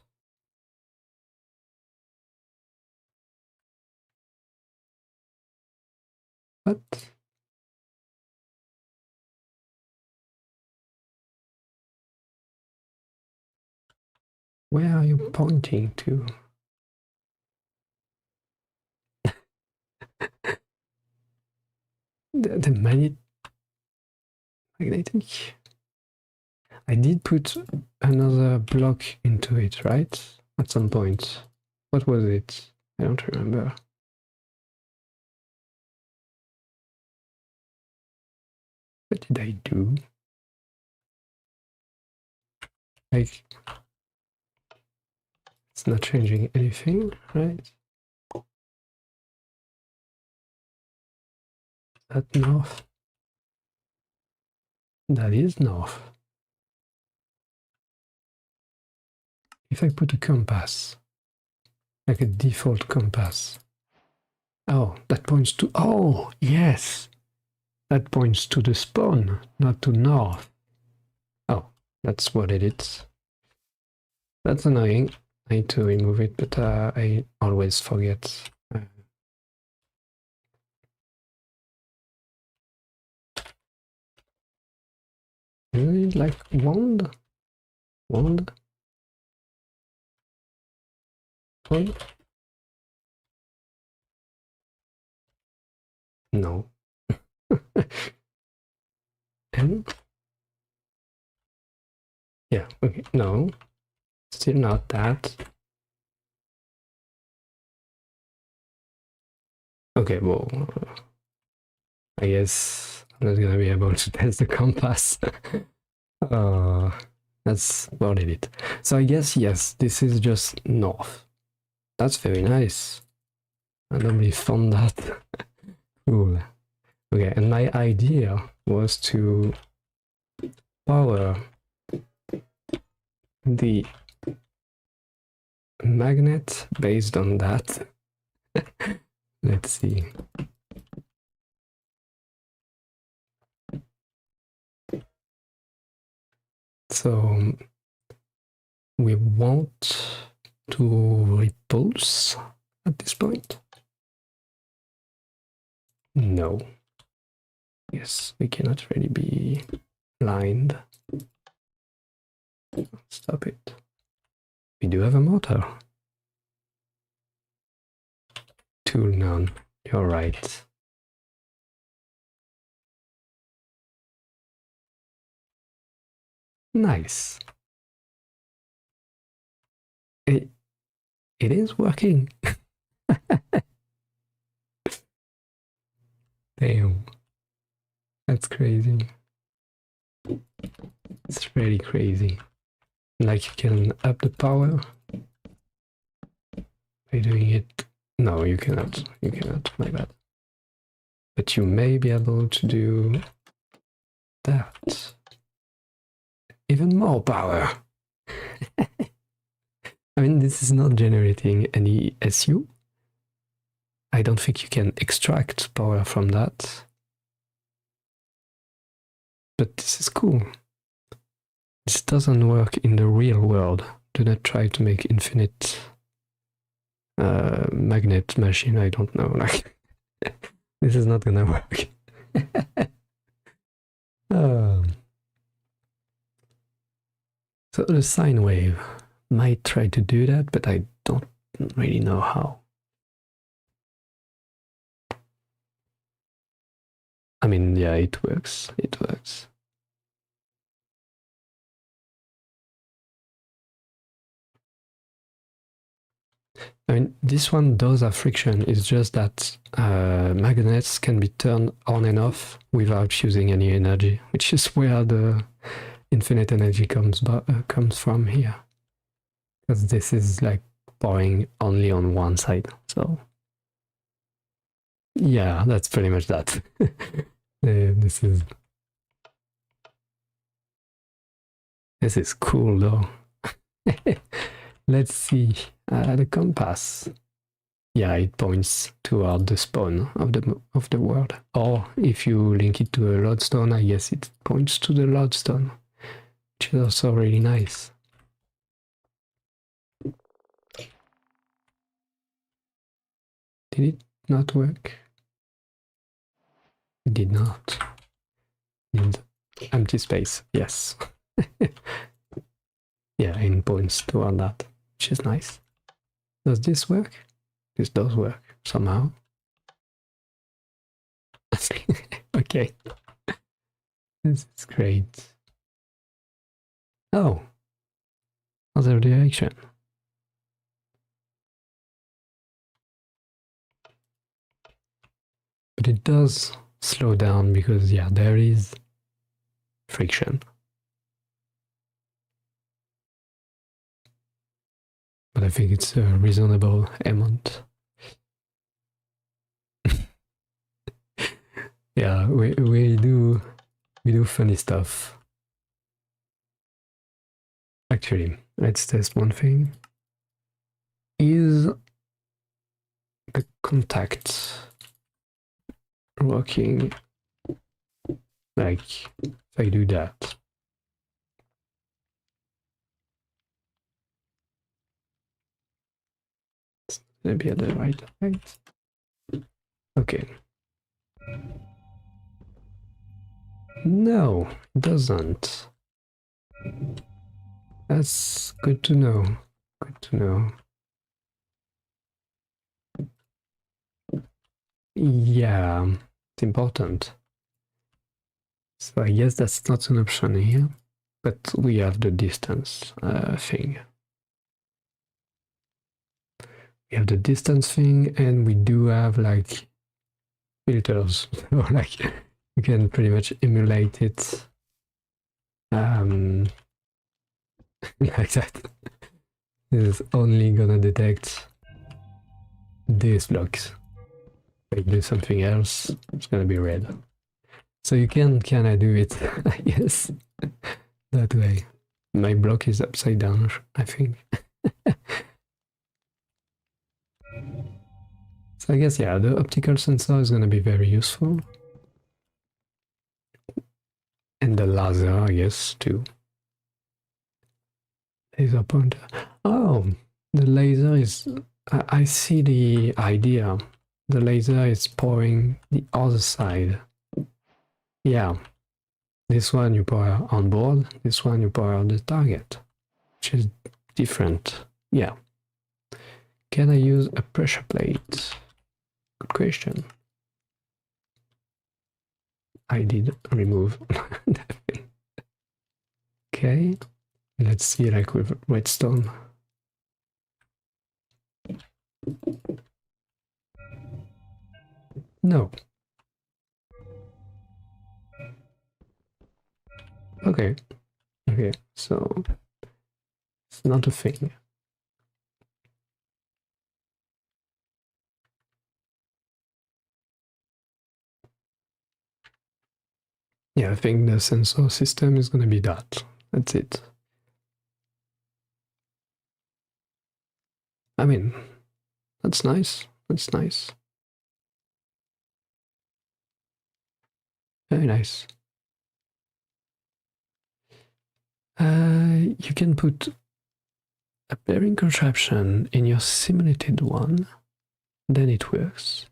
What? Where are you pointing to? the magnetic? I did put another block into it, right? At some point. What was it? I don't remember. What did I do? Like, it's not changing anything, right? That north? That is north. If I put a compass, like a default compass. Oh, that points to, oh, yes. That points to the spawn, not to north. Oh, that's what it is. That's annoying. I need to remove it, but I always forget. Really, like wand? Wand? Wand? No. And? Yeah, okay, no. Still not that. Okay, well, I guess I'm not gonna be able to test the compass. That's about it. So I guess, yes, this is just north. That's very nice. I nobody found that. Cool. Okay, and my idea was to power the magnet based on that. Let's see. So we want to repulse at this point. No. Yes, we cannot really be blind. Stop it. We do have a motor. Tool none. You're right. Nice. It is working. Damn. That's crazy. It's really crazy. Like you can up the power by doing it. No, you cannot. You cannot, my bad. But you may be able to do that. Even more power. I mean, this is not generating any SU. I don't think you can extract power from that. But this is cool. This doesn't work in the real world. Do not try to make infinite magnet machine. I don't know. Like, this is not gonna work. So the sine wave might try to do that, but I don't really know how. I mean, yeah, it works. It works. I mean, this one does have friction, it's just that magnets can be turned on and off without using any energy, which is where the infinite energy comes from here. Because this is like pouring only on one side, so... Yeah, that's pretty much that. This is cool though. Let's see the compass. Yeah, it points toward the spawn of the world. Or if you link it to a lodestone, I guess it points to the lodestone, which is also really nice. Did it not work? It did not. And empty space, yes. Yeah, it points toward that, which is nice. Does this work? This does work, somehow. Okay. This is great. Oh. Other direction. But it does slow down because, yeah, there is friction. But I think it's a reasonable amount. Yeah, we do funny stuff. Actually, let's test one thing. Is the contact working? Like, if I do that. It's gonna be at the right height. Okay. No, it doesn't. That's good to know. Good to know. Yeah, it's important. So I guess that's not an option here, but we have the distance thing. We have the distance thing, and we do have like filters, or like you can pretty much emulate it like that. This is only gonna detect these blocks. If I do something else, it's gonna be red. So you can kind of do it, I guess, that way. My block is upside down, I think. So I guess, yeah, the optical sensor is gonna be very useful. And the laser, I guess, too. Laser pointer. Oh, the laser is... I see the idea. The laser is pointing the other side. Yeah. This one you power on board, this one you power on the target, which is different. Yeah. Can I use a pressure plate? Good question. I did remove that thing. Okay. Let's see, like with redstone. No. Okay. Okay, so it's not a thing. Yeah, I think the sensor system is gonna be that. That's it. I mean, that's nice. That's nice. Very nice. You can put a bearing contraption in your simulated one, then it works.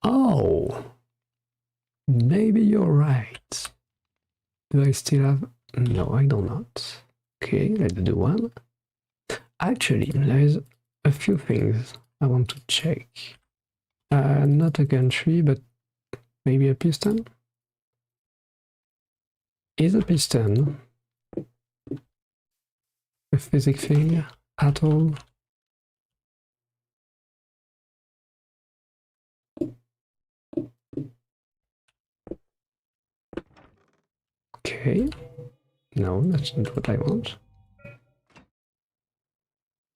Oh, maybe you're right. Do I still have... No, I do not. Okay, let's do one. Actually, there's a few things I want to check. Not a gantry, but maybe a piston? Is a piston a physics thing at all? Okay. No, that's not what I want.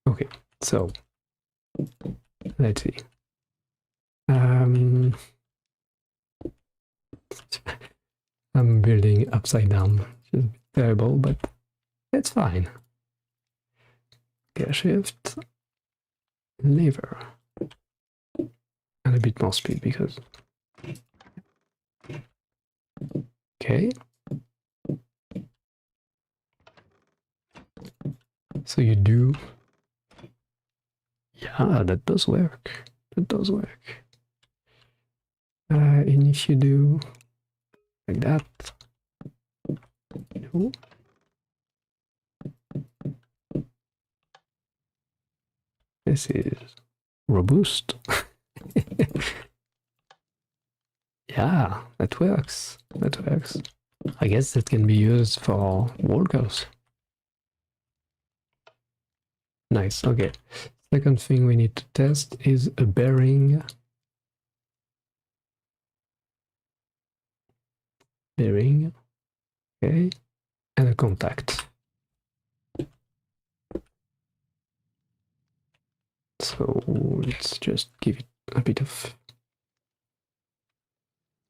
Okay, so let's see. I'm building upside down, which is terrible, but it's fine. Gear shift, lever, and a bit more speed because. Okay. So you do. Yeah, that does work. That does work. And if you do like that, no. This is robust. Yeah, that works. That works. I guess that can be used for walkers. Nice, okay. Second thing we need to test is a bearing. Bearing, okay, and a contact. So let's just give it a bit of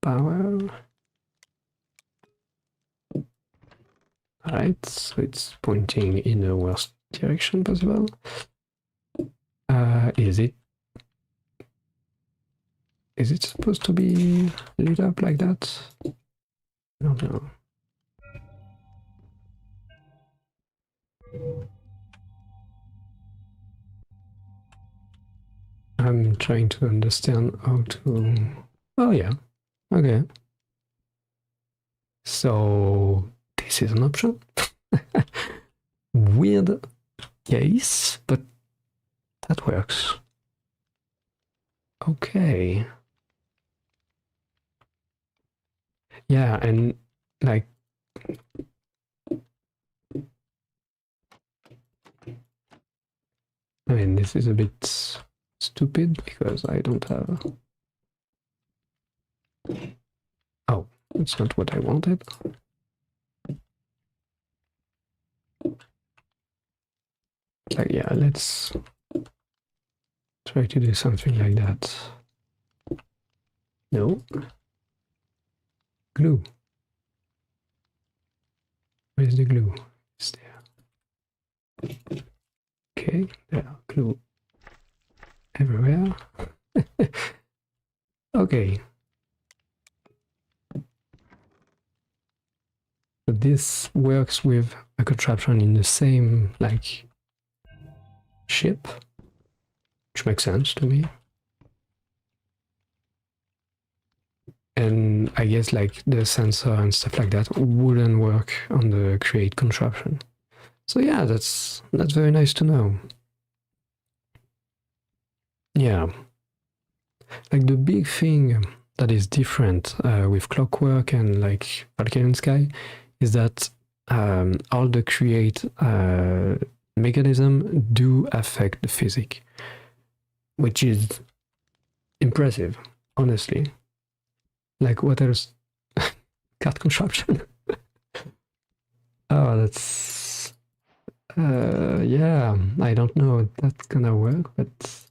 power. Alright, so it's pointing in the worst direction possible. Is it supposed to be lit up like that? I don't know. I'm trying to understand how to... Oh yeah, okay. So this is an option. Weird case, but that works. Okay. Yeah, and like I mean, this is a bit stupid because I don't have... Oh, it's not what I wanted. Like, yeah, let's try to do something like that. No. Glue. Where's the glue? It's there. Okay, there are glue everywhere. Okay. So this works with a contraption in the same, like, ship, which makes sense to me. And I guess like the sensor and stuff like that wouldn't work on the create contraption. So yeah, that's very nice to know. Yeah, like the big thing that is different with Clockwork and like Valkyrian Sky is that all the create mechanism do affect the physics, which is impressive, honestly. Like what else? Cat contraption. Oh, that's yeah. I don't know if that's gonna work, but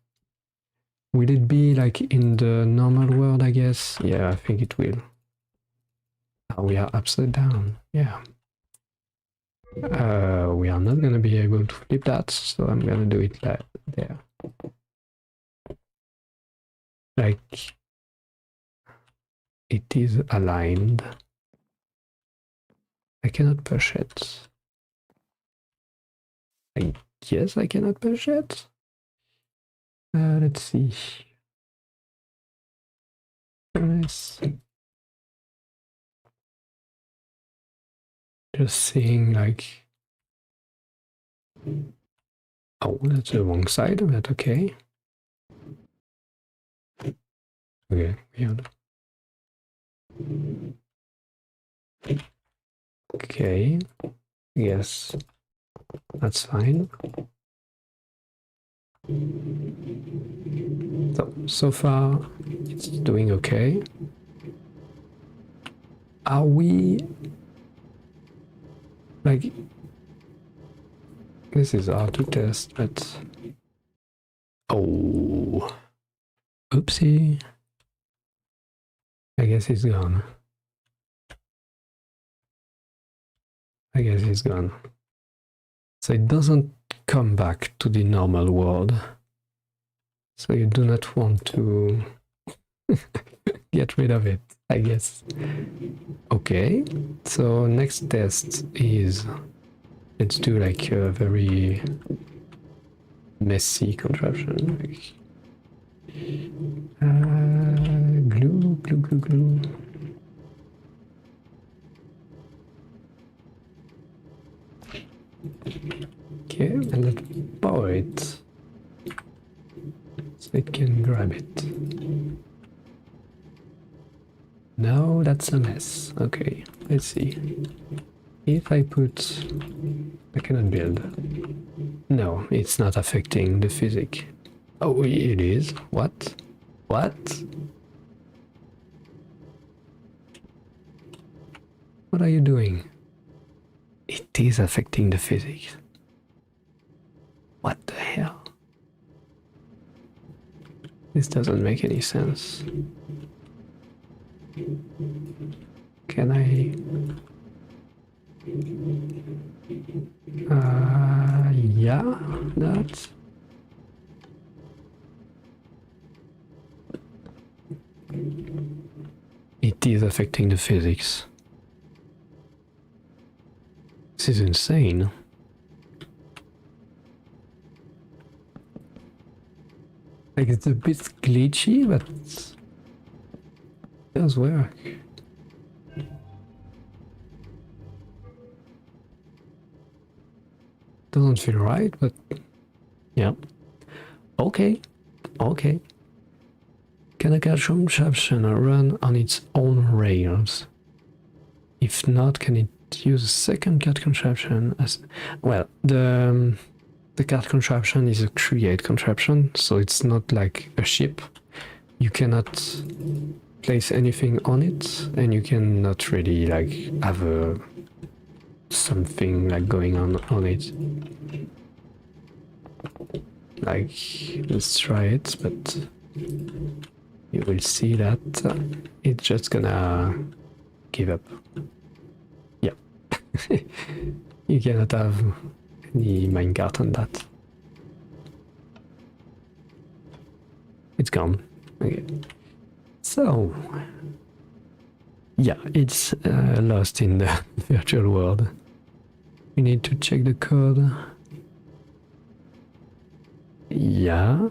will it be like in the normal world? I guess. Yeah, I think it will. Oh, we are upside down. Yeah. We are not gonna be able to flip that, so I'm gonna do it like there. Like it is aligned. I cannot push it. I guess I cannot push it. Let's see. Nice. Just seeing like... Oh, that's the wrong side of it, okay. Okay, weird. Okay, yes, that's fine. So far, it's doing okay. Are we Like, this is hard to test, but... Oh... Oopsie. I guess he's gone. I guess he's gone. So it doesn't come back to the normal world. So you do not want to get rid of it, I guess. Okay, so next test is, let's do like a very messy contraption. Like, glue, glue, glue, glue. Okay, and let's power it so it can grab it. No, that's a mess. Okay, let's see. If I put... I cannot build. No, it's not affecting the physics. Oh, it is? What? What? What are you doing? It is affecting the physics. What the hell? This doesn't make any sense. Can I... yeah, that... It is affecting the physics. This is insane. Like, it's a bit glitchy, but it does work. Doesn't feel right, but yeah. Okay, okay. Can a contraption run on its own rails? If not, can it use a second cat contraption as... Well, the cat contraption is a create contraption, so it's not like a ship. You cannot place anything on it, and you cannot really like have a something like going on it. Like, let's try it, but you will see that it's just gonna give up. Yeah. You cannot have any minecart on that. It's gone. Okay. So, yeah, it's lost in the virtual world. We need to check the code. Yeah.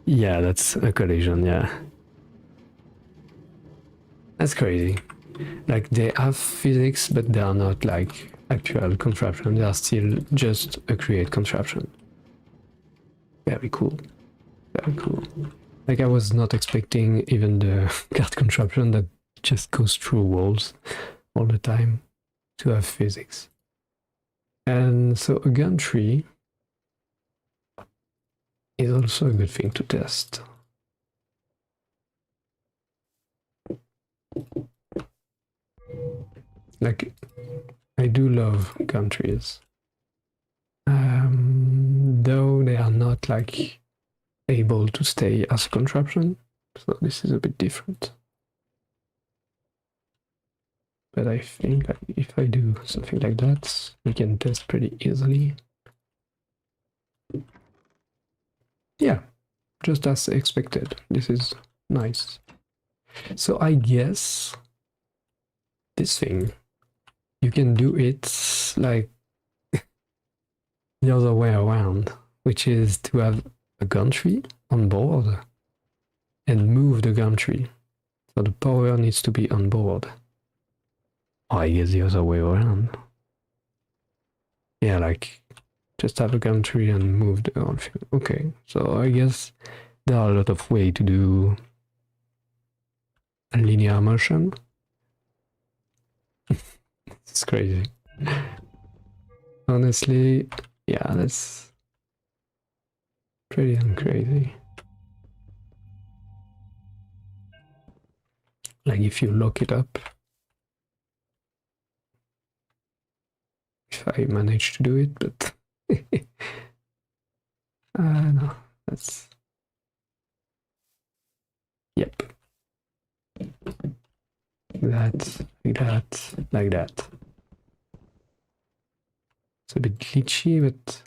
Yeah, that's a collision, yeah. That's crazy. Like, they have physics, but they are not like actual contraption. They are still just a create contraption. Very cool. Very cool. Like, I was not expecting even the card contraption that just goes through walls all the time to have physics. And so a gun tree is also a good thing to test. Like, I do love gun trees. Though they are not like able to stay as a contraption, so this is a bit different. But I think that if I do something like that, we can test pretty easily. Yeah, just as expected. This is nice. So I guess this thing, you can do it like the other way around, which is to have a gun tree on board and move the gun tree. So the power needs to be on board. Or I guess the other way around. Yeah, like just have a gun tree and move the whole thing. Okay, so I guess there are a lot of ways to do a linear motion. It's crazy. Honestly, yeah, that's pretty crazy. Like if you look it up, if I manage to do it, but no, that's yep. That, like that, like that. It's a bit glitchy, but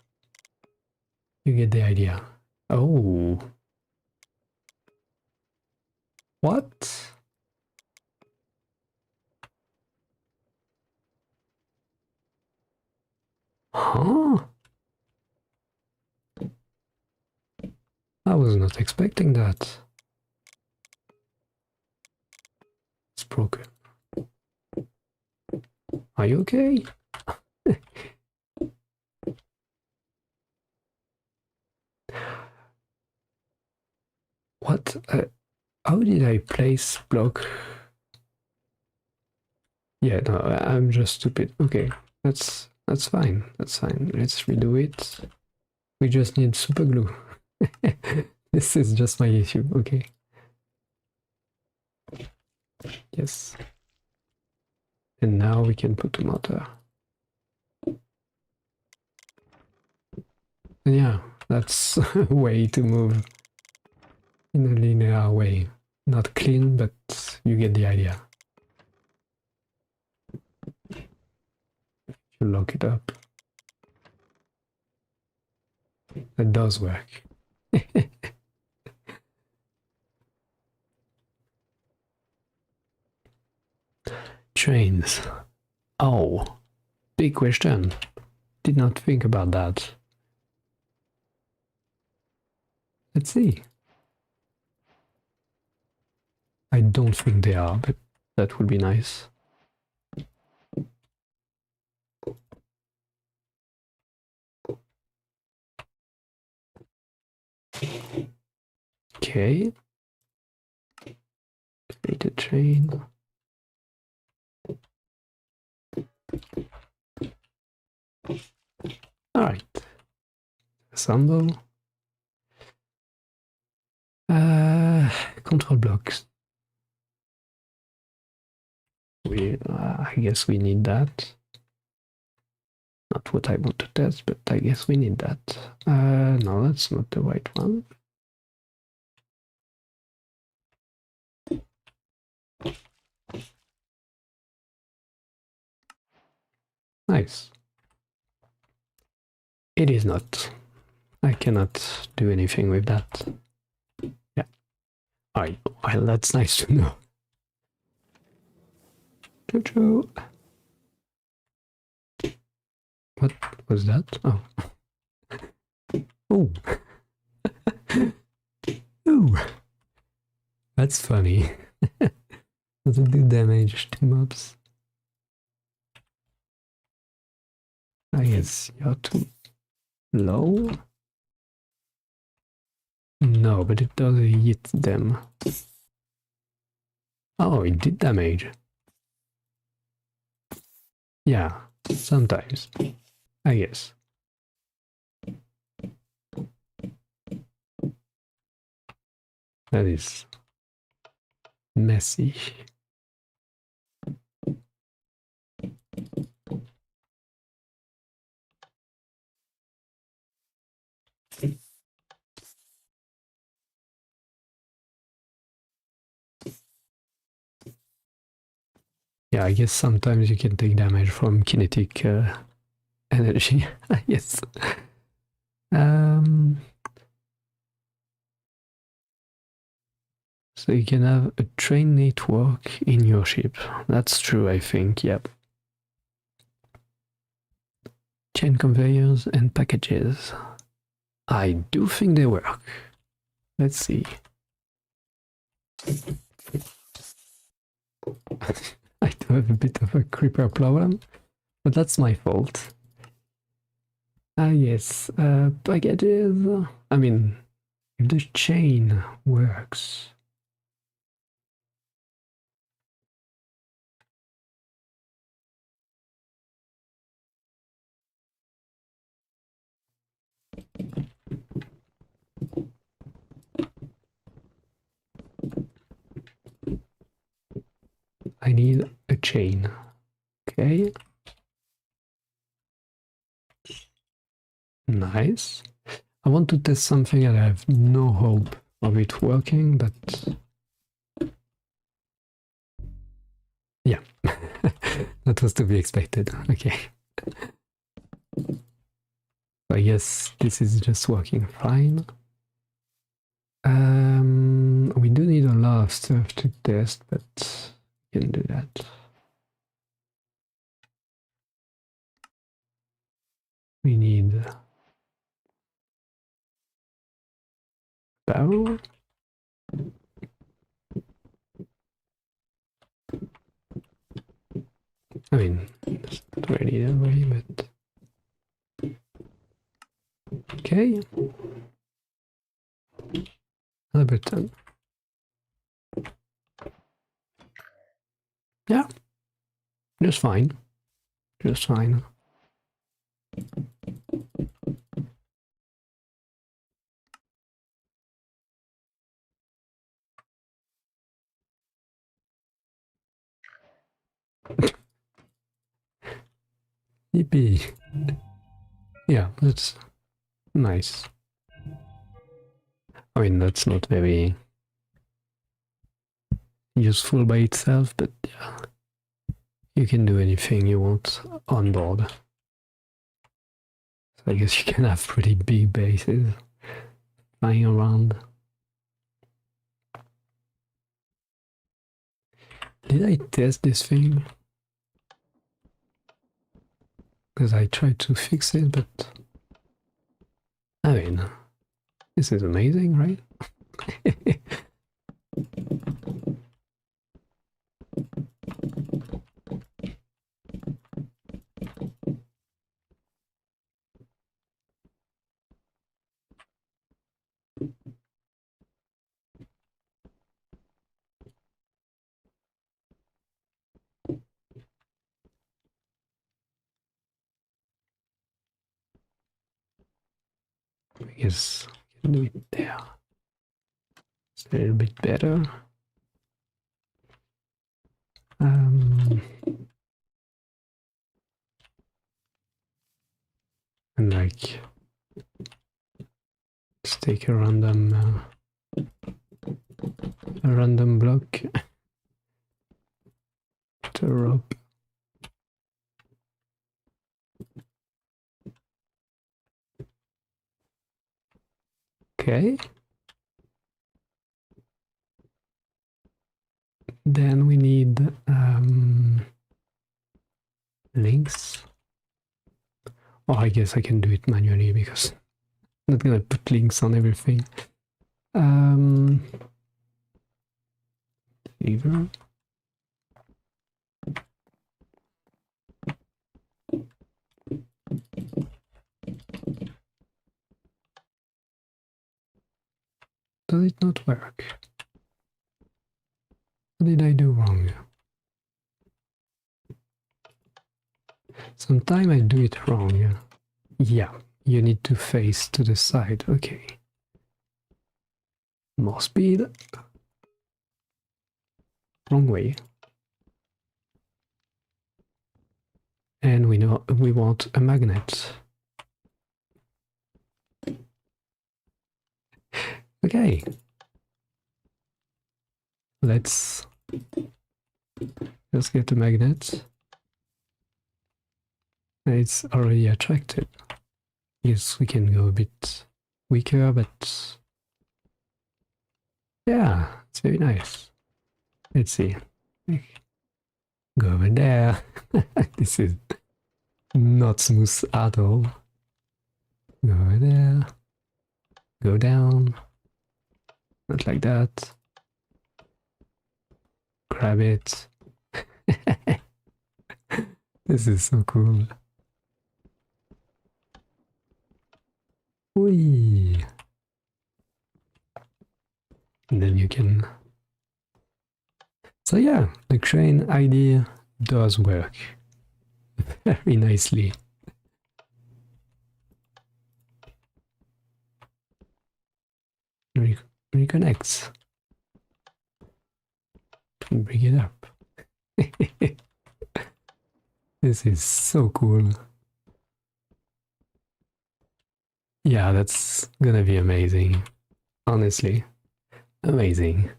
you get the idea. Oh. What? Huh? I was not expecting that. It's broken. Are you okay? What? How did I place block? Yeah, no, I'm just stupid. Okay, that's fine. That's fine. Let's redo it. We just need super glue. This is just my issue. Okay. Yes. And now we can put a motor. And yeah, that's a way to move in a linear way. Not clean, but you get the idea. You lock it up. That does work. Trains. Oh, big question. Did not think about that. Let's see. I don't think they are, but that would be nice. Okay. Create a train. Alright. Assemble. Control blocks. I guess we need that. Not what I want to test, but I guess we need that. No, that's not the right one. Nice. It is not. I cannot do anything with that. Yeah. Alright, well, that's nice to know. Jojo. What was that? Oh. Oh. Ooh. That's funny. Does it do damage to mobs? I guess you're too low? No, but it does hit them. Oh, it did damage. Yeah, sometimes. I guess. That is messy. Yeah, I guess sometimes you can take damage from kinetic energy. Yes. So you can have a train network in your ship. That's true, I think. Yep. Chain conveyors and packages. I do think they work. Let's see. I do have a bit of a creeper problem, but that's my fault. Yes, packages. I mean, if the chain works. I need a chain. Okay. Nice. I want to test something and I have no hope of it working, but yeah, that was to be expected. Okay. I guess this is just working fine. We do need a lot of stuff to test, but we can do that. We need barrel. I mean, it's not really that way, but okay. Another button. Yeah, just fine. Just fine. Yippee. Yeah, that's nice. I mean, that's not very useful by itself, but yeah, you can do anything you want on board. So I guess you can have pretty big bases flying around. Did I test this thing? Because I tried to fix it, but I mean, this is amazing, right? I guess I can do it there. It's a little bit better. And like, let's take a random block to rope. Okay. Then we need links. Or I guess I can do it manually because I'm not gonna put links on everything. Lever. Does it not work? What did I do wrong? Sometimes I do it wrong. Yeah, you need to face to the side. Okay. More speed. Wrong way. And we know we want a magnet. Okay. Let's just get a magnet. It's already attracted. Yes, we can go a bit weaker, but yeah, it's very nice. Let's see. Go over there. This is not smooth at all. Go over there. Go down. Not like that. Grab it. This is so cool. Whee! And then you can... So yeah, the crane idea does work very nicely. Reconnects. And bring it up. This is so cool. Yeah, that's gonna be amazing. Honestly, amazing.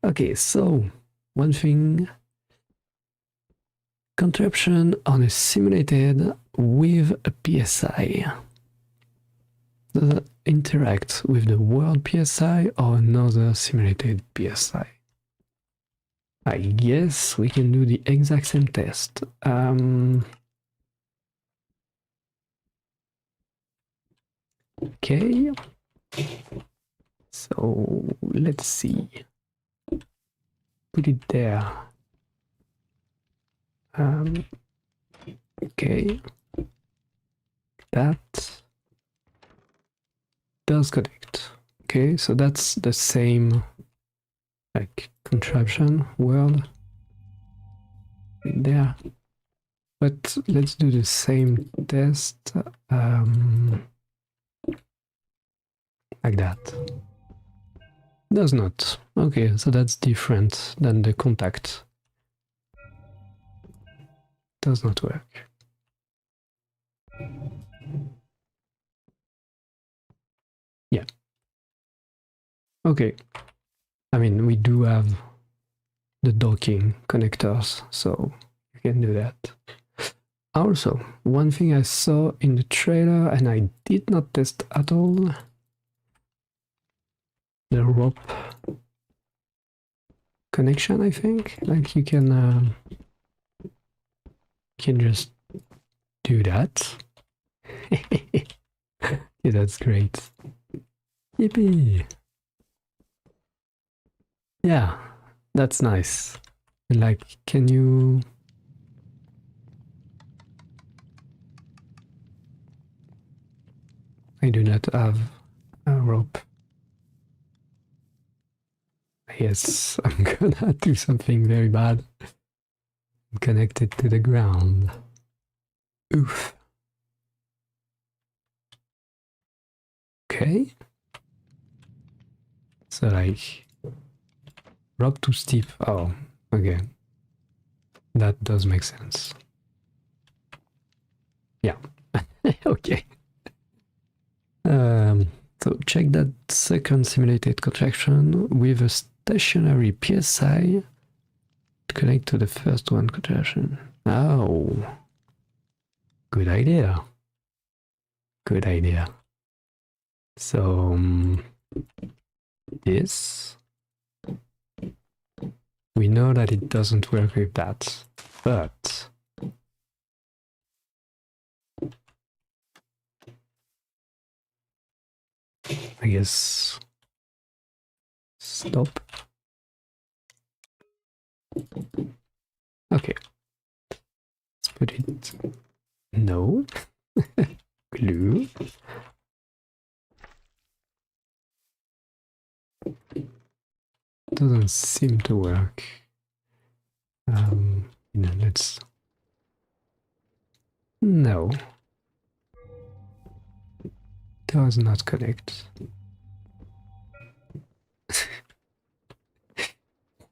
Okay, so one thing, contraption on a simulated with a PSI. Does it interact with the world PSI or another simulated PSI? I guess we can do the exact same test. Okay, so let's see. Put it there. Okay, that does connect. Okay, so that's the same like contraption world in there. But let's do the same test like that. Does not. Okay, so that's different than the contact. Does not work. Yeah. Okay. I mean, we do have the docking connectors, so you can do that. Also, one thing I saw in the trailer and I did not test at all, the rope connection, I think. Like you can just do that. Yeah, that's great. Yippee! Yeah, that's nice. Like, can you... I do not have a rope. Yes, I'm gonna do something very bad. Connect it to the ground. Oof. Okay. So like, rope too steep. Oh, okay. That does make sense. Yeah. Okay. So check that second simulated contraction with a stationary PSI to connect to the first one contraction. Oh, good idea. Good idea. So this, we know that it doesn't work with that, but I guess stop. Okay, let's put it. No. Glue. Doesn't seem to work. Let's... No. Does not connect.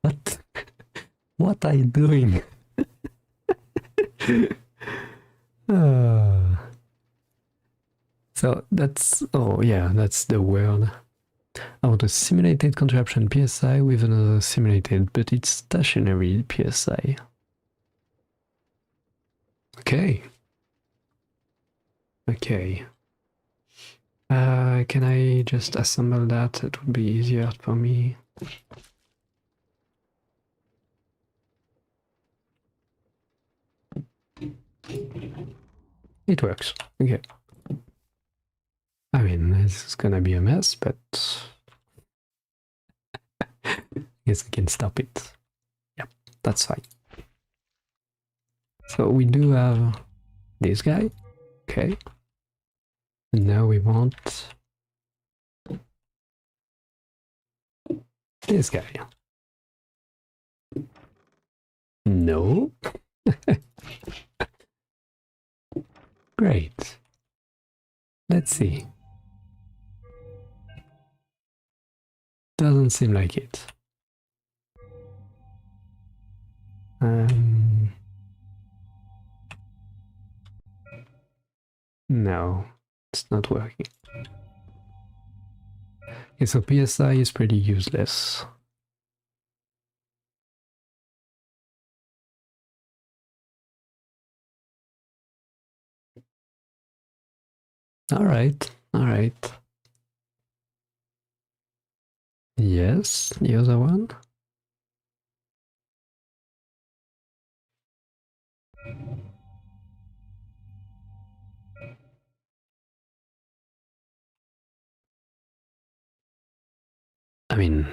What? What are you doing? So that's... Oh yeah, that's the word. I want a simulated contraption PSI with another simulated, but it's stationary PSI. Okay. Okay. Can I just assemble that? It would be easier for me. It works. Okay. I mean, this is gonna be a mess, but I guess I can stop it. Yep, that's fine. So we do have this guy. Okay. And now we want this guy. No. Great. Let's see. Doesn't seem like it. No. It's not working. Okay, so PSI is pretty useless. Alright, alright. Yes, the other one. I mean,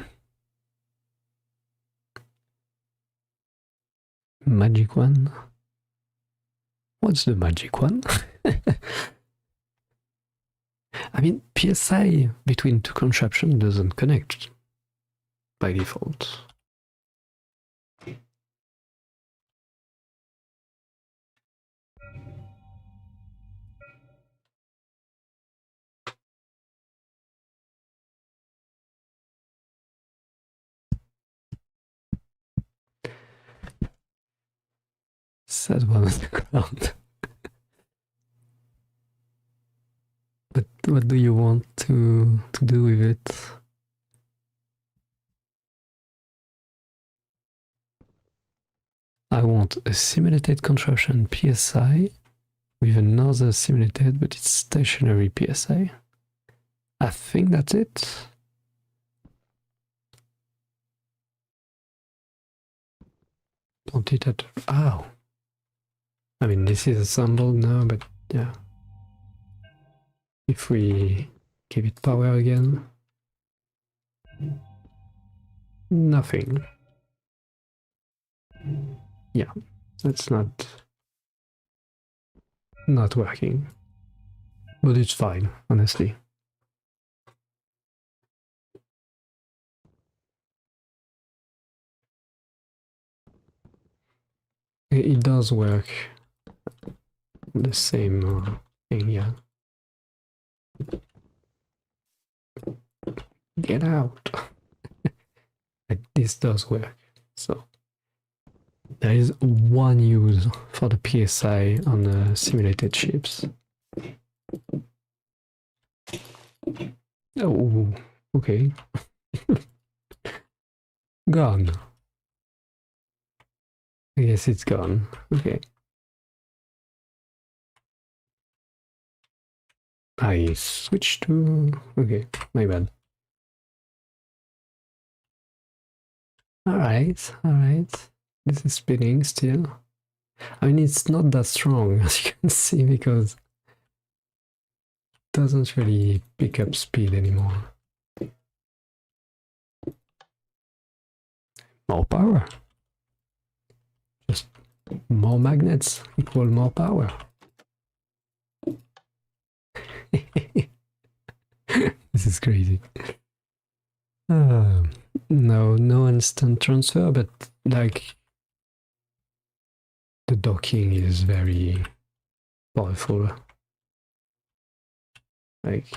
magic one? What's the magic one? I mean, PSI between two contraption doesn't connect by default. Sad one on the ground. But what do you want to do with it? I want a simulated contraption PSI with another simulated, but it's stationary PSI. I think that's it. Don't it at... Ow! I mean, this is assembled now, but yeah. If we give it power again... Nothing. Yeah, that's not working. But it's fine, honestly. It does work. The same thing, yeah. Get out! This does work, so... There is one use for the PSI on the simulated ships. Oh, okay. Gone. I guess it's gone. Okay. I switched to... Okay, my bad. Alright, alright. This is spinning still. I mean, it's not that strong, as you can see, because it doesn't really pick up speed anymore. More power. Just more magnets equal more power. This is crazy. No instant transfer, but like the docking is very powerful. Like,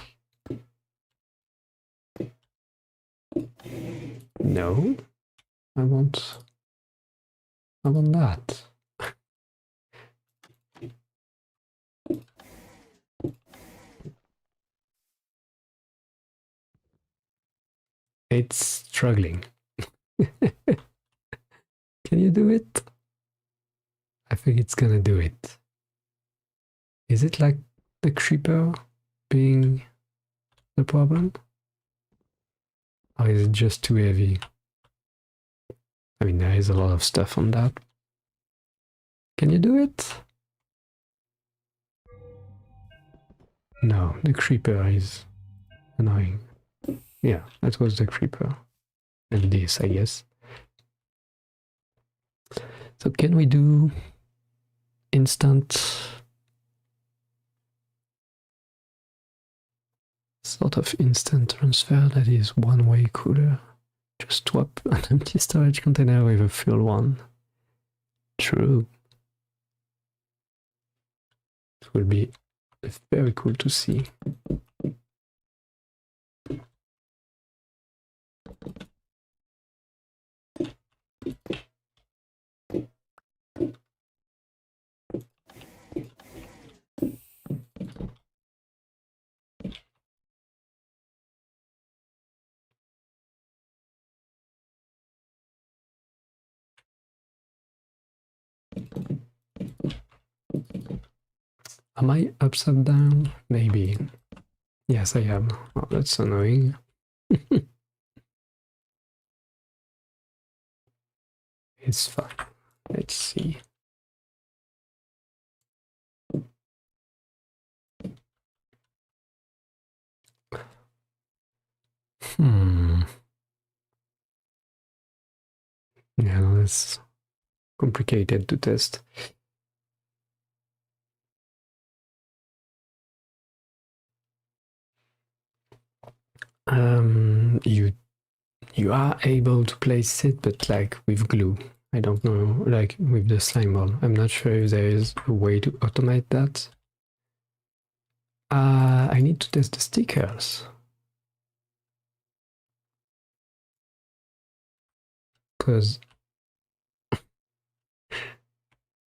no, I want that. It's struggling. Can you do it? I think it's gonna do it. Is it like the creeper being the problem? Or is it just too heavy? I mean, there is a lot of stuff on that. Can you do it? No, the creeper is annoying. Yeah, that was the creeper. And this, I guess. So can we do instant... sort of instant transfer that is one way cooler? Just swap an empty storage container with a full one. True. It will be very cool to see. Am I upside down? Maybe. Yes, I am. Oh, that's annoying. It's fine. Let's see. Yeah, that's complicated to test. You are able to place it, but like with glue. I don't know, like with the slime ball. I'm not sure if there is a way to automate that. I need to test the stickers. Because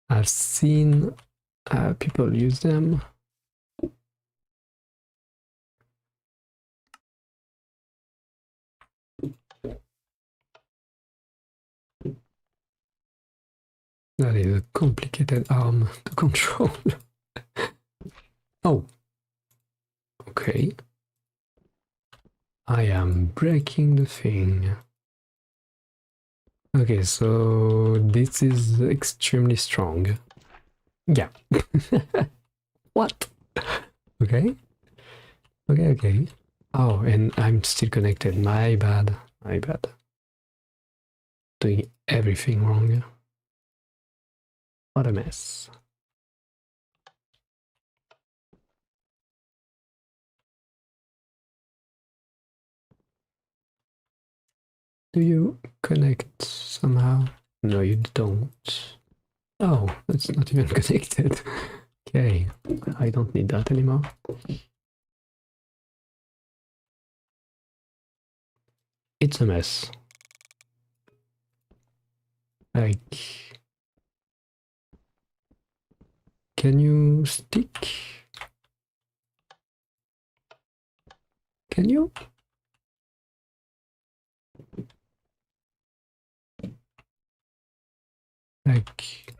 I've seen people use them. That is a complicated arm to control. Oh. Okay. I am breaking the thing. Okay, so this is extremely strong. Yeah. What? Okay. Okay. Oh, and I'm still connected. My bad. Doing everything wrong. What a mess. Do you connect somehow? No, you don't. Oh, that's not even connected. Okay, I don't need that anymore. It's a mess. Like, can you stick? Can you? Like,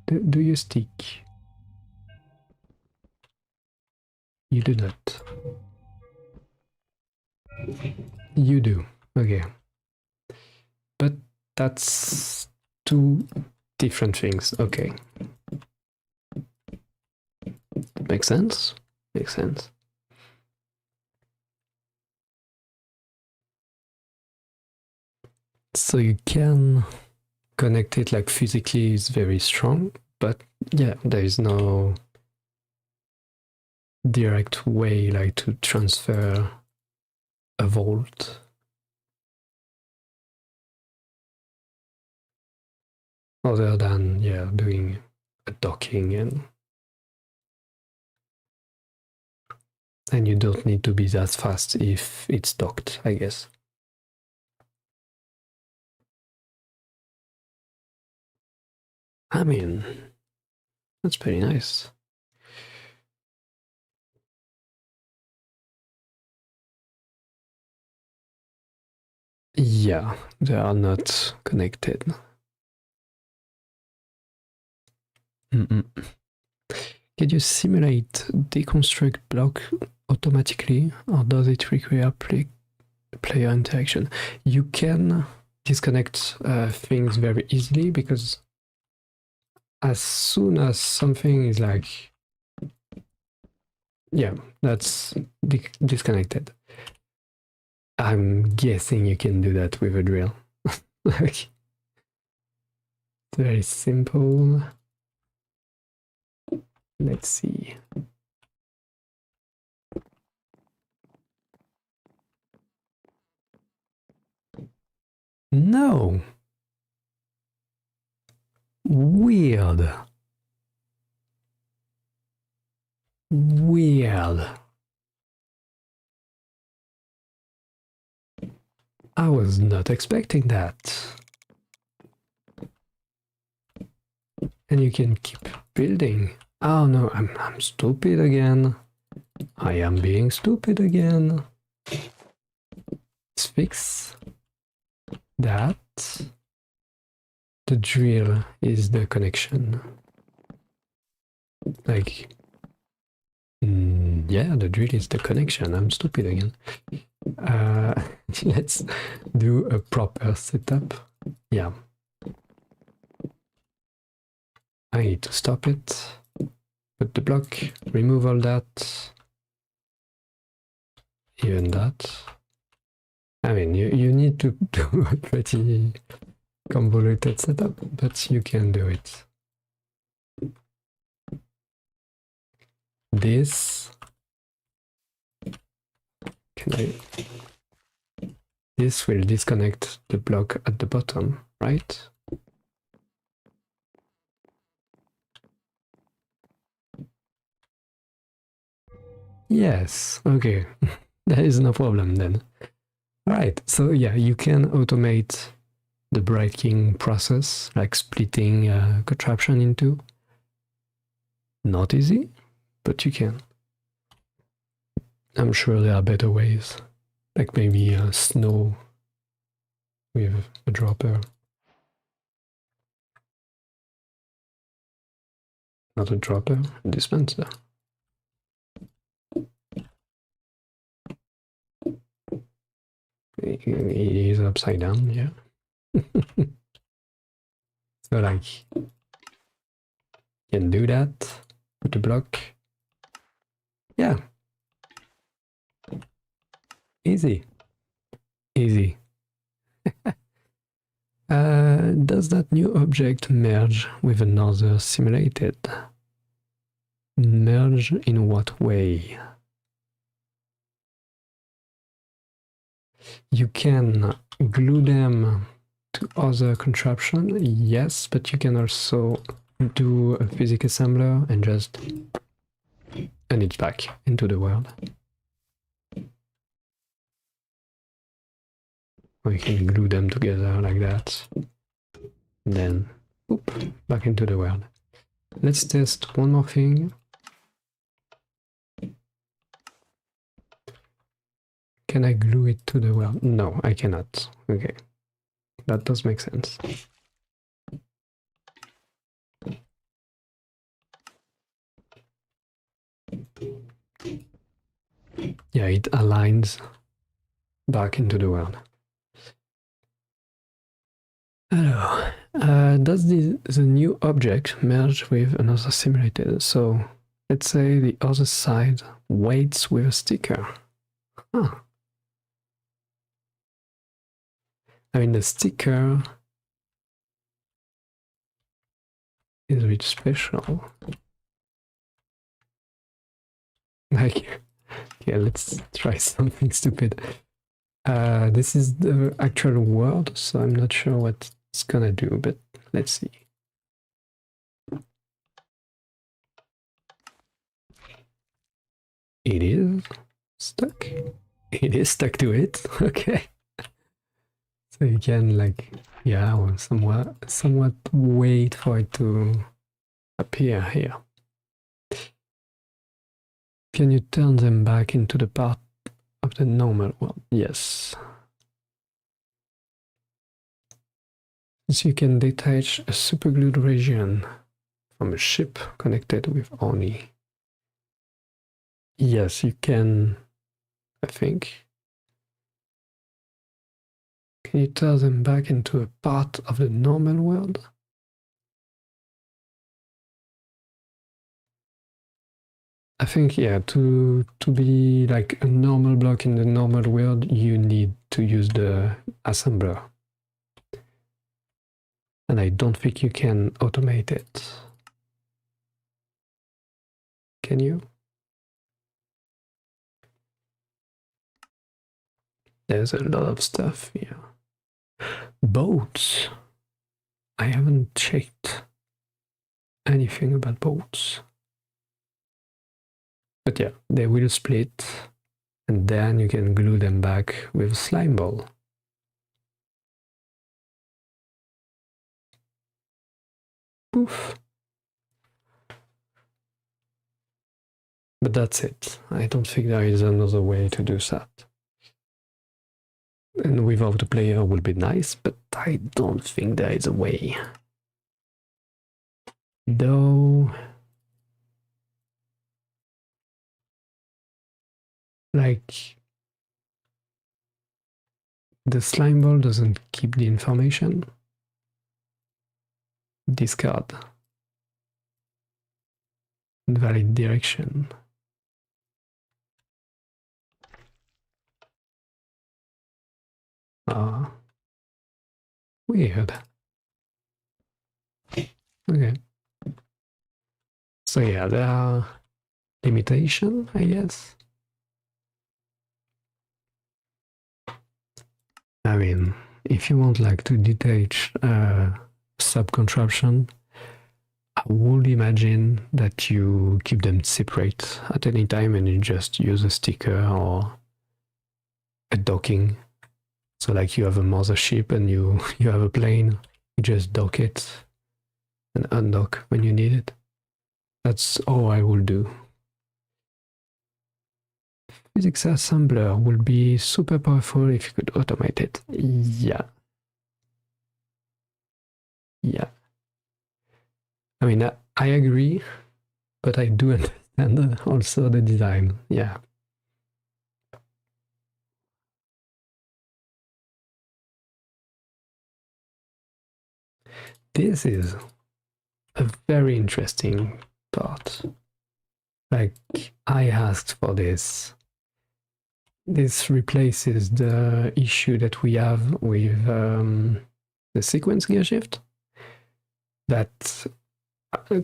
do you stick? You do not. You do. Okay. But that's two different things. Okay. Makes sense? Makes sense. So you can connect it like physically is very strong, but yeah, there is no direct way like to transfer a volt. Other than doing a docking and you don't need to be that fast if it's docked, I guess. I mean, that's pretty nice. Yeah, they are not connected. Can you simulate deconstruct block automatically, or does it require player interaction? You can disconnect things very easily because as soon as something is like, yeah, that's disconnected. I'm guessing you can do that with a drill. Like, very simple. Let's see. No. Weird. I was not expecting that. And you can keep building. Oh no, I'm stupid again. I am being stupid again. Let's fix that. the drill is the connection. Like, yeah, the drill is the connection. I'm stupid again. Let's do a proper setup. Yeah. I need to stop it. Put the block, remove all that. Even that. I mean, you need to do a pretty convoluted setup, but you can do it. This this will disconnect the block at the bottom, right? Yes, okay. That is no problem then. Alright, so yeah, you can automate the braking process, like splitting contraption in two. Not easy, but you can. I'm sure there are better ways, like maybe snow with a dropper. Not a dropper, a dispenser. It is upside down, yeah. So like, you can do that with the block. Yeah. Easy. Easy. Does that new object merge with another simulated? Merge in what way? You can glue them to other contraption, yes, but you can also do a physics assembler and just send it back into the world. Or you can glue them together like that, and then whoop, back into the world. Let's test one more thing. Can I glue it to the world? No, I cannot. Okay, that does make sense. Yeah, it aligns back into the world. Hello. Does the new object merge with another simulated? So let's say the other side waits with a sticker. Huh. I mean, the sticker is a bit special. Like, yeah, let's try something stupid. This is the actual world, so I'm not sure what it's gonna do, but let's see. It is stuck. It is stuck to it. Okay. So you can like, yeah, or somewhat wait for it to appear here. Can you turn them back into the part of the normal world? Yes. So you can detach a superglued region from a ship connected with only. Yes, you can, I think. Can you turn them back into a part of the normal world? I think, yeah, to be like a normal block in the normal world, you need to use the assembler. And I don't think you can automate it. Can you? There's a lot of stuff here. Boats. I haven't checked anything about boats. But yeah, they will split, and then you can glue them back with a slime ball. Poof. But that's it. I don't think there is another way to do that. And without a player would be nice, but I don't think there is a way. though, like, the slime ball doesn't keep the information. Discard. Invalid direction. Ah, weird. Okay. So yeah, there are limitations, I guess. I mean, if you want like to detach sub-contraption, I would imagine that you keep them separate at any time and you just use a sticker or a docking. So like you have a mothership and you have a plane, you just dock it and undock when you need it. That's all I will do. Physics assembler will be super powerful if you could automate it. Yeah. Yeah. I mean, I agree, but I do understand also the design. Yeah. This is a very interesting part. Like, I asked for this. This replaces the issue that we have with the sequence gear shift that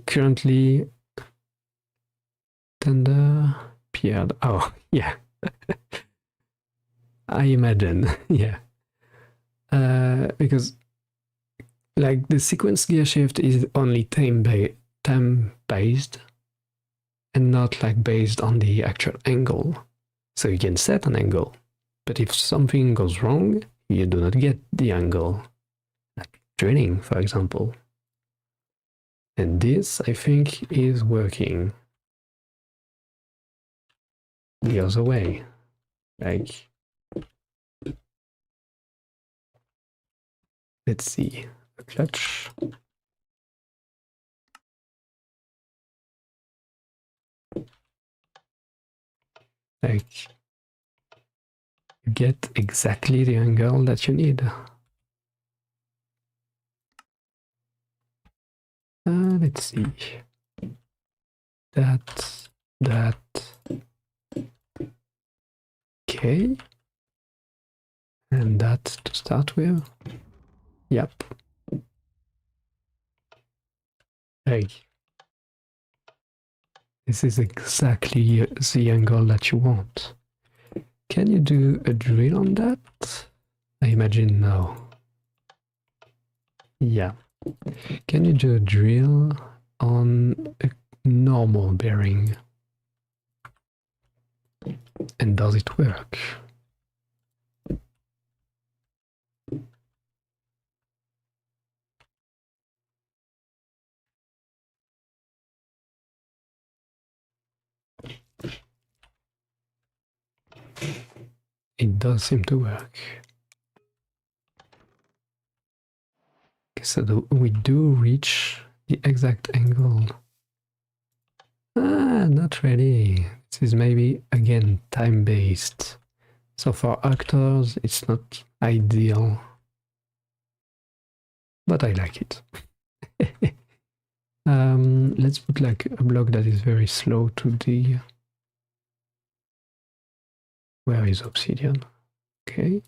currently tender appeared. Oh, yeah. I imagine, yeah. Because like the sequence gear shift is only time based and not like based on the actual angle. So you can set an angle, but if something goes wrong, you do not get the angle. Like drilling, for example. And this, I think, is working the other way. Like, let's see, a clutch. Like, you get exactly the angle that you need. Let's see. That. Okay. And that to start with. Yep. Like, this is exactly the angle that you want. Can you do a drill on that? I imagine no. Yeah. Can you do a drill on a normal bearing? And does it work? It does seem to work. So we do reach the exact angle. Not really. This is maybe, again, time-based. So for actors, it's not ideal. But I like it. Let's put like a block that is very slow to the... Where is obsidian? Okay.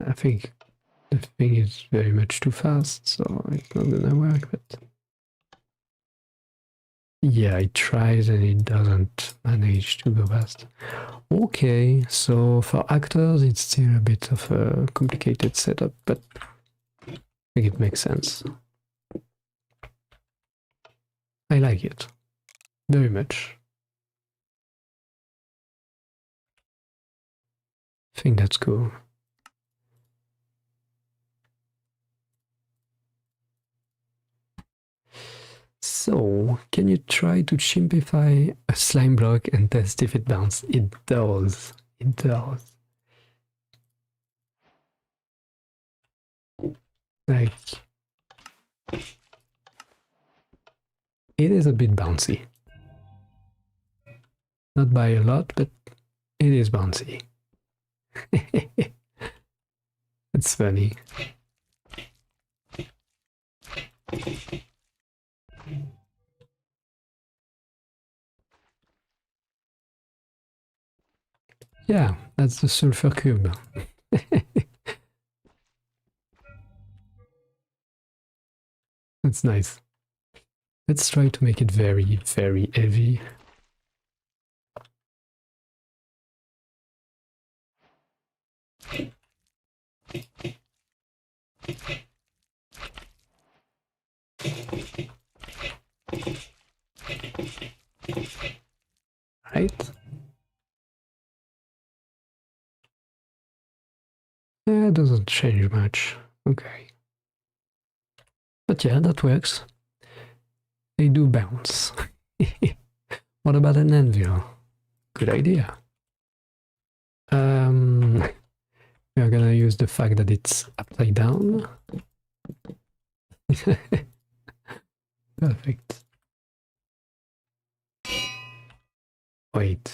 I think the thing is very much too fast, so it's not gonna work, but... Yeah, it tries and it doesn't manage to go fast. Okay, so for actors it's still a bit of a complicated setup, but I think it makes sense. I like it. Very much. I think that's cool. So, can you try to chimpify a slime block and test if it bounces? It does. It does. Like, it is a bit bouncy. Not by a lot, but it is bouncy. It's funny. Yeah, that's the sulfur cube. That's nice. Let's try to make it very, very heavy. Right? Yeah, it doesn't change much. Okay. But yeah, that works. They do bounce. What about an anvil? Good idea. We are gonna use the fact that it's upside down. Perfect. Wait.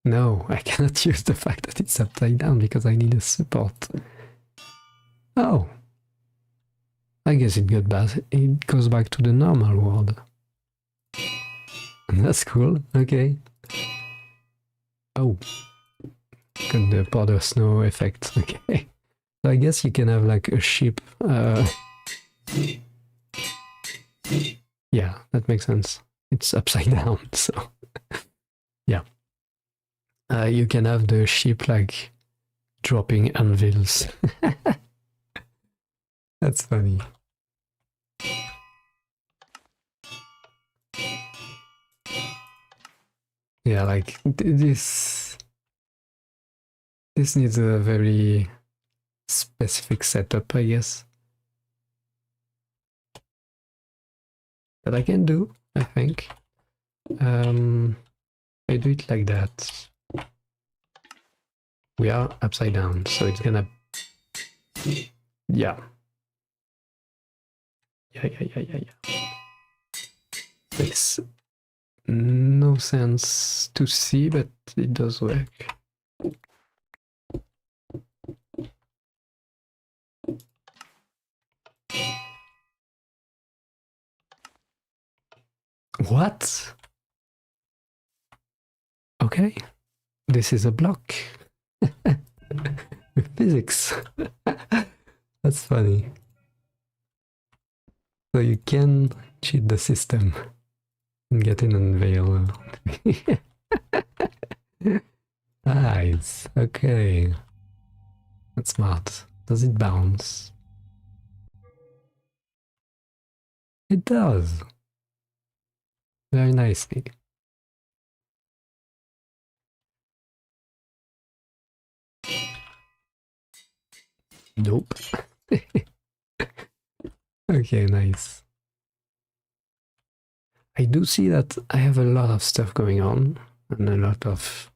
No, I cannot use the fact that it's upside down because I need a support. Oh. I guess it goes back to the normal world. That's cool, okay. Oh. Got the powder snow effect, okay. So I guess you can have like a ship. Yeah, that makes sense. It's upside down, so yeah. You can have the ship like dropping anvils. That's funny. Yeah, like this needs a very specific setup, I guess. That I can do, I think. I do it like that. We are upside down, so it's gonna... Yeah. Yeah. Makes no sense to see, but it does work. What? Okay, this is a block. Physics. That's funny. So you can cheat the system and get an unveil. Nice. Okay. That's smart. Does it bounce? It does. Very nicely. Nope. Okay, nice. I do see that I have a lot of stuff going on and a lot of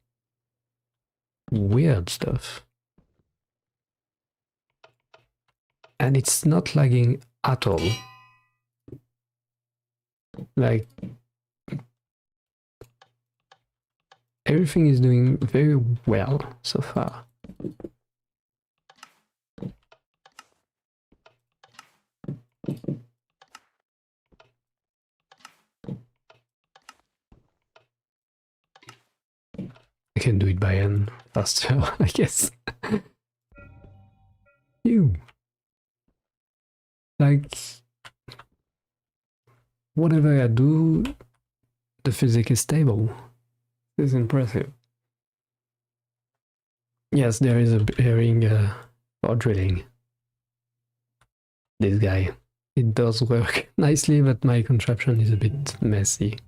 weird stuff. And it's not lagging at all. Like, everything is doing very well so far. I can do it by hand faster, I guess. You. Like, whatever I do, the physics is stable. It's impressive. Yes, there is a bearing for drilling. This guy. It does work nicely, but my contraption is a bit messy.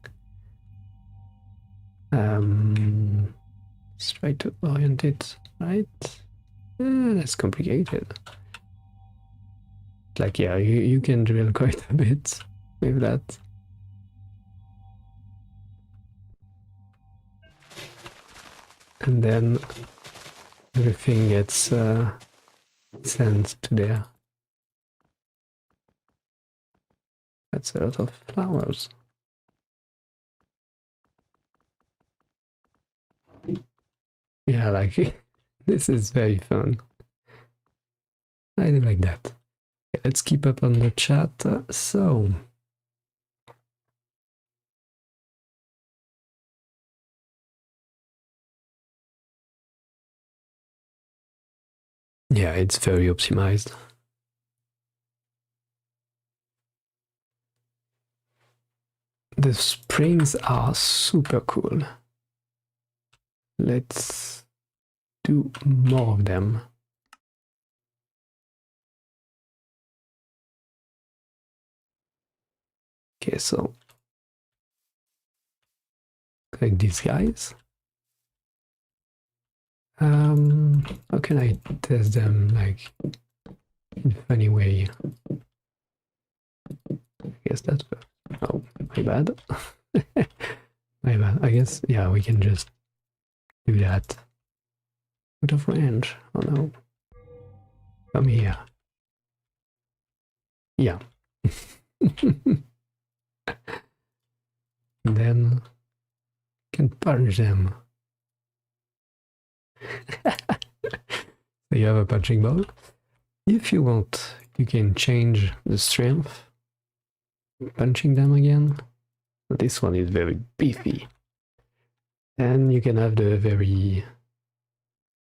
Let's try to orient it right. That's complicated. Like, yeah, you can drill quite a bit with that. And then everything gets sent to there. That's a lot of flowers. Yeah, like, this is very fun. I do like that. Okay, let's keep up on the chat. So, yeah, it's very optimized. The springs are super cool. Let's do more of them. Okay, so like these guys. How can I test them like in a funny way? I guess that's oh, my bad. My bad. I guess yeah, we can just do that. Out of range. Oh no. Come here. Yeah. Then can punch them. So you have a punching ball. If you want, you can change the strength. Punching them again. This one is very beefy. And you can have the very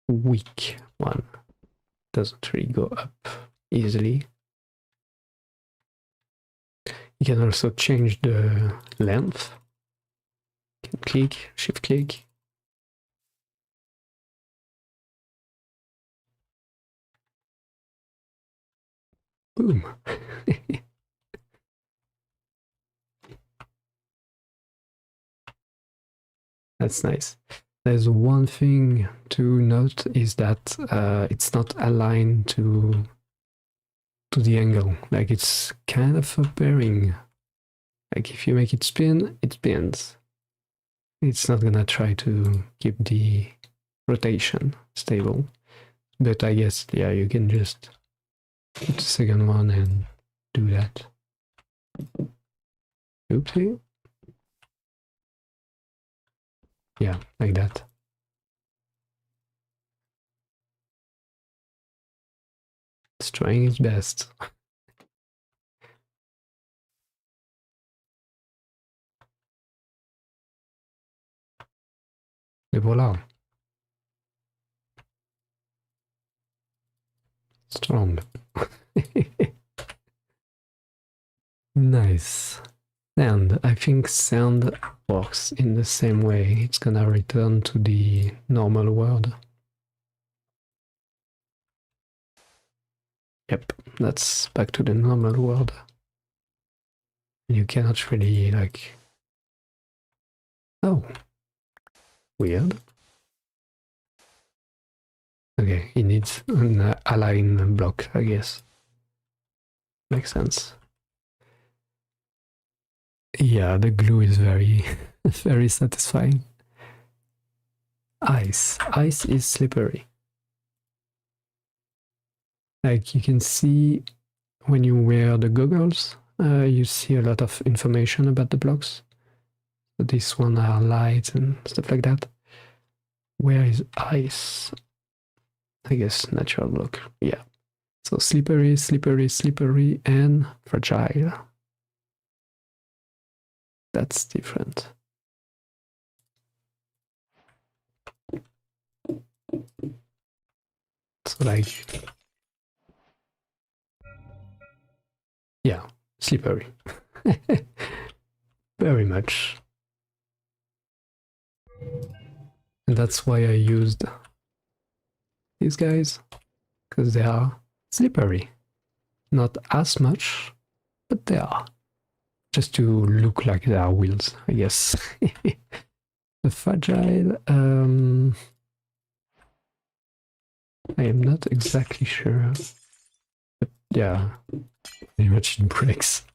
weak one. Doesn't really go up easily. You can also change the length. You can click, shift click. Boom. That's nice. There's one thing to note is that it's not aligned to the angle. Like it's kind of a bearing. Like if you make it spin, it spins. It's not gonna try to keep the rotation stable. But I guess, yeah, you can just put the second one and do that. Oopsie. Yeah, like that. It's trying its best. Et voilà. Strong. Nice. And I think sound works in the same way. It's gonna return to the normal world. Yep, that's back to the normal world. You cannot really like... Oh. Weird. Okay, it needs an align block, I guess. Makes sense. Yeah, the glue is very, very satisfying. Ice. Ice is slippery. Like you can see when you wear the goggles, you see a lot of information about the blocks. So this one are light and stuff like that. Where is ice? I guess natural block. Yeah. So slippery, slippery, slippery, and fragile. That's different. So like, yeah, slippery. Very much. And that's why I used these guys, because they are slippery. Not as much, but they are. Just to look like they are wheels, I guess. The fragile, I am not exactly sure. But yeah, pretty much it breaks.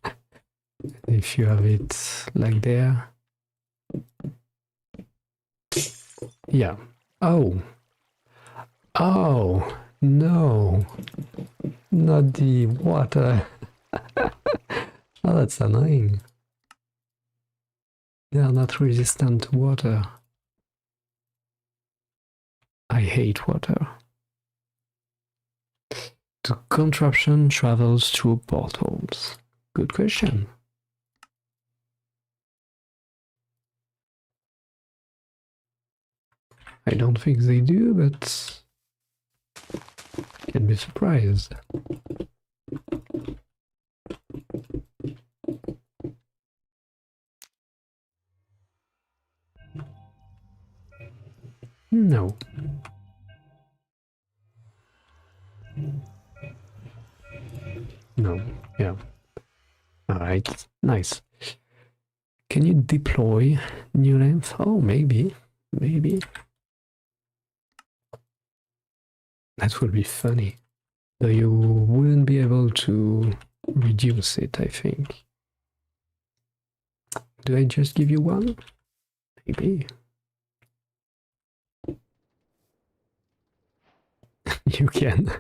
If you have it like there. Yeah. Oh. Oh, no. Not the water. Oh, that's annoying. They are not resistant to water. I hate water. The contraption travels through portholes. Good question. I don't think they do, but can be surprised. No. No, yeah. Alright, nice. Can you deploy new length? Oh, maybe. Maybe. That would be funny. Though you wouldn't be able to reduce it, I think. Do I just give you one? Maybe. You can.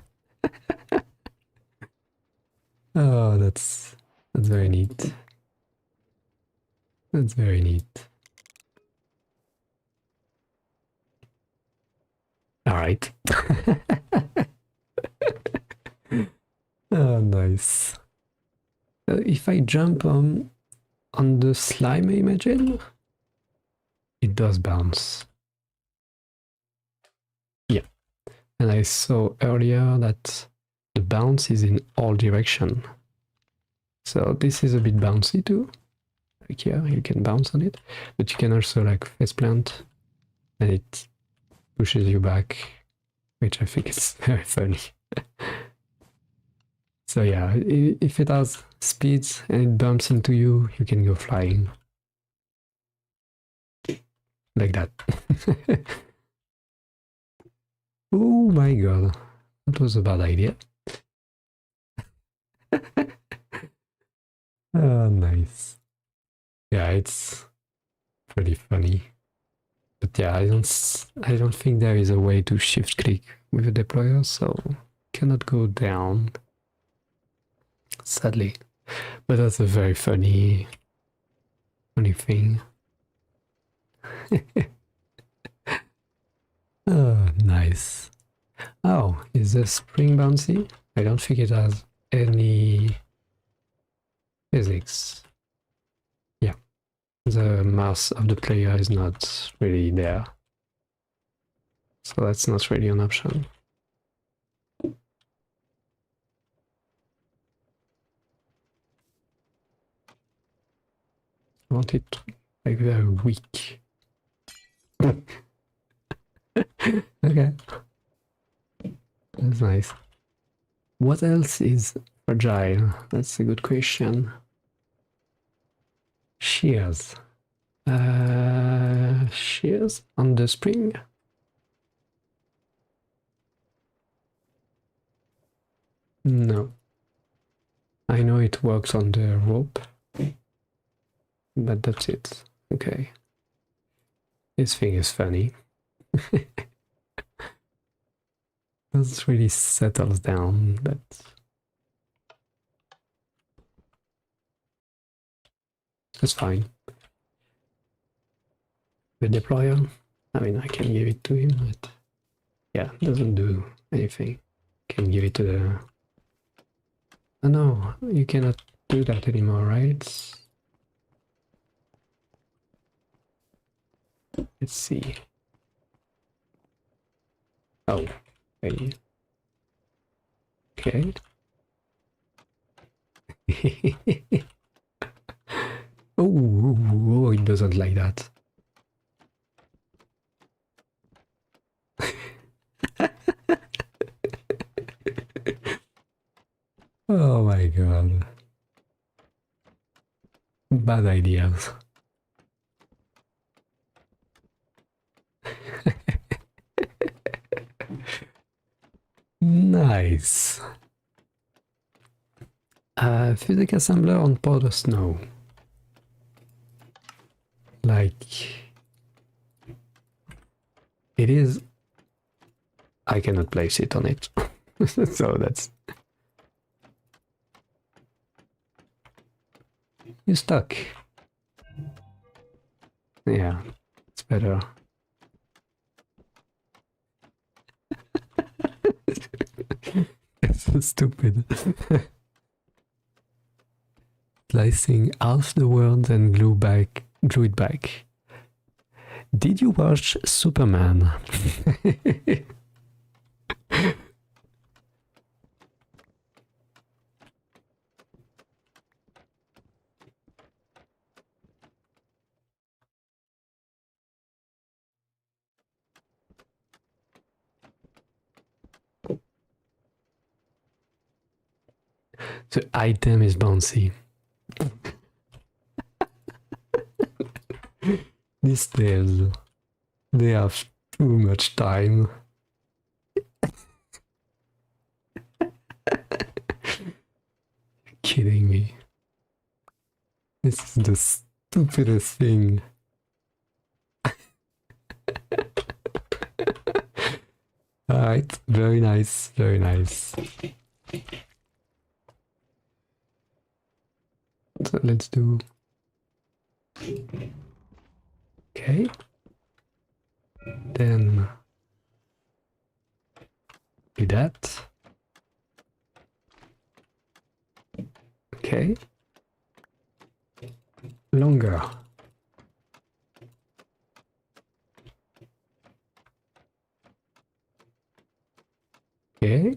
Oh, that's very neat. That's very neat. All right. Oh, nice. If I jump on the slime, I imagine it does bounce. Yeah, and I saw earlier that the bounce is in all direction. So this is a bit bouncy too. Like here, you can bounce on it, but you can also like face plant, and it pushes you back, which I think is very funny. So yeah, if it has speeds and it bumps into you, you can go flying. Like that. Oh my god, that was a bad idea. Oh, nice. Yeah, it's pretty funny. But yeah, I don't think there is a way to shift click with a deployer, so cannot go down. Sadly. But that's a very funny thing. Oh, nice. Oh, is the spring bouncy? I don't think it has any physics. Yeah, the mass of the player is not really there. So that's not really an option. I want it like very weak. Okay. That's nice. What else is fragile? That's a good question. Shears. Shears on the spring? No. I know it works on the rope, but that's it. Okay. This thing is funny. This really settles down, but that's fine. The deployer, I mean, I can give it to him, but yeah, doesn't do anything. Can give it to the... Oh no, you cannot do that anymore, right? Let's see. Oh, okay. Okay. Oh, it doesn't like that. Oh my god. Bad ideas. Nice. Physics assembler on powder snow. Like... It is... I cannot place it on it. So that's... You stuck. Yeah, it's better. It's so stupid. Slicing half the world and glue it back. Did you watch Superman? The item is bouncy. These devs, they have too much time. Kidding me. This is the stupidest thing. Alright, very nice, very nice. So let's do... Okay. Then... do that. Okay. Longer. Okay.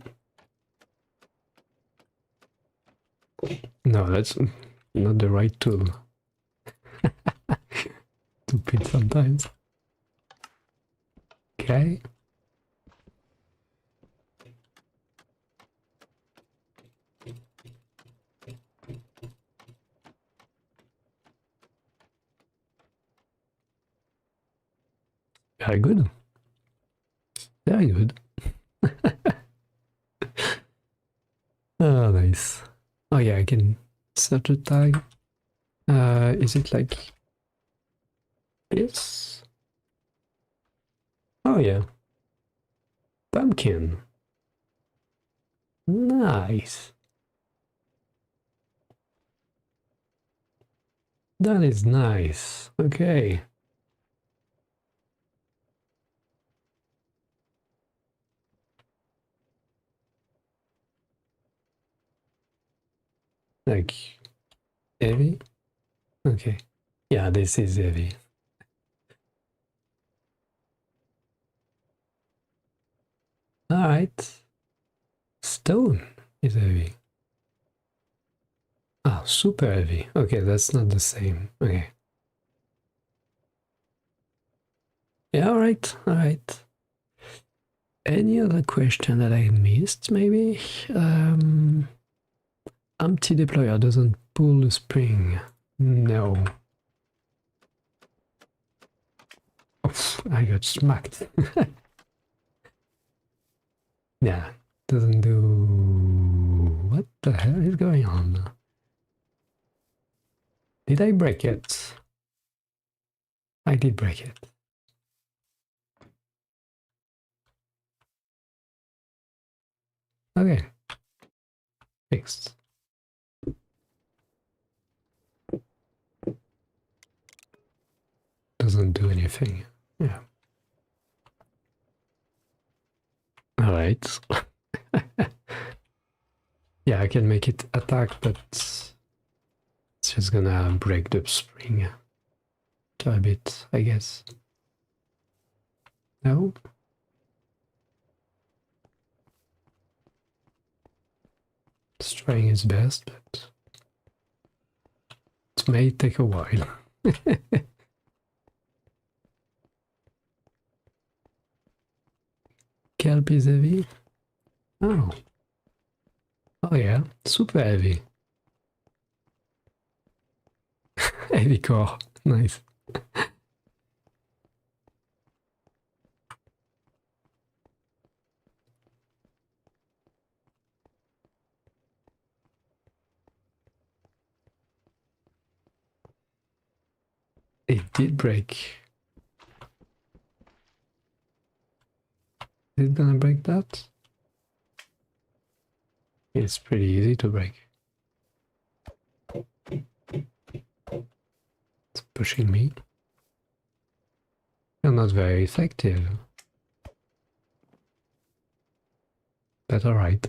No, that's not the right tool. Stupid sometimes. Okay. Very good. Very good. Oh, nice. Oh yeah, I can set the tag. Is it like this? Oh yeah. Pumpkin. Nice. That is nice. Okay. Like heavy? Okay. Yeah, this is heavy. Alright. Stone is heavy. Ah, super heavy. Okay, that's not the same. Okay. Yeah, alright, alright. Any other question that I missed, maybe? Empty deployer doesn't pull the spring. No. Oof, I got smacked. Yeah, doesn't do... What the hell is going on? Did I break it? I did break it. Okay. Fixed. Doesn't do anything. Yeah. Alright. Yeah, I can make it attack, but it's just gonna break the spring a bit, I guess. No? String is best, but it may take a while. Kelp is heavy? Oh. Oh yeah, super heavy. Heavy core, nice. It did break. Is it gonna break that? It's pretty easy to break. pushing me. You're not very effective. But alright.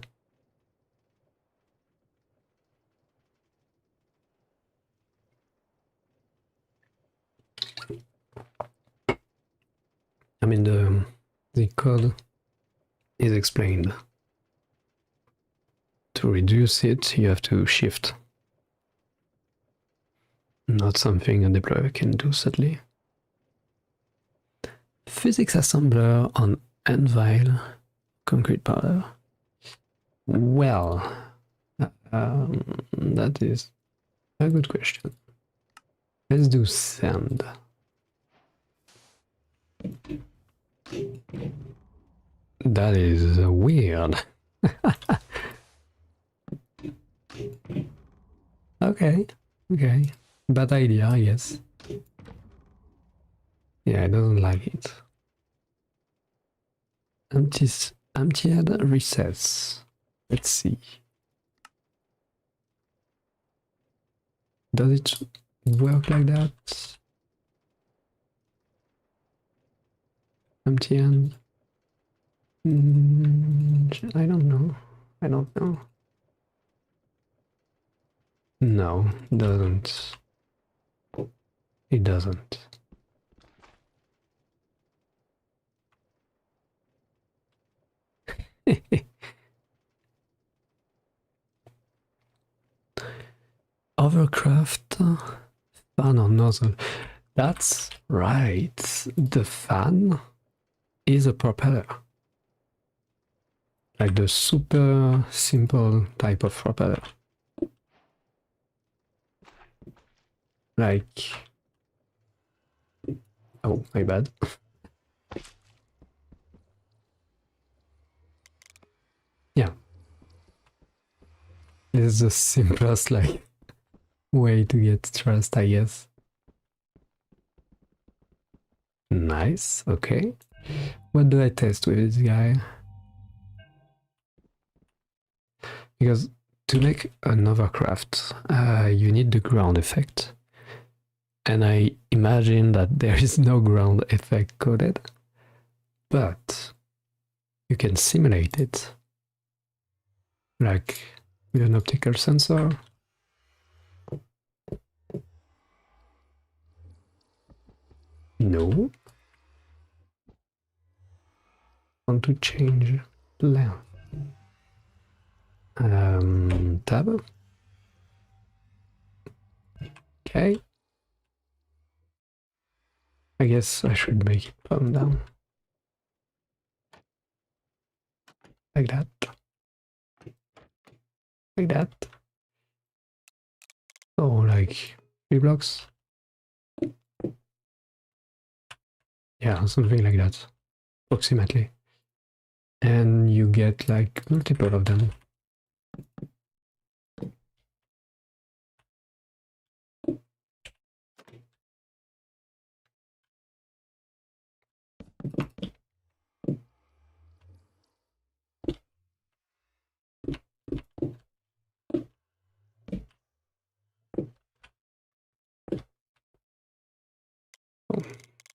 I mean, the code is explained. To reduce it, you have to shift. Not something a deployer can do, sadly. Physics assembler on Anvil concrete powder. Well, that is a good question. Let's do sand. That is weird. Okay, okay. Bad idea, I guess. Yeah, I don't like it. Emptied recess. Let's see. Does it work like that? Empty end? I don't know. I don't know. No, doesn't. It doesn't. Overcraft fan or nozzle. That's right. The fan is a propeller. Like the super simple type of propeller. Like... Oh, my bad. Yeah. This is the simplest like way to get trust, I guess. Nice, okay. What do I test with this guy? Because to make an overcraft, you need the ground effect. And I imagine that there is no ground effect coded. But you can simulate it. Like with an optical sensor. No. Want to change length. Tab. Okay. I guess I should make it come down. Like that. Like that. Oh, like 3 blocks. Yeah, something like that. Approximately. And you get like multiple of them.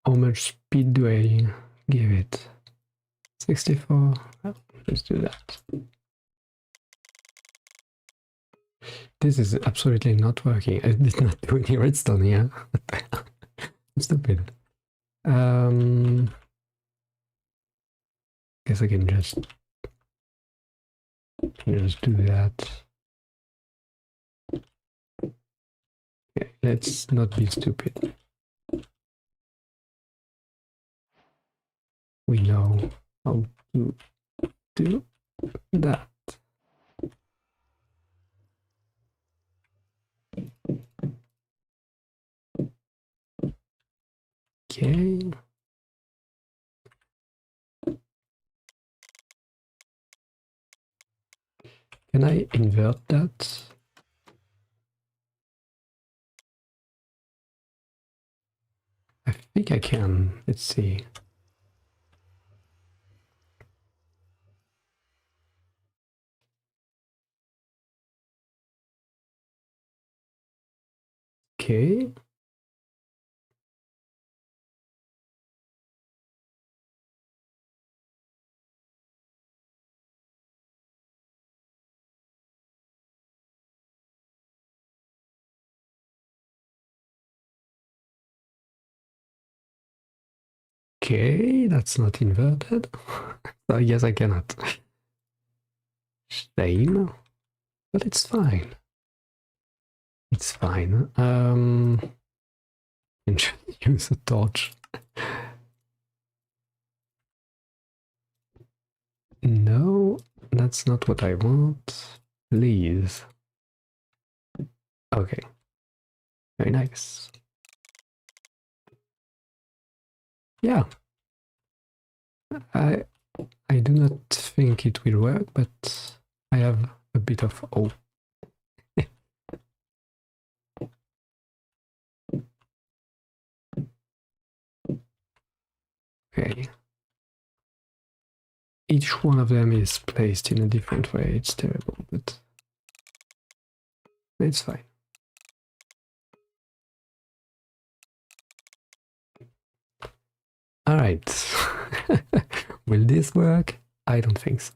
How much speed do I give it? 64. Well, let's do that. This is absolutely not working. I did not do any redstone here. I'm stupid. Guess I can just do that. Okay, let's not be stupid. We know how to do that. Okay. Can I invert that? I think I can. Let's see. Okay. Okay, that's not inverted. So I guess I cannot. Shame, but it's fine. It's fine. And just use a torch. No, that's not what I want. Please. Okay. Very nice. Yeah. I do not think it will work, but I have a bit of hope. Okay. Each one of them is placed in a different way. It's terrible, but it's fine. All right. Will this work? I don't think so.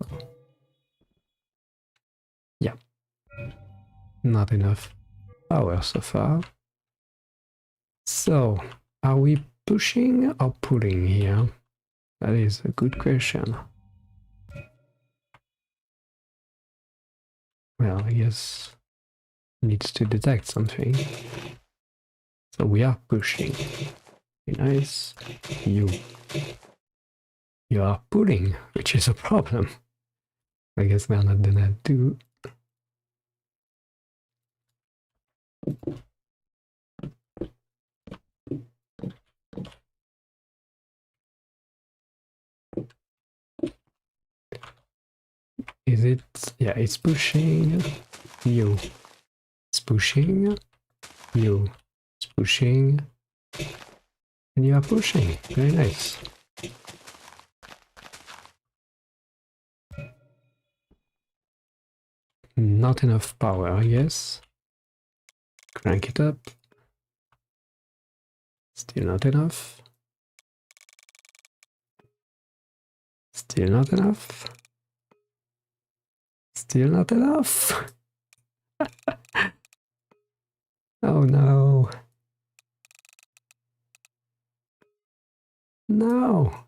Yeah. Not enough power so far. So, are we pushing or pulling here? That is a good question. Well, I guess it needs to detect something. So we are pushing. Very nice. You are pulling, which is a problem. I guess we are not gonna do. Is it? Yeah, it's pushing. You. It's pushing. You. It's pushing. And you are pushing. Very nice. Not enough power, I guess. Crank it up. Still not enough. Still not enough. Still not enough. Oh no. No.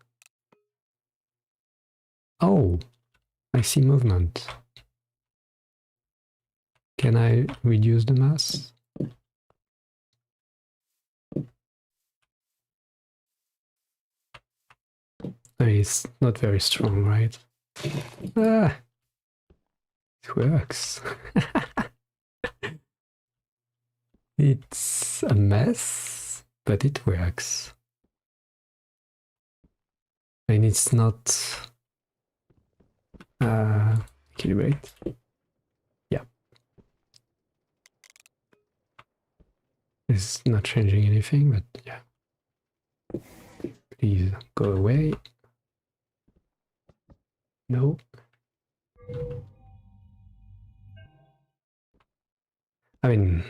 Oh, I see movement. Can I reduce the mass? It's not very strong, right? Ah, it works. It's a mess, but it works. And it's not equilibrate. Yeah. It's not changing anything, but yeah. Please go away. No. I mean,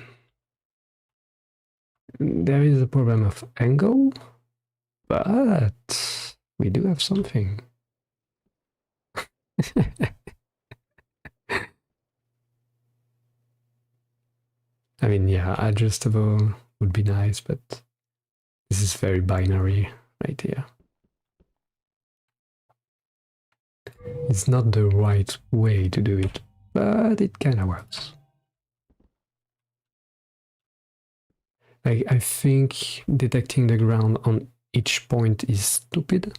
there is a problem of angle, but we do have something. I mean, yeah, adjustable would be nice, but this is very binary right here. It's not the right way to do it, but it kind of works. I think detecting the ground on each point is stupid.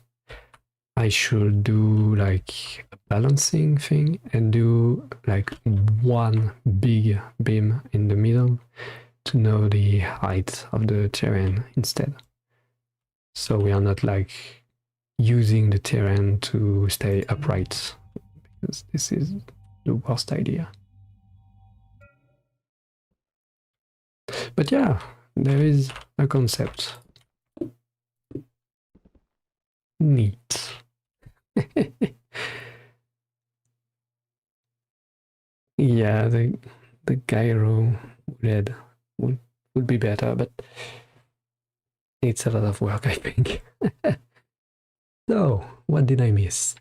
I should do like a balancing thing and do like one big beam in the middle to know the height of the terrain instead. So we are not like using the terrain to stay upright, because this is the worst idea. But yeah, there is a concept. Neat. Yeah, the gyro red would be better, but it's a lot of work, I think. So, what did I miss?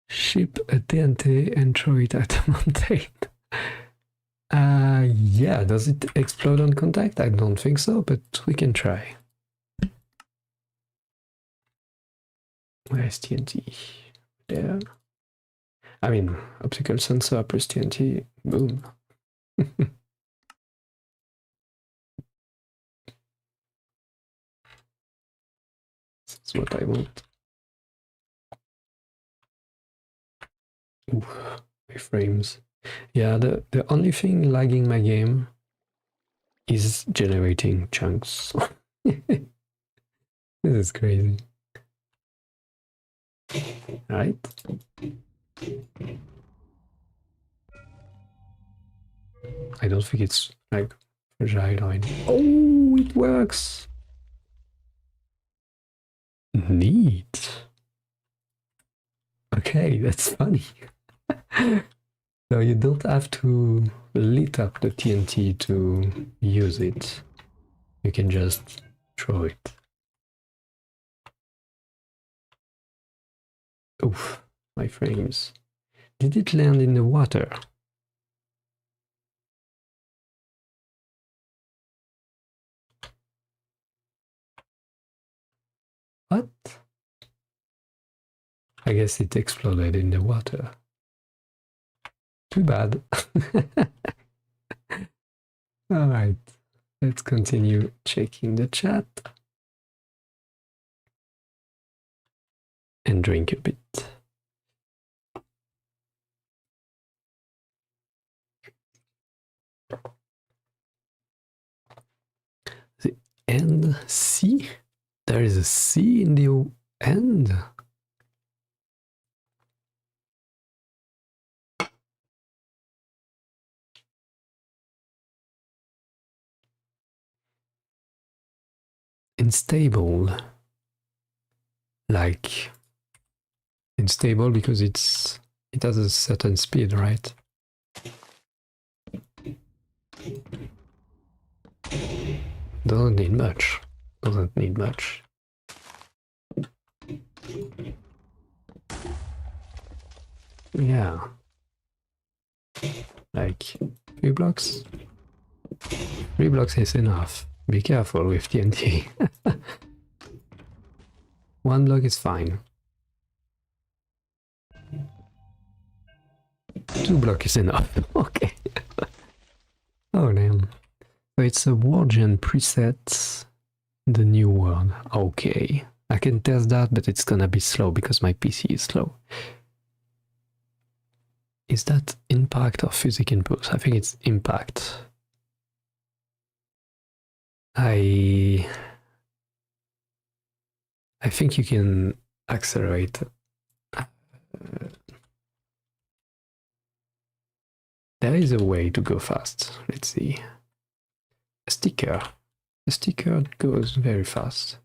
Ship a TNT and throw it at a mountain. Yeah, does it explode on contact? I don't think so, but we can try. Where's TNT? There. I mean, optical sensor plus TNT, boom. That's what I want. Oof, my frames. Yeah, the only thing lagging my game is generating chunks. This is crazy. Right? I don't think it's like fragile or anything. Oh, it works! Neat. Okay, that's funny. So you don't have to lit up the TNT to use it. You can just throw it. Oof, my frames. Did it land in the water? What? I guess it exploded in the water. Too bad. All right, let's continue checking the chat and drink a bit. The end C? There is a C in the end? Unstable. Like unstable because it has a certain speed, right? Doesn't need much. Doesn't need much. Yeah. Like 3 blocks? 3 blocks is enough. Be careful with TNT. 1 block is fine. 2 block is enough. Okay. Oh damn. So it's a WarGen preset. The new one. Okay. I can test that, but it's gonna be slow because my PC is slow. Is that impact or physics impulse? I think it's impact. I think you can accelerate. There is a way to go fast. Let's see. A sticker. A sticker goes very fast.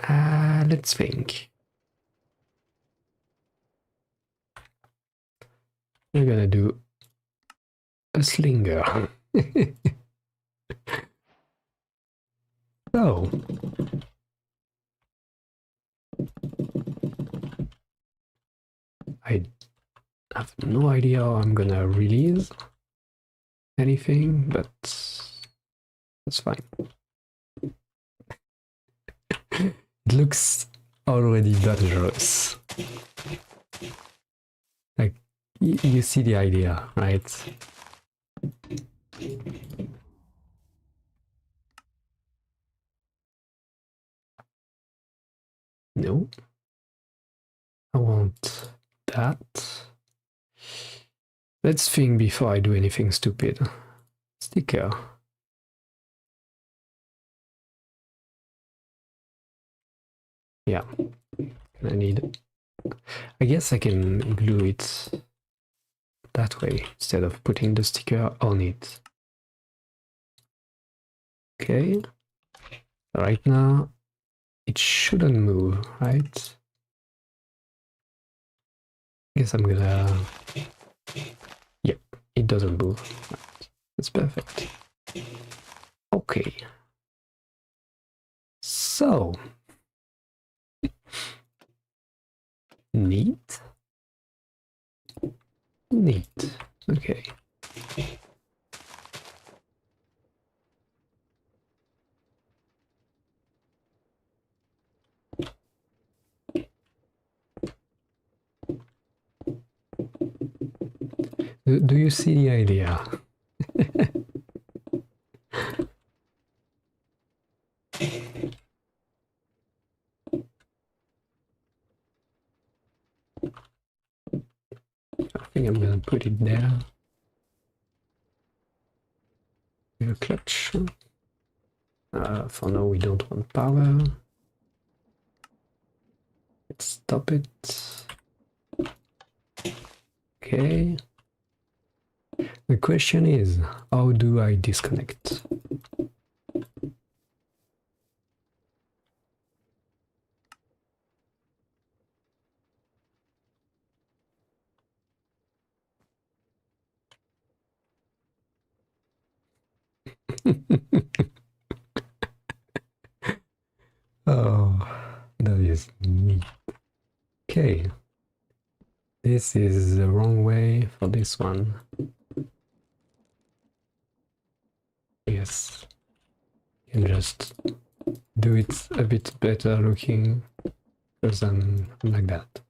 Let's think. We're gonna do a slinger. So, I have no idea how I'm gonna release anything, but that's fine. It looks already dangerous. Like, you see the idea, right? No. I want that. Let's think before I do anything stupid. Sticker. Yeah. I need... I guess I can glue it that way instead of putting the sticker on it. Okay. Right now, it shouldn't move, right? I guess I'm gonna... Yep, it doesn't move. Right. That's perfect. Okay. So... Neat. Neat. Okay. Do you see the idea? I think I'm gonna put it there. A clutch. For now, we don't want power. Let's stop it. Okay. The question is, how do I disconnect? Oh, that is neat. Okay. This is the wrong way for this one. Yes. You can just do it a bit better looking than like that.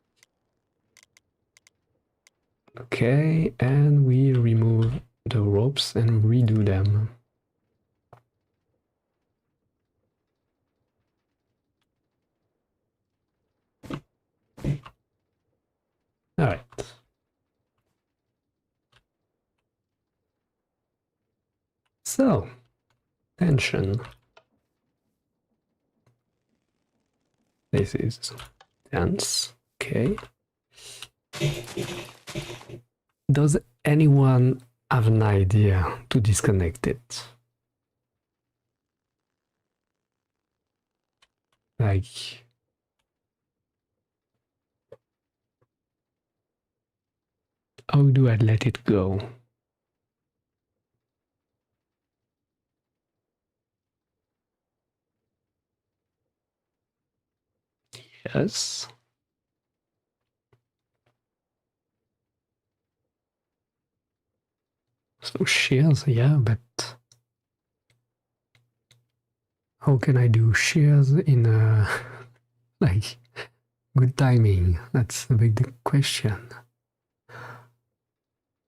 Okay, and we remove the ropes and redo them. All right. So, tension. This is tense. Okay. Does anyone have an idea to disconnect it? Like, how do I let it go? Yes. So shears, yeah, but how can I do shears in a like good timing? That's the big question.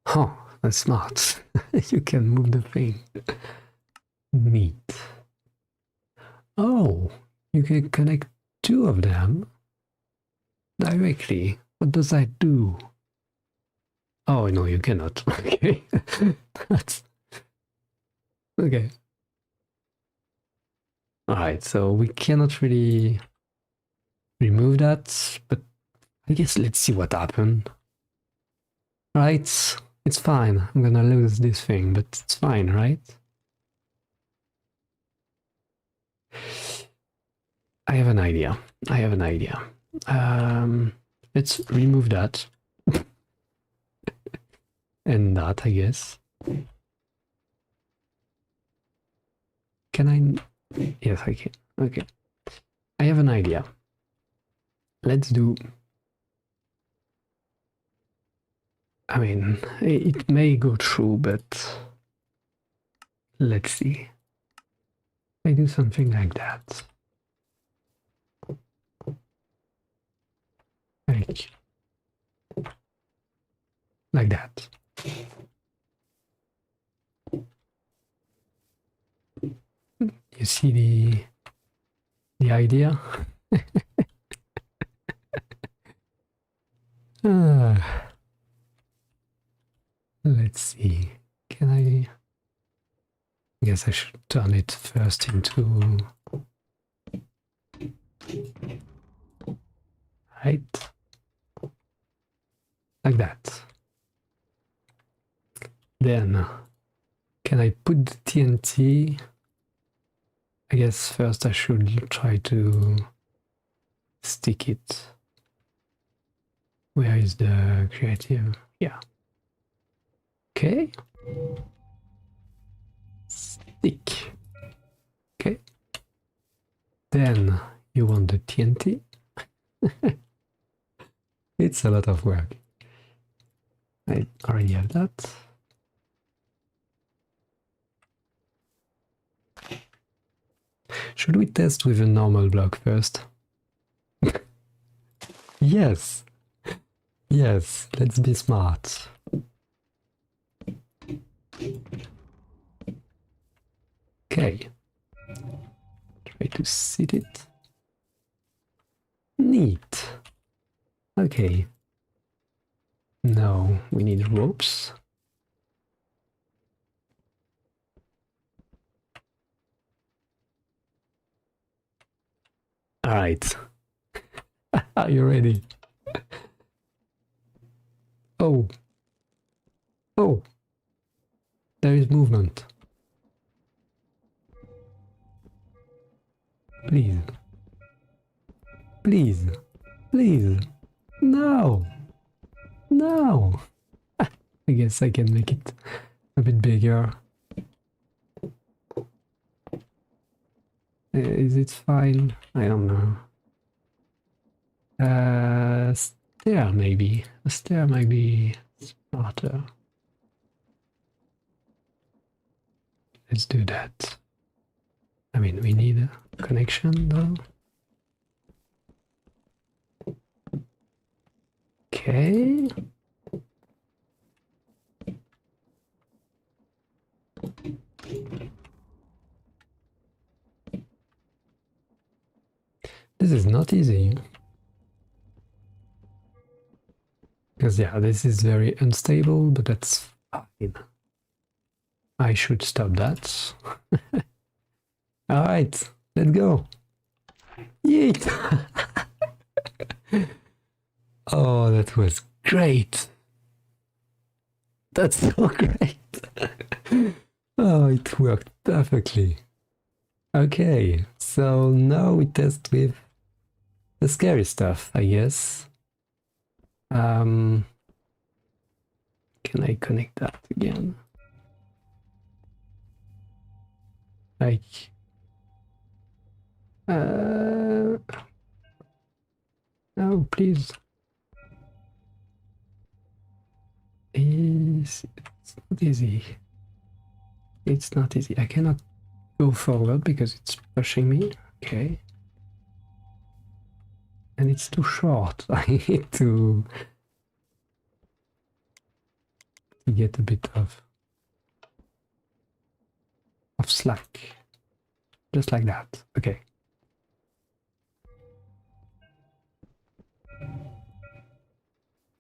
Oh, that's smart. You can move the thing. Neat. Oh, you can connect two of them directly. What does that do? Oh, no, you cannot. Okay. That's okay. Alright, so we cannot really remove that, but I guess let's see what happened. Right, it's fine. I'm gonna lose this thing, but it's fine, right? I have an idea. I have an idea. Let's remove that. And that, I guess. Can I? Yes, I can. Okay. I have an idea. Let's do... I mean, it may go through, but... Let's see. I do something like that. Like that. You see the idea? Let's see. Can I guess I should turn it first into... Right? Like that. Then, can I put the TNT? I guess first I should try to stick it. Where is the creative? Yeah. Okay. Stick. Okay. Then you want the TNT. It's a lot of work. I already have that. Should we test with a normal block first? Yes! Yes, let's be smart. Okay. Try to seat it. Neat. Okay. Now we need ropes. Alright. Are you ready? Oh. Oh. There is movement. Please. Please. Please. No. No. I guess I can make it a bit bigger. Is it fine? I don't know. Stair maybe. A stair might be smarter. Let's do that. I mean, we need a connection though. Okay. This is not easy. Because yeah, this is very unstable, but that's fine. I should stop that. Alright, let's go. Yeet! Oh, that was great. That's so great. Oh, it worked perfectly. Okay, so now we test with the scary stuff, I guess. Can I connect that again? Like, no, please. It's not easy. It's not easy. I cannot go forward because it's pushing me. Okay. And it's too short. I need to get a bit of slack. Just like that. Okay.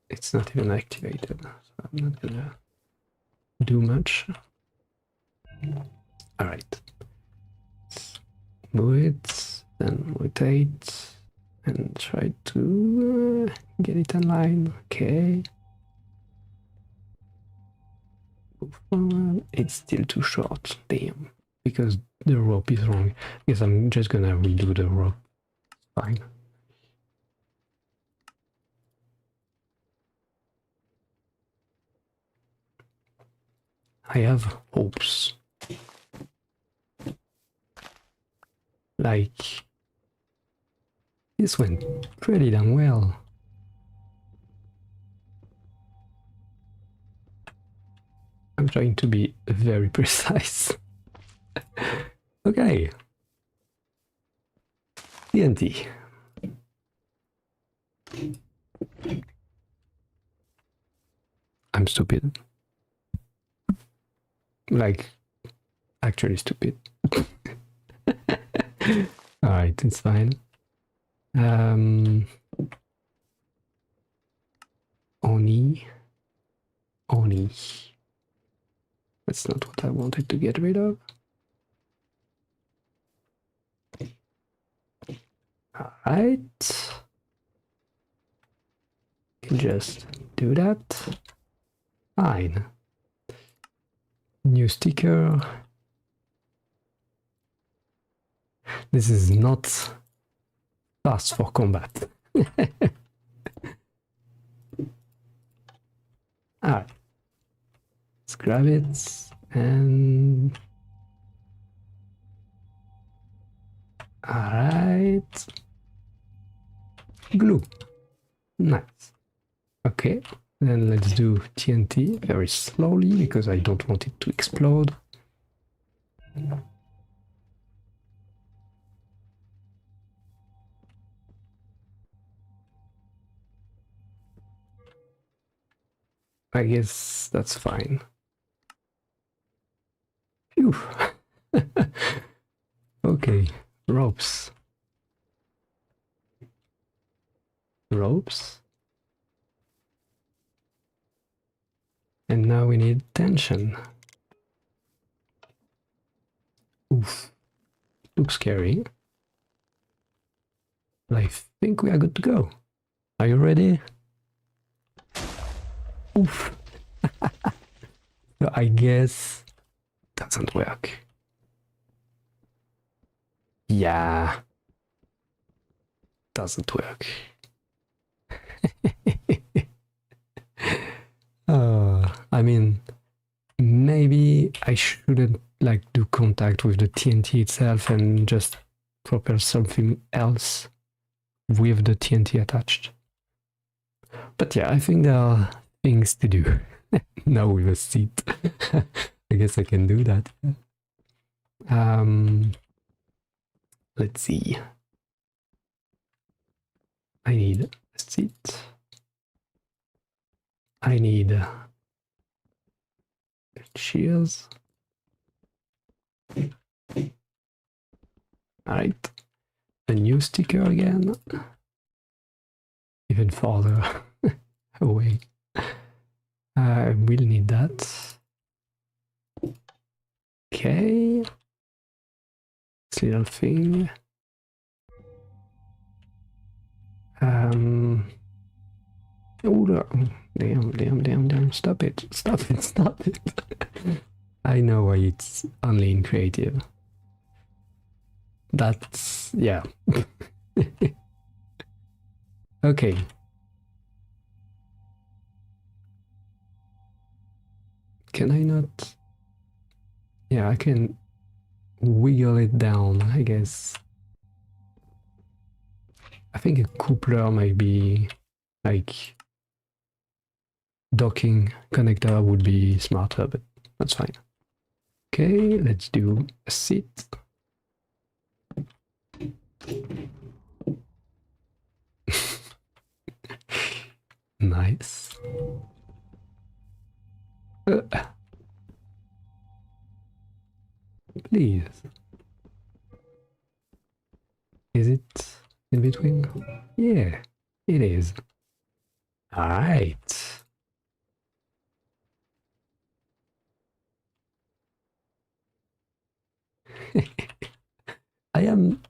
It's not even activated, so I'm not gonna do much. Alright. Move it, then rotate, and try to get it in line. Okay. Move forward. It's still too short. Damn. Because the rope is wrong. I guess I'm just gonna redo the rope. Fine. I have hopes. Like, this went pretty damn well. I'm trying to be very precise. Okay. TNT. I'm stupid. Like, actually stupid. Alright, it's fine. Oni. That's not what I wanted to get rid of. Alright. Can just do that. Fine. New sticker. This is not fast for combat. Alright. Let's grab it and... Alright. Glue. Nice. Okay. Then let's do TNT very slowly because I don't want it to explode. I guess that's fine. Phew. Okay, ropes. Ropes. And now we need tension. Oof. Looks scary. But I think we are good to go. Are you ready? Oof. So I guess doesn't work. Yeah. Doesn't work. I mean, maybe I shouldn't like do contact with the TNT itself and just propel something else with the TNT attached. But yeah, I think there are things to do. Now with a seat. I guess I can do that. Let's see. I need a seat. I need cheers. Alright. A new sticker again. Even farther away. I will need that. Okay. This little thing. Oh, damn, stop it. I know why it's only in creative. That's, yeah. Okay. Can I not? Yeah, I can wiggle it down, I guess. I think a coupler might be like docking connector would be smarter, but that's fine. Okay, let's do a seat. Nice. Please. Is it in between? Yeah, it is. Alright. I am...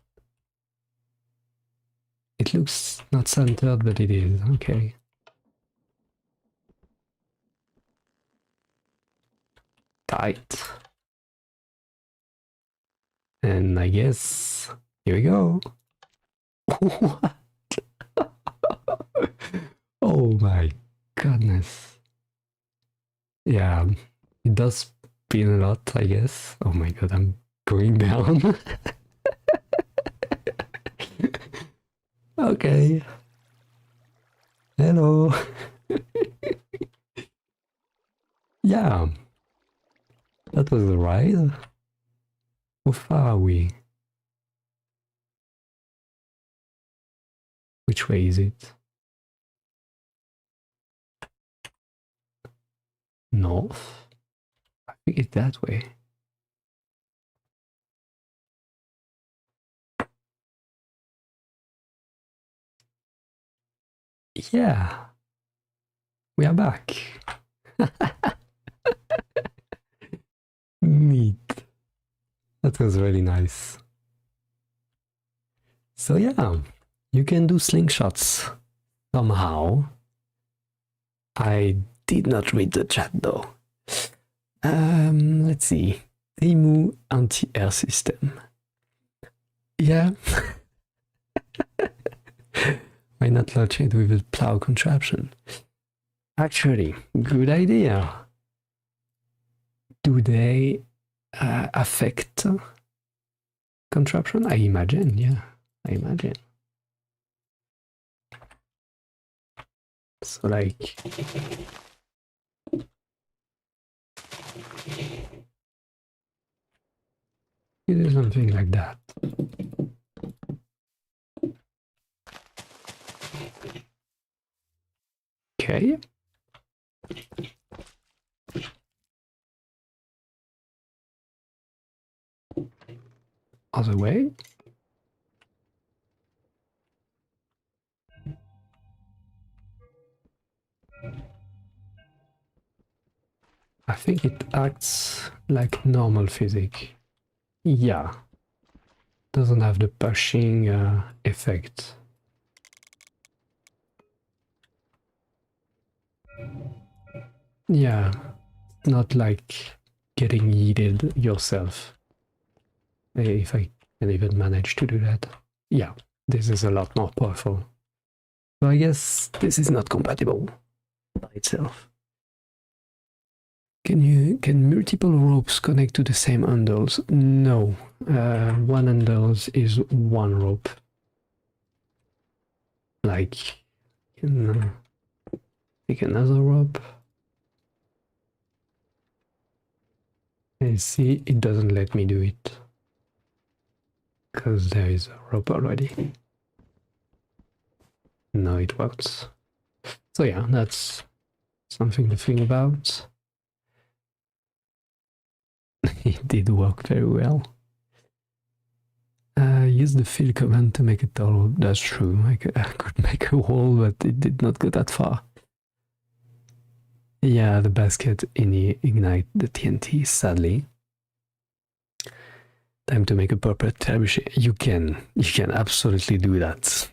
It looks not centered, but it is. Okay. Tight. And I guess... Here we go. What? Oh my goodness. Yeah, it does spin a lot, I guess. Oh my god, I'm going down. Okay. Hello. Yeah. That was the ride. How far are we? Which way is it? North? I think it's that way. Yeah. We are back. Neat. That was really nice. So yeah, you can do slingshots somehow. I did not read the chat though. Let's see. Timu anti-air system. Yeah. Why not launch it with a plow contraption? Actually, good idea. Do they affect contraption? I imagine, yeah. I imagine. So like you do something like that. Okay. Other way. I think it acts like normal physics. Yeah. Doesn't have the pushing effect. Yeah. Not like getting yeeted yourself. If I can even manage to do that. Yeah. This is a lot more powerful. So I guess this is not compatible by itself. Can multiple ropes connect to the same handles? No. One handles is one rope. Like, take another rope. And see, it doesn't let me do it. Because there is a rope already. Now it works. So yeah, that's something to think about. It did work very well. Use the fill command to make a tunnel. That's true. I could make a wall, but it did not go that far. Yeah, the basket ignite the TNT, sadly. Time to make a purple trebuchet. You can absolutely do that.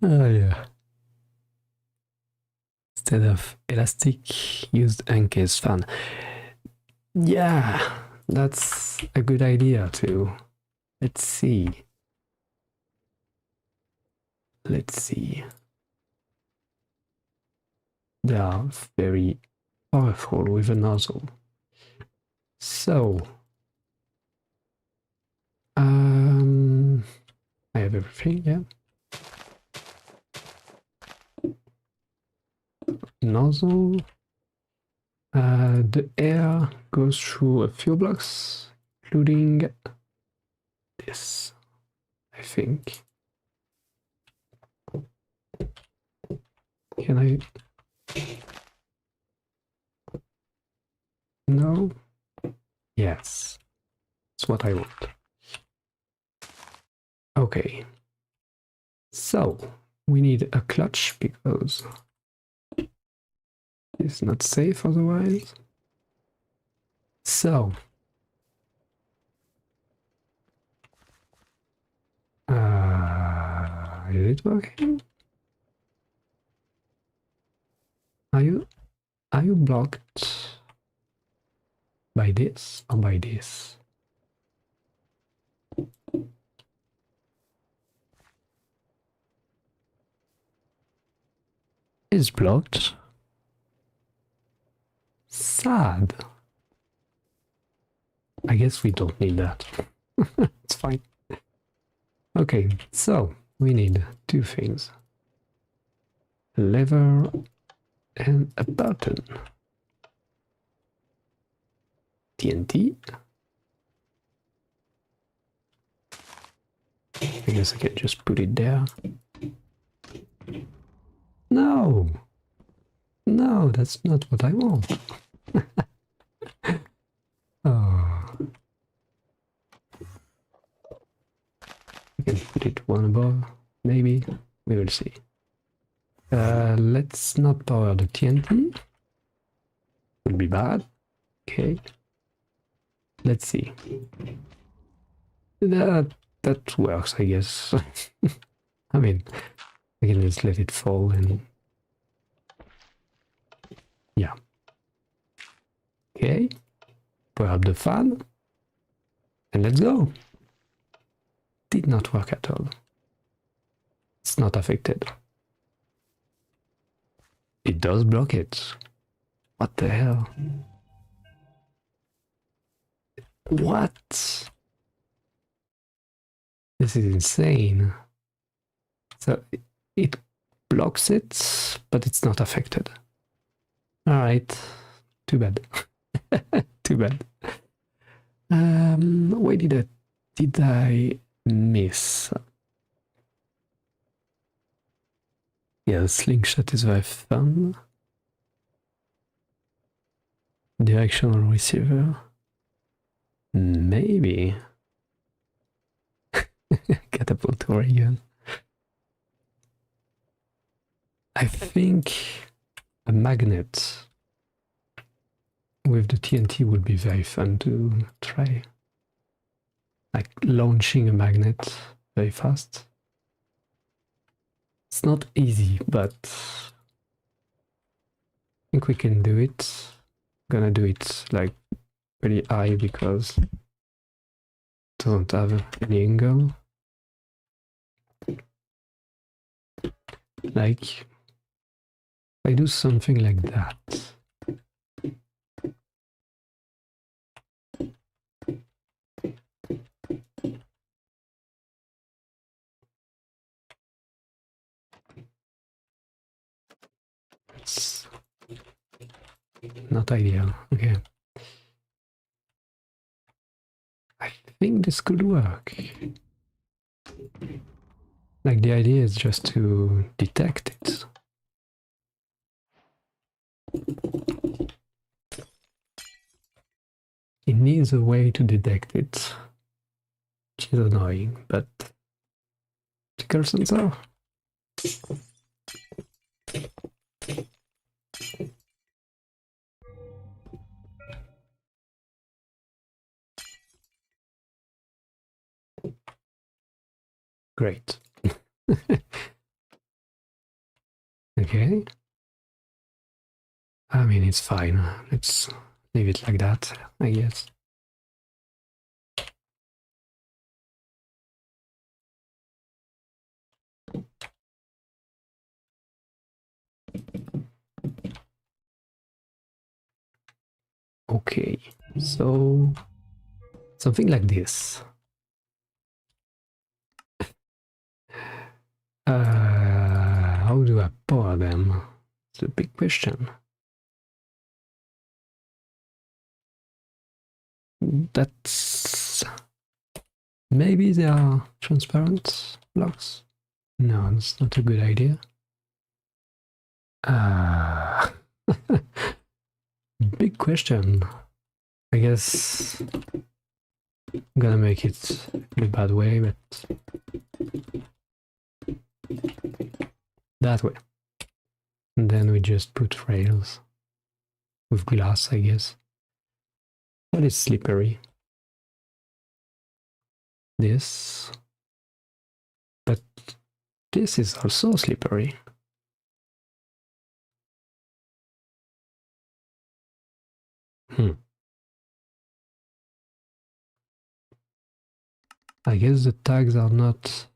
Oh yeah. Instead of elastic, used encased fan. Yeah, that's a good idea too. Let's see. Let's see. They are very powerful with a nozzle. So, I have everything, yeah. Nozzle. The air goes through a few blocks, including this, I think. Can I? No? Yes. That's what I want. Okay. So, we need a clutch because it's not safe otherwise. So, is it working? Are you blocked by this or by this? It's blocked. Sad. I guess we don't need that. It's fine. Okay, so we need two things. A lever and a button. TNT. I guess I can just put it there. No! No, that's not what I want. Oh. I can put it one above, maybe. We will see. Let's not power the TNT. Would be bad. Okay. Let's see. That works, I guess. I mean, I can just let it fall and... yeah. Okay. Power up the fan. And let's go. Did not work at all. It's not affected. It does block it. What the hell? What? This is insane. So it blocks it, but it's not affected. Alright, too bad. Too bad. Why did I miss? Yeah, the slingshot is very fun. Directional receiver. Maybe. Catapult ray gun. I think a magnet with the TNT would be very fun to try. Like launching a magnet very fast. It's not easy, but I think we can do it. Gonna do it like pretty high because it doesn't have any angle. Like I do something like that. It's not ideal. Okay. I think this could work. Like the idea is just to detect it. It needs a way to detect it, which is annoying, but optical sensor. Great. Okay. I mean, it's fine. Let's leave it like that, I guess. Okay, so something like this. How do I power them? It's a big question. That's... Maybe they are transparent blocks? No, that's not a good idea. Big question. I guess I'm gonna make it in a bad way, but that way. And then we just put rails with glass, I guess. But it's slippery. This. But this is also slippery. I guess the tags are not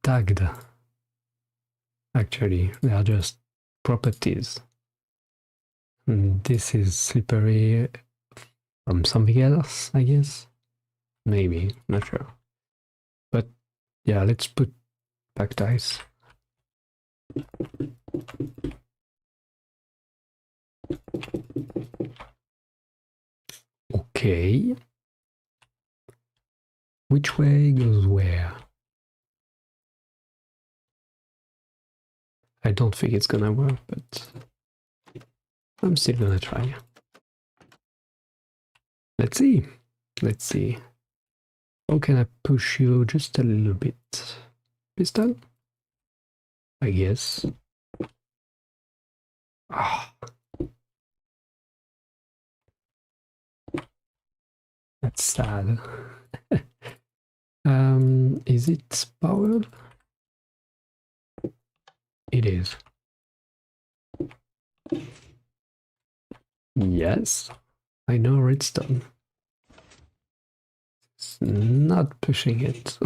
tagged. Actually, they are just properties. And this is slippery from something else, I guess. Maybe, not sure. But yeah, let's put back ties. Okay. Which way goes where? I don't think it's gonna work, but I'm still gonna try. Let's see. Let's see. How can I push you just a little bit? Piston? I guess. Ah. That's sad. Is it powered? It is. Yes, I know redstone. It's not pushing it.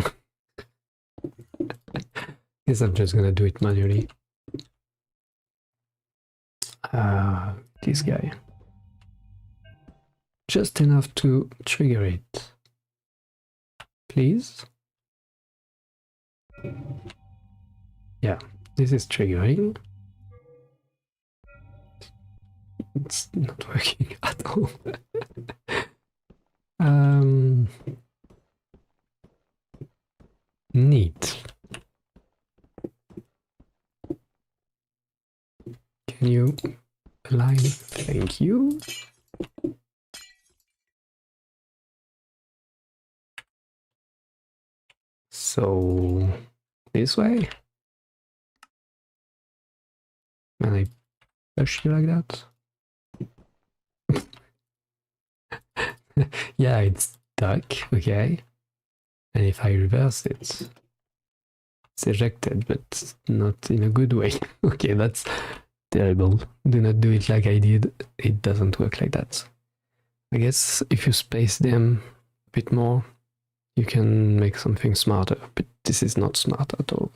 Guess I'm just gonna do it manually. This guy. Just enough to trigger it. Please. Yeah, this is triggering. It's not working at all. Neat. Can you align? Thank you. So this way. And I push you like that. Yeah, it's stuck, okay. And if I reverse it, it's ejected, but not in a good way. Okay, that's terrible. Do not do it like I did. It doesn't work like that. I guess if you space them a bit more, you can make something smarter, but this is not smart at all.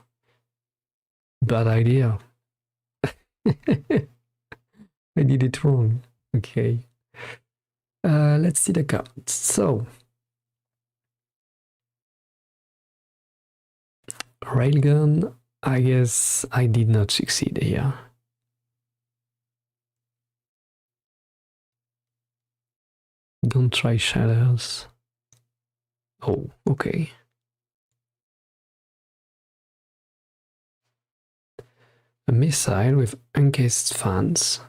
Bad idea. I did it wrong. Okay. Let's see the cards. So, railgun, I guess I did not succeed here. Don't try shadows. Oh, okay. A missile with encased fans,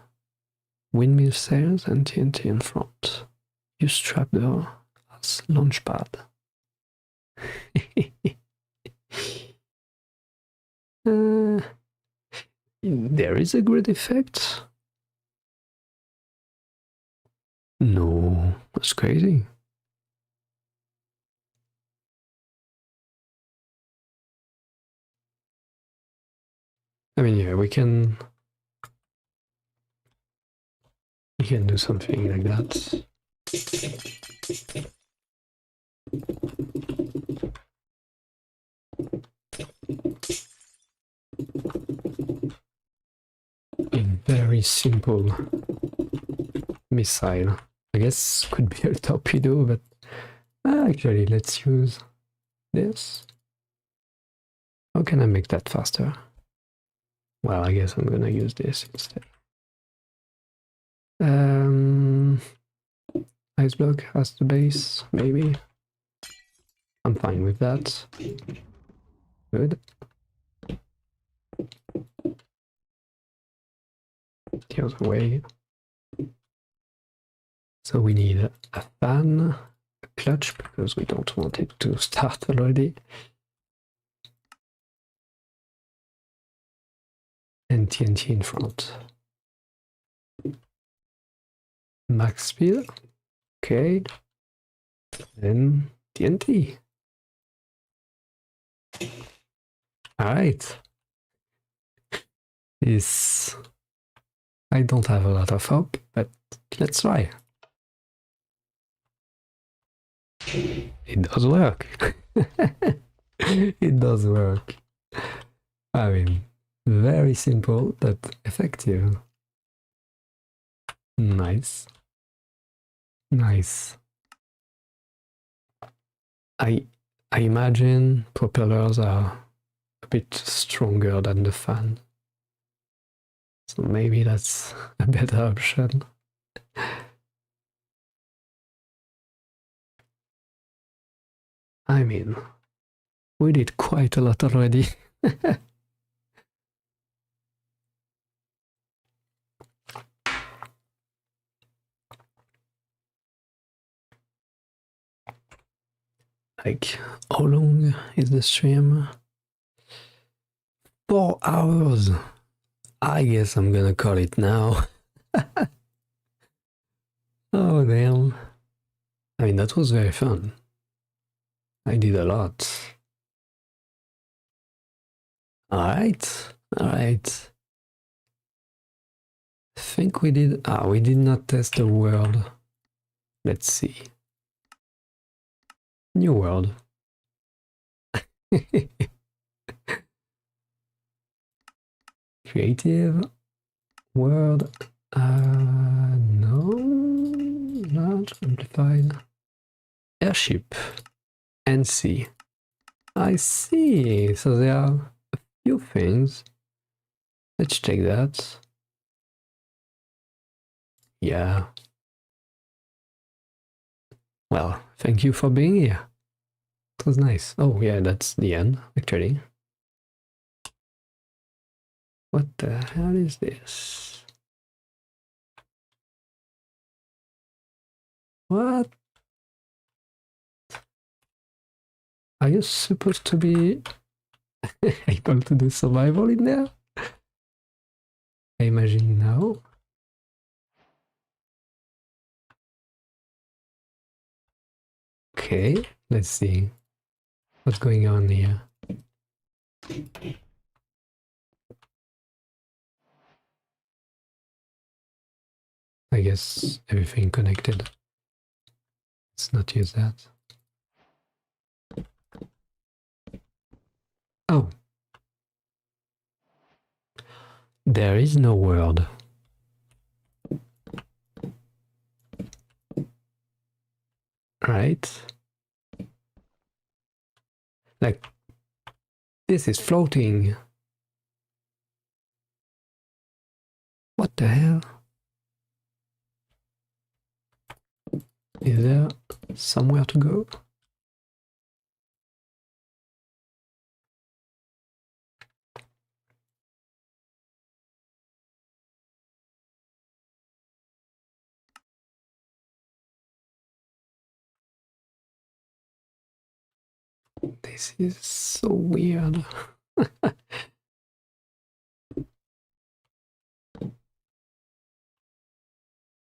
windmill sails, and TNT in front. Use trapdoor as launchpad. There is a grid effect? No, that's crazy. I mean, yeah, we can do something like that. A very simple missile. I guess could be a torpedo, but actually, let's use this. How can I make that faster? Well, I guess I'm gonna use this instead. Ice block as the base, maybe. I'm fine with that. Good. The other way. So we need a fan, a clutch, because we don't want it to start already. And TNT in front. Max speed. Okay. Then TNT. Alright. I don't have a lot of hope, but let's try. It does work. It does work. I mean, very simple but effective. Nice. Nice. I imagine propellers are a bit stronger than the fan. So maybe that's a better option. I mean, we did quite a lot already. Like, how long is the stream? 4 hours. I guess I'm gonna call it now. Oh, damn. I mean, that was very fun. I did a lot. Alright, alright. I think we did... we did not test the world. Let's see. New world. Creative world. No. Large, amplified. Airship. NC. I see. So there are a few things. Let's check that. Yeah. Well, thank you for being here. It was nice. Oh, yeah, that's the end, actually. What the hell is this? What? Are you supposed to be able to do survival in there? I imagine no. Okay, let's see what's going on here. I guess everything connected. Let's not use that. Oh. There is no world. Right? Like, this is floating. What the hell? Is there somewhere to go? This is so weird.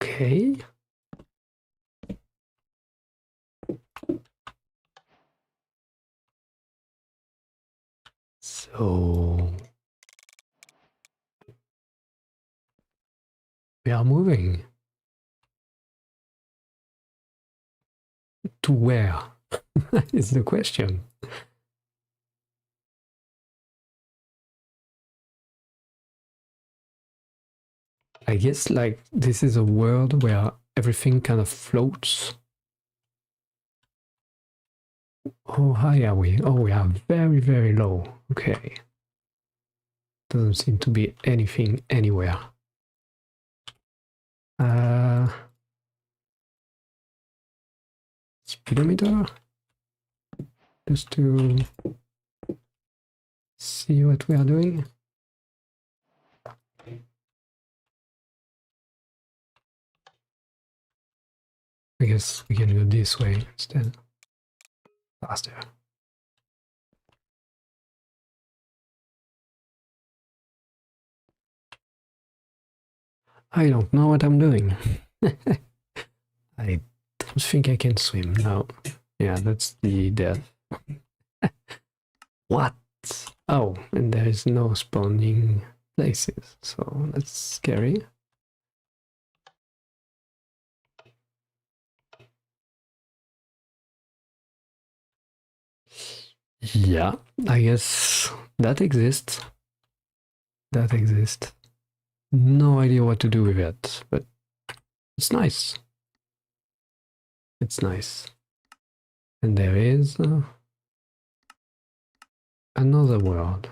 Okay. So we are moving. To where? Is the question. I guess like this is a world where everything kind of floats. Oh, how high are we? Oh, we are very, very low. Okay. Doesn't seem to be anything anywhere. Speedometer? Just to see what we are doing. I guess we can go this way instead. Faster. I don't know what I'm doing. I don't think I can swim. No. Yeah, that's the death. What? Oh, and there is no spawning places, so that's scary. Yeah, I guess that exists. That exists. No idea what to do with it, but it's nice. It's nice. And there is another world.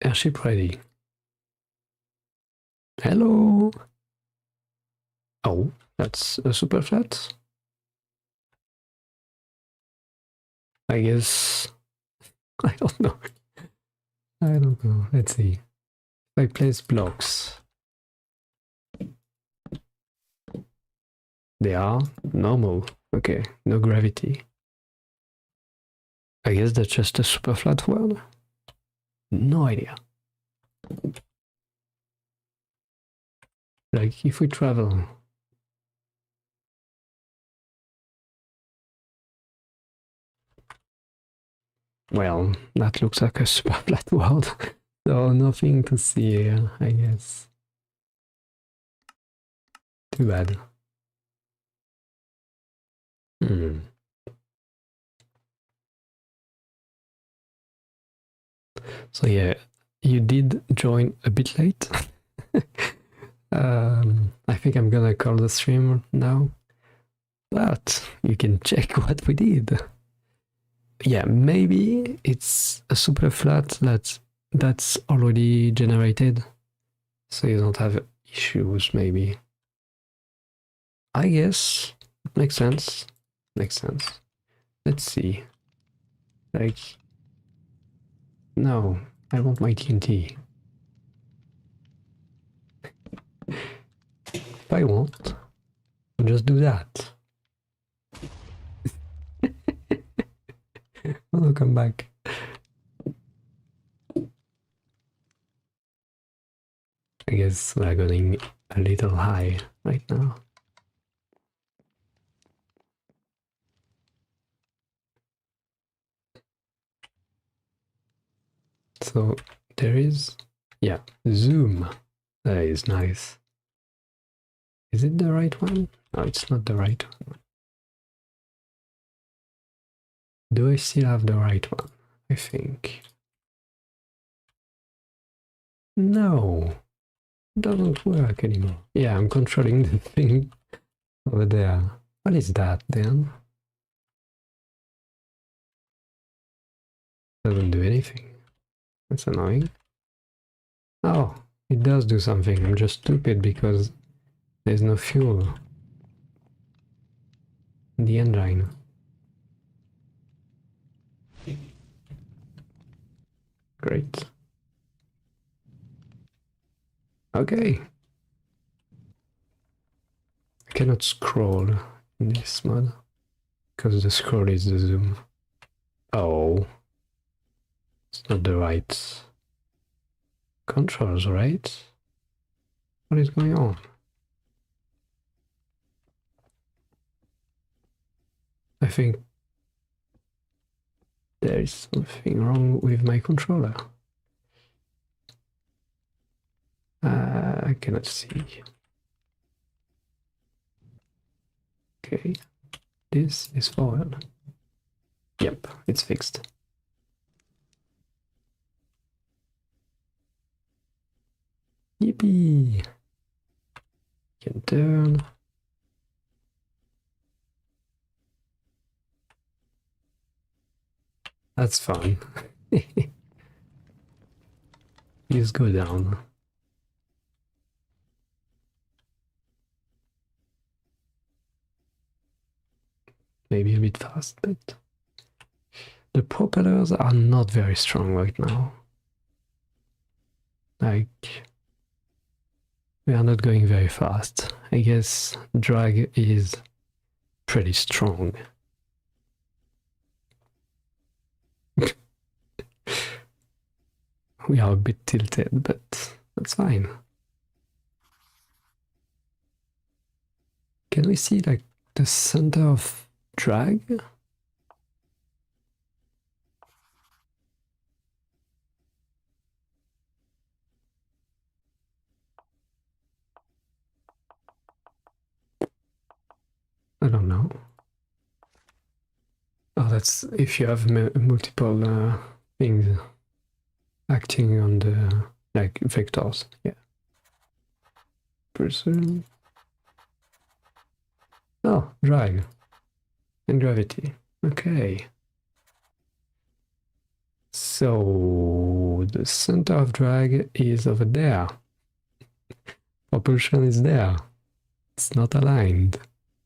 Airship ready. Hello. Oh, that's a super flat. I guess. I don't know. I don't know. Let's see. If I place blocks, they are normal. Okay, no gravity. I guess that's just a super flat world. No idea. Like if we travel. Well, that looks like a super flat world. So nothing to see here, I guess. Too bad. So yeah, you did join a bit late. I think I'm gonna call the stream now, but you can check what we did. Yeah, maybe it's a super flat that's already generated, so you don't have issues, maybe. I guess it makes sense. Makes sense. Let's see. Like, no, I want my TNT. If I want, I'll just do that. I'll come back. I guess we're going a little high right now. So there is, yeah, zoom. That is nice. Is it the right one? No, it's not the right one. Do I still have the right one? I think. No, it doesn't work anymore. Yeah, I'm controlling the thing over there. What is that then? Doesn't do anything. That's annoying. Oh, it does do something. I'm just stupid because there's no fuel in the engine. Great. Okay. I cannot scroll in this mode because the scroll is the zoom. Oh. It's not the right controls, right? What is going on? I think there is something wrong with my controller. I cannot see. Okay, this is forward. Yep, it's fixed. Yippee! Can turn. That's fun. Just go down. Maybe a bit fast, but the propellers are not very strong right now. Like, we are not going very fast. I guess drag is pretty strong. We are a bit tilted, but that's fine. Can we see like the center of drag? I don't know. Oh, that's if you have multiple things acting on the like vectors. Yeah. Person. Oh, drag and gravity. Okay. So the center of drag is over there. Propulsion is there. It's not aligned.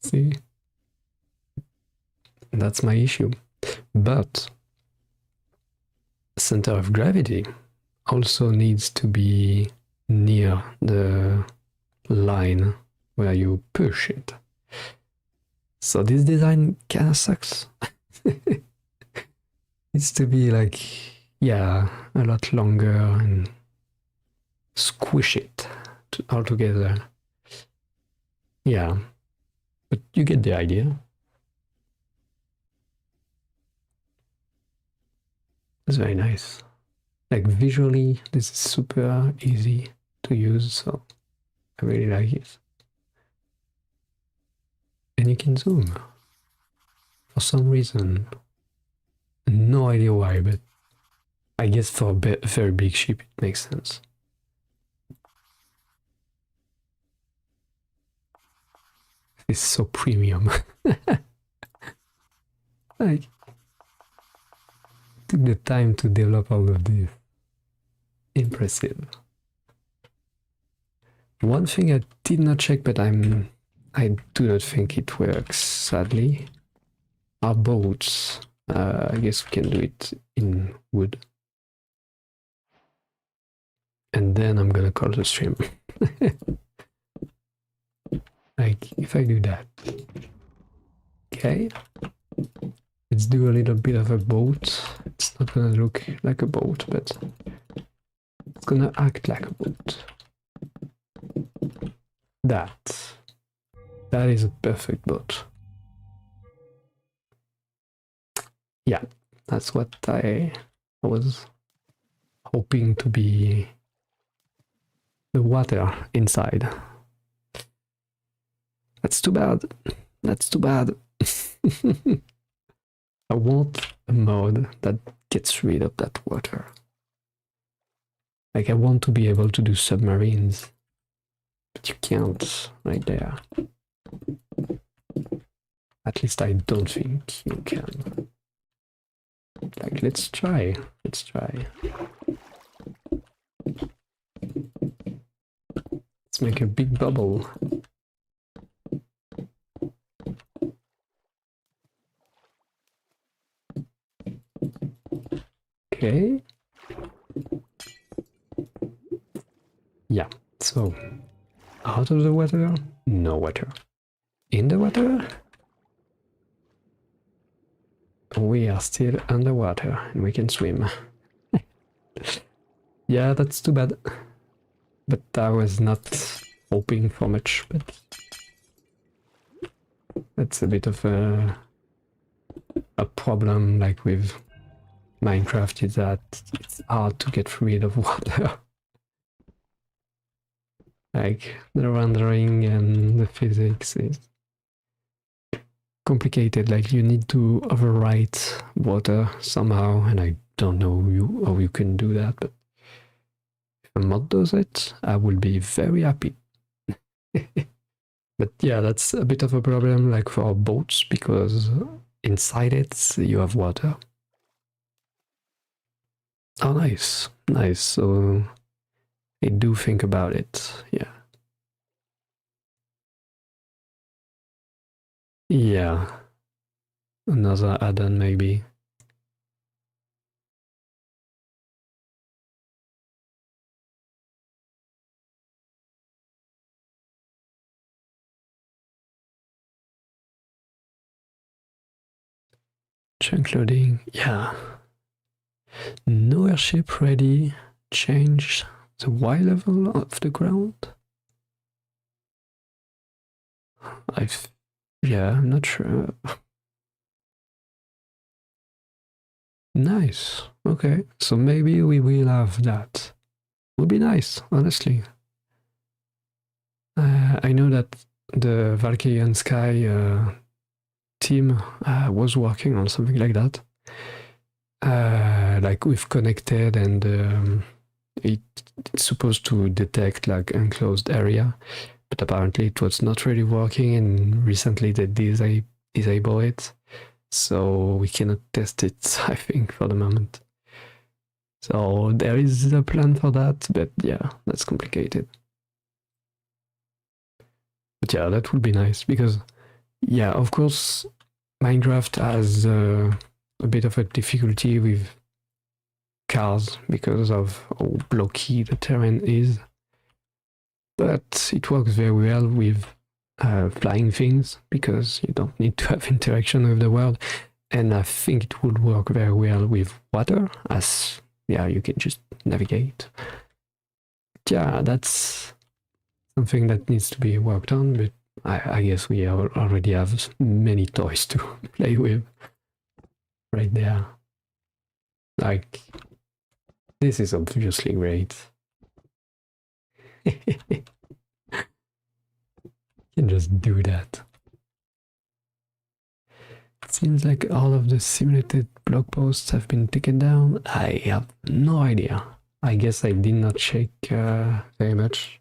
See? That's my issue. But center of gravity also needs to be near the line where you push it. So this design kind of sucks. Needs to be like, yeah, a lot longer and squish it all together. Yeah, but you get the idea. It's very nice. Like visually, this is super easy to use, so I really like it. And you can zoom for some reason. No idea why, but I guess for a very big ship it makes sense. It's so premium. Like, took the time to develop all of this. Impressive. One thing I did not check, but I do not think it works, sadly, are boats. I guess we can do it in wood. And then I'm gonna call the stream. Like, if I do that. Okay. Let's do a little bit of a boat. It's not gonna look like a boat, but it's gonna act like a boat. That is a perfect boat. Yeah, that's what I was hoping to be the water inside. That's too bad. That's too bad. I want a mode that gets rid of that water. Like, I want to be able to do submarines. But you can't right there. At least I don't think you can. Like, let's try. Let's try. Let's make a big bubble. Okay. Yeah, so out of the water, no water. In the water, we are still underwater and we can swim. Yeah, that's too bad. But I was not hoping for much, but that's a bit of a problem, like with Minecraft, is that it's hard to get rid of water. Like, the rendering and the physics is complicated. Like, you need to overwrite water somehow, and I don't know how you can do that, but if a mod does it, I will be very happy. But yeah, that's a bit of a problem, like for boats, because inside it you have water. Oh, nice, nice. So I do think about it, yeah. Yeah. Another add-on maybe. Chunk loading, yeah. No airship ready. Change the Y level of the ground. Yeah, I'm not sure. Nice. Okay, so maybe we will have that. Would be nice, honestly. I know that the Valkyrian Sky team was working on something like that. Like we've connected and it's supposed to detect like enclosed area, but apparently it was not really working, and recently they disable it, so we cannot test it, I think, for the moment. So there is a plan for that, but yeah, that's complicated. But yeah, that would be nice, because yeah, of course, Minecraft has a bit of a difficulty with cars because of how blocky the terrain is, but it works very well with flying things, because you don't need to have interaction with the world, and I think it would work very well with water, as yeah, you can just navigate. Yeah, that's something that needs to be worked on, but I guess we already have many toys to play with right there. Like, this is obviously great. You can just do that. It seems like all of the simulated blog posts have been taken down. I have no idea. I guess I did not check very much.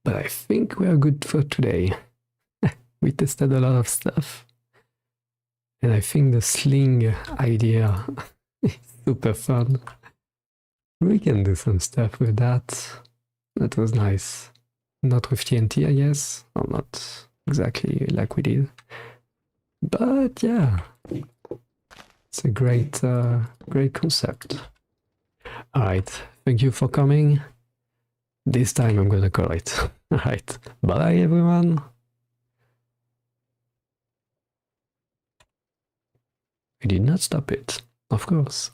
But I think we are good for today. We tested a lot of stuff. And I think the sling idea is super fun. We can do some stuff with that. That was nice. Not with TNT, I guess. Or not exactly like we did. But yeah, it's a great, great concept. Alright, thank you for coming. This time I'm gonna call it. Alright, bye everyone. I did not stop it, of course.